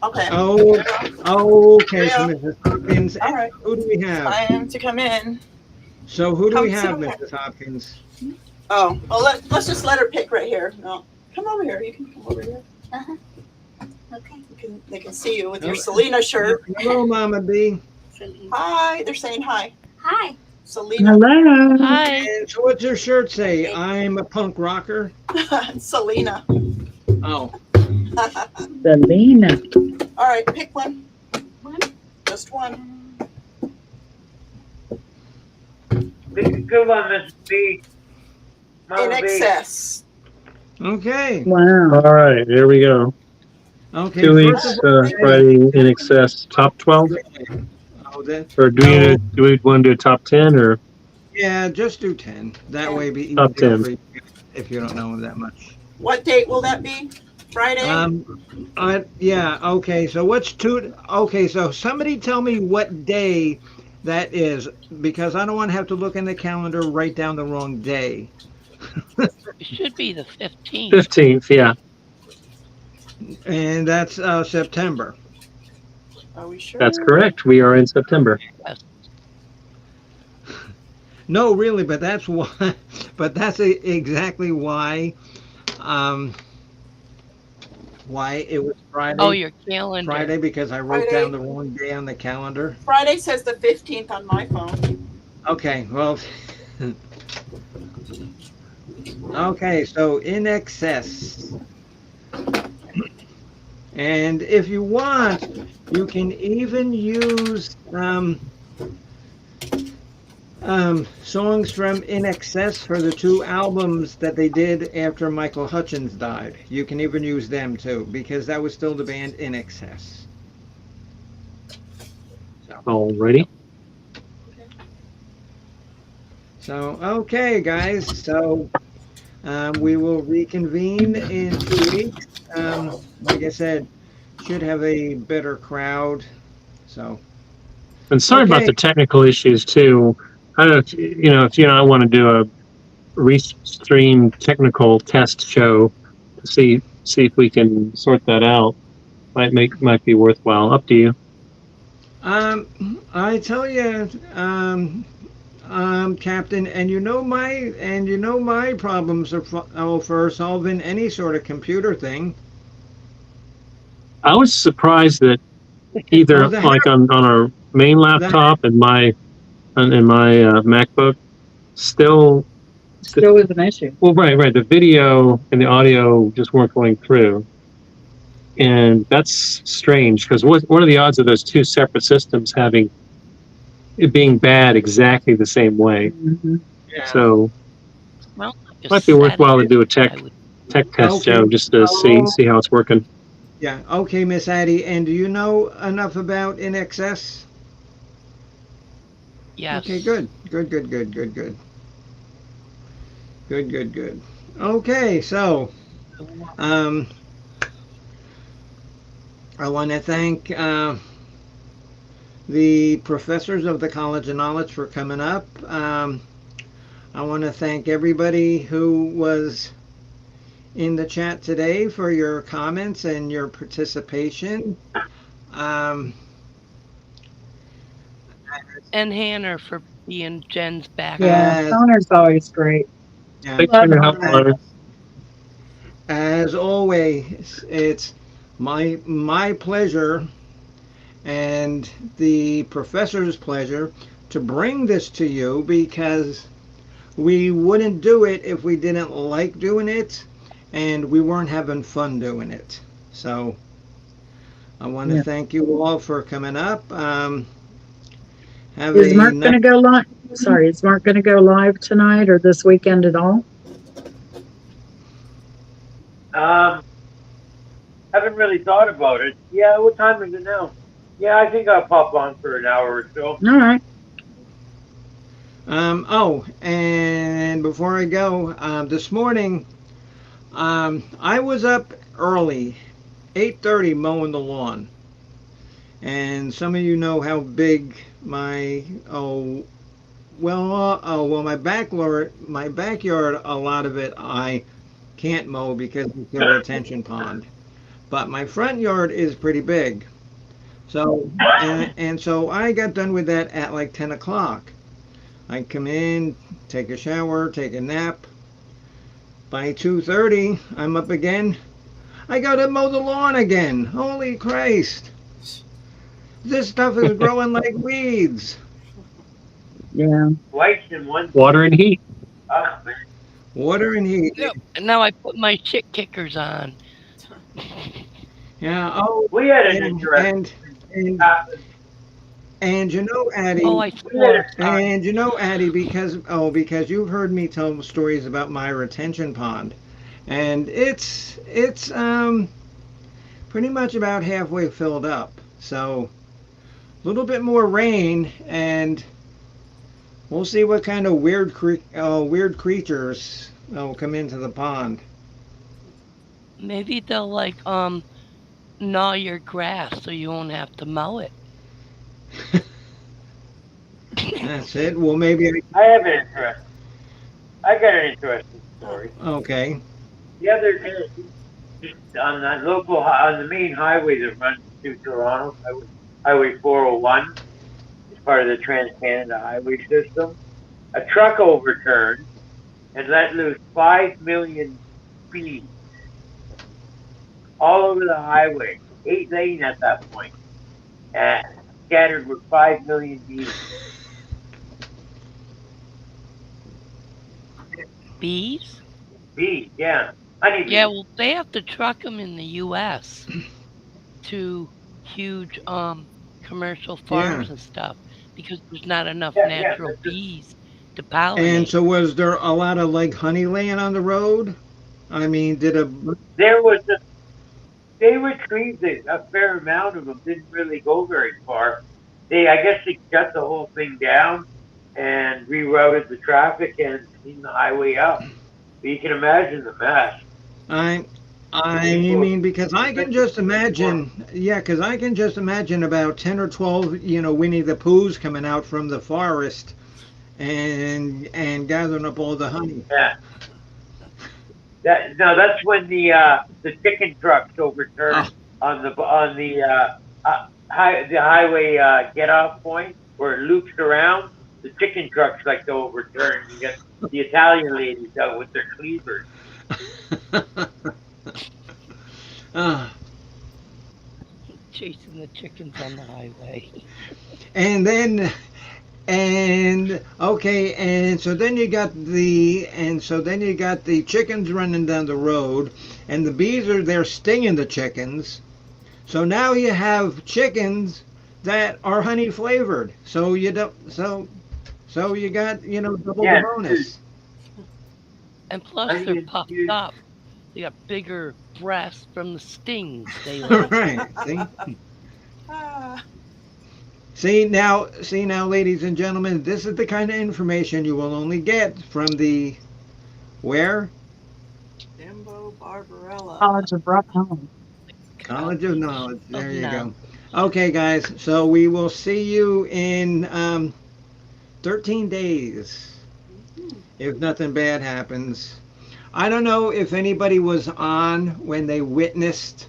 Okay. Oh, okay. So Mrs. Hopkins, All right. who do we have? I am to come in. So who do we Come have, sit Mrs. Hopkins? Oh, well, let's just let her pick right here. No, come over here. You can come over here. Okay. They can see you with your Oh. Selena shirt. Hello, Mama B. Hi. They're saying hi. Hi. Selena. hello. Hi. And so what's your shirt say? I'm a punk rocker. Selena. Oh, Selena. All right, pick one. One. Just one. Good one, Miss B. Mama In B. excess. okay. Wow. All right, there we go. Okay. 2 first weeks of all, Friday in excess top 12, Oh, then, or do we want to do a top 10 or yeah, just do 10. That way, be Top easier 10. for you if you don't know that much. What date will that be? Friday? Yeah. Okay. So what's two? Okay. So somebody tell me what day that is, because I don't want to have to look in the calendar, write down the wrong day. It should be the 15th. 15th? Yeah. And that's September. Are we sure? That's correct. We are in September. No, really, but that's why. But that's exactly why. Why it was Friday. Oh, your calendar. Friday, because I wrote Friday. down the wrong day on the calendar. Friday says the 15th on my phone. Okay, well. Okay, so In Excess. And if you want, you can even use songs from In Excess for the 2 albums that they did after Michael Hutchins died. You can even use them too, because that was still the band In Excess. Alrighty. So, okay, guys. So, we will reconvene in 2 weeks. Like I said, should have a better crowd. So, And sorry about Okay. the technical issues too. I don't know if if you and I want to do a restream technical test show to see if we can sort that out. Might be worthwhile. Up to you. I tell you, Captain, and you know my problems are for solving any sort of computer thing. I was surprised that either Well, the like on our main laptop and my MacBook still Still is an issue. well right the video and the audio just weren't going through, and that's strange because what are the odds of those 2 separate systems having it being bad exactly the same way. Mhm. Yeah. So Well, it might be worthwhile to do a tech I would, test, Okay. Joe, just to see how it's working. Yeah. Okay, Miss Addie. And do you know enough about In Excess? yes. Okay, good. Good, good, good, good, good. Good, good, good. Okay, so um, I want to thank the professors of the College of Knowledge for coming up. I want to thank everybody who was in the chat today for your comments and your participation. Um, And Hannah for being Jen's backup. Yeah, As- Connor's always great. yeah, Thanks for your help, Love Connor. as always, it's my pleasure and the professor's pleasure to bring this to you because we wouldn't do it if we didn't like doing it and we weren't having fun doing it. So I want to Yeah. thank you all for coming up. Have Is a Mark nice, going to go live? Sorry, is Mark going to go live tonight or this weekend at all? Haven't really thought about it. Yeah, what time is it now? Yeah, I think I'll pop on for an hour or so. All right. oh, and before I go, this morning, I was up early, 8:30 mowing the lawn. And some of you know how big my my backyard, a lot of it I can't mow because it's a retention pond. But my front yard is pretty big. So and so I got done with that at like 10 o'clock. I come in, take a shower, take a nap. By 2:30, I'm up again. I gotta mow the lawn again. Holy Christ. This stuff is growing like weeds. Yeah. Whites and one. Water and heat. Man. Water and heat. Yep. And now I put my shit kickers on. Yeah. Oh, We had an and interesting. and you know, Addie. Oh, I swore. And you know, Addie, because you've heard me tell stories about my retention pond, and it's pretty much about halfway filled up. So a little bit more rain, and we'll see what kind of weird creatures will come into the pond. Maybe they'll like gnaw your grass so you won't have to mow it. That's it. Well, maybe. I got an interesting story. Okay. The other day, just on the main highway that runs through Toronto, Highway 401, it's part of the Trans-Canada Highway System. A truck overturned and let loose 5 million bees all over the highway, 8 lane at that point, and scattered with 5 million bees. Bees? Bees, yeah. Honeybees. Yeah, well, they have to truck them in the U.S. to huge commercial farms and stuff because there's not enough natural bees to pollinate. And so, was there a lot of like honey laying on the road? I mean, they retrieved a fair amount of them. Didn't really go very far. I guess they shut the whole thing down and rerouted the traffic and cleaned the highway up. But you can imagine the mess. I mean, because I can just imagine, because I can just imagine about 10 or 12, Winnie the Poohs coming out from the forest and gathering up all the honey. Yeah. That's when the chicken trucks overturned on the highway get off point where it loops around. The chicken trucks like to overturn. You get the Italian ladies out with their cleavers. Chasing the chickens on the highway. And so then you got the chickens running down the road, and the bees are there stinging the chickens. So now you have chickens that are honey flavored. So you don't. So you got double Yeah. the bonus. And plus, I they're mean, puffed you- up. They got bigger breasts from the stings they let. Right. See. Ah, See now, ladies and gentlemen, this is the kind of information you will only get from the where Bimbo Barbarella. College of Rock Home. College of Knowledge. There you Knowledge. go. Okay, guys. So we will see you in 13 days if nothing bad happens. I don't know if anybody was on when they witnessed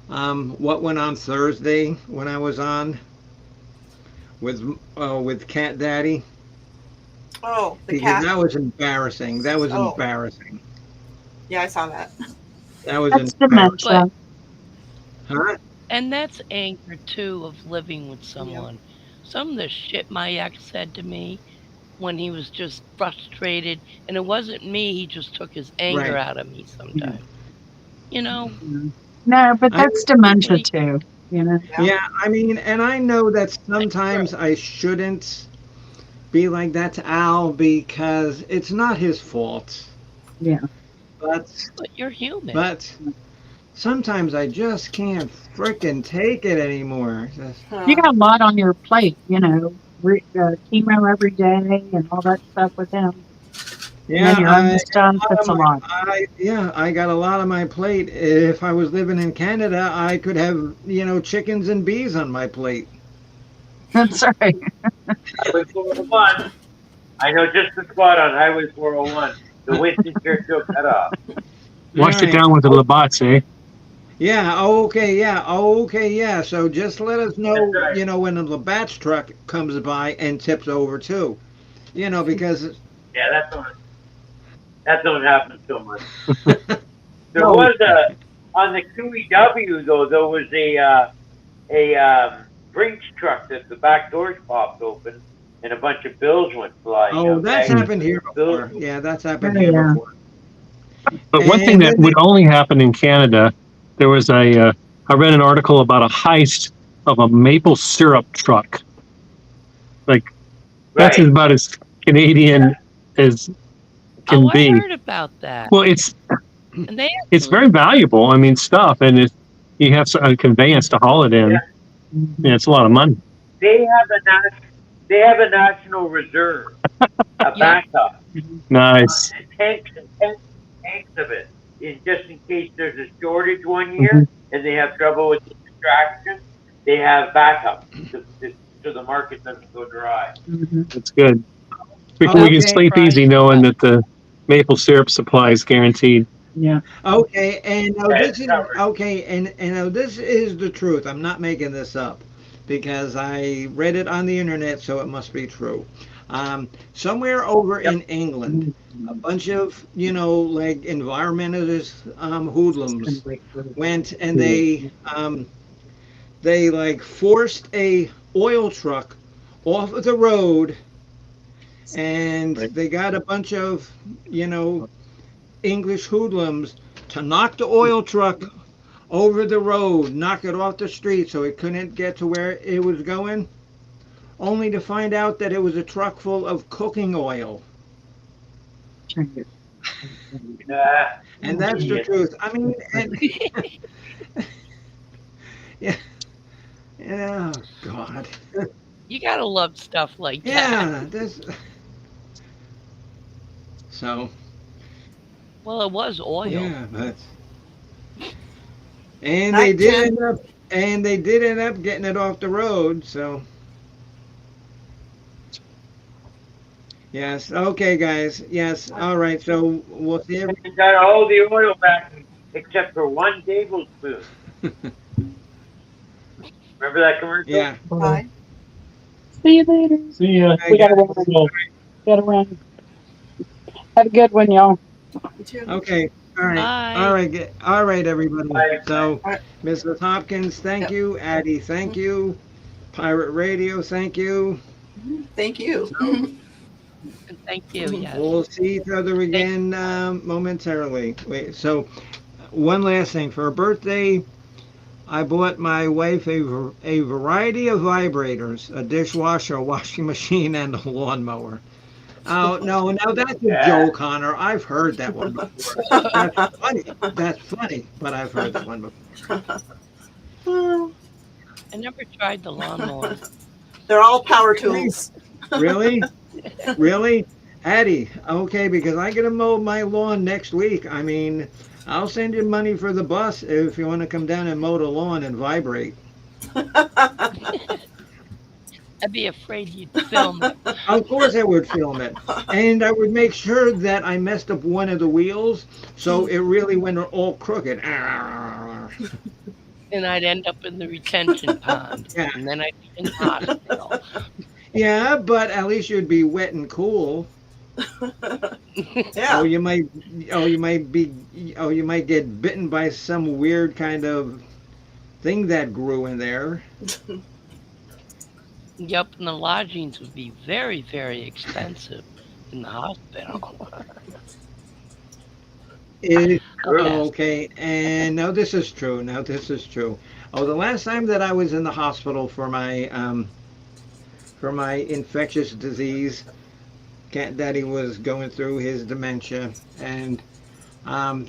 what went on Thursday when I was on with Cat Daddy. Oh, the Because cat. that was embarrassing. That was Oh. embarrassing. Yeah, I saw that. That was That's embarrassing. dementia. Huh? And that's anger too of living with someone. Some of the shit my ex said to me when he was just frustrated, and it wasn't me, he just took his anger Right. out of me sometimes. You know? No, but I- that's dementia too. You know. Yeah, I mean, and I know that sometimes I shouldn't be like that to Al because it's not his fault. Yeah. But You're human. but sometimes I just can't frickin' take it anymore. Just- You got a lot on your plate, you know, chemo every day and all that stuff with him. And then your own stuff, it's a lot. I got a lot on my plate. If I was living in Canada, I could have, chickens and bees on my plate. That's right. Highway 401. I know just the spot on Highway 401. The Winston Churchill cutoff. Wash it Alright. down with the Labatt's, eh? Yeah, okay, yeah. So just let us know, That's right. when the Labatt's truck comes by and tips over too. Because Yeah, that don't happen so much. There was on the QEW though. There was a Brinks truck that the back doors popped open and a bunch of bills went flying. that's okay? happened here before. Bills- Yeah, that's happened Oh, here yeah. before. But one thing And that then would only happen in Canada, there was I read an article about a heist of a maple syrup truck. Like, that's Right. about as Canadian as can Oh, I be. heard about that. Well, it's And they very valuable. I mean, stuff, and you have a conveyance to haul it in. Yeah. Yeah, it's a lot of money. They have a national reserve, a backup. Nice. Tanks of it, just in case there's a shortage one year and they have trouble with the extraction. They have backup so the market doesn't go dry. That's good. We Okay. can sleep easy knowing that the maple syrup supply is guaranteed. Yeah. Okay, and now Yeah, this it's is covered. okay, and now this is the truth. I'm not making this up because I read it on the internet, so it must be true. Somewhere over in England, a bunch of like environmentalist hoodlums went and they like forced a oil truck off of the road, and they got a bunch of English hoodlums to knock the oil truck over the road, knock it off the street so it couldn't get to where it was going, only to find out that it was a truck full of cooking oil. And that's the truth. I mean, yeah. Oh, God. You gotta love stuff like that. Yeah, this. So. Well, it was oil. Yeah, but. And Night, Jim. they did end up getting it off the road. So. Yes. Okay, guys. Yes. All right. So we'll see. They got all the oil back except for one tablespoon. Remember that commercial? Yeah. Bye. See you later. See ya. We gotta run. Have a good one, y'all. You too. Okay. All right. Bye. All right. All right, everybody. Bye. So, All right. Mrs. Hopkins, thank Yep. you. Addie, thank you. Pirate Radio, thank you. Thank you. And thank you. Yes. We'll see each other again momentarily. Wait. So, one last thing for her birthday. I bought my wife a variety of vibrators, a dishwasher, a washing machine, and a lawnmower. Oh, no, now that's a Yeah. joke, Connor. I've heard that one before. That's funny. That's funny, but I've heard that one before. I never tried the lawnmower. They're all power tools. Really? Really? Addie, okay, because I get to mow my lawn next week. I mean, I'll send you money for the bus if you want to come down and mow the lawn and vibrate. I'd be afraid you'd film it. Of course I would film it. And I would make sure that I messed up one of the wheels so it really went all crooked. And I'd end up in the retention pond. Yeah. And then I'd be in the hospital. Yeah, but at least you'd be wet and cool. Yeah. Oh, you might get bitten by some weird kind of thing that grew in there. Yep, and the lodgings would be very, very expensive in the hospital. Okay, and now this is true. Oh, the last time that I was in the hospital for my infectious disease, Cat Daddy was going through his dementia, and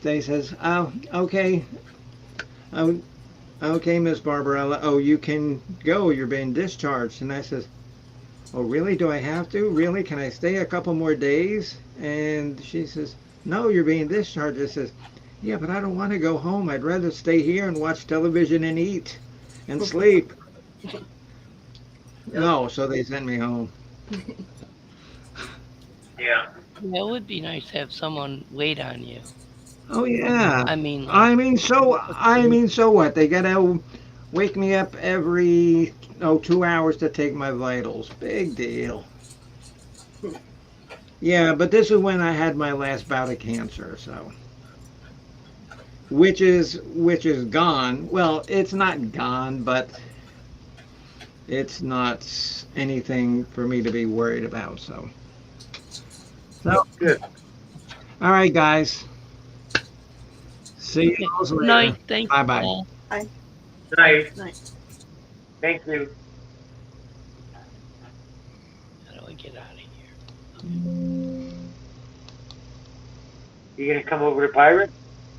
they says, "Oh, okay, okay, Miss Barbarella. Oh, you can go. You're being discharged." And I says, "Oh, really? Do I have to? Really? Can I stay a couple more days?" And she says, "No, you're being discharged." I says, "Yeah, but I don't want to go home. I'd rather stay here and watch television and eat and sleep." No, so they sent me home. Yeah. It would be nice to have someone wait on you. Oh yeah. I mean, so what? They gotta wake me up every 2 hours to take my vitals. Big deal. Yeah, but this is when I had my last bout of cancer, so which is gone. Well, it's not gone, but it's not anything for me to be worried about. So Good. all right, guys. See you all later. night. Thank you. Bye-bye. Paul. Night. Nice. Thank you. How do I get out of here? You gonna come over to Pirate?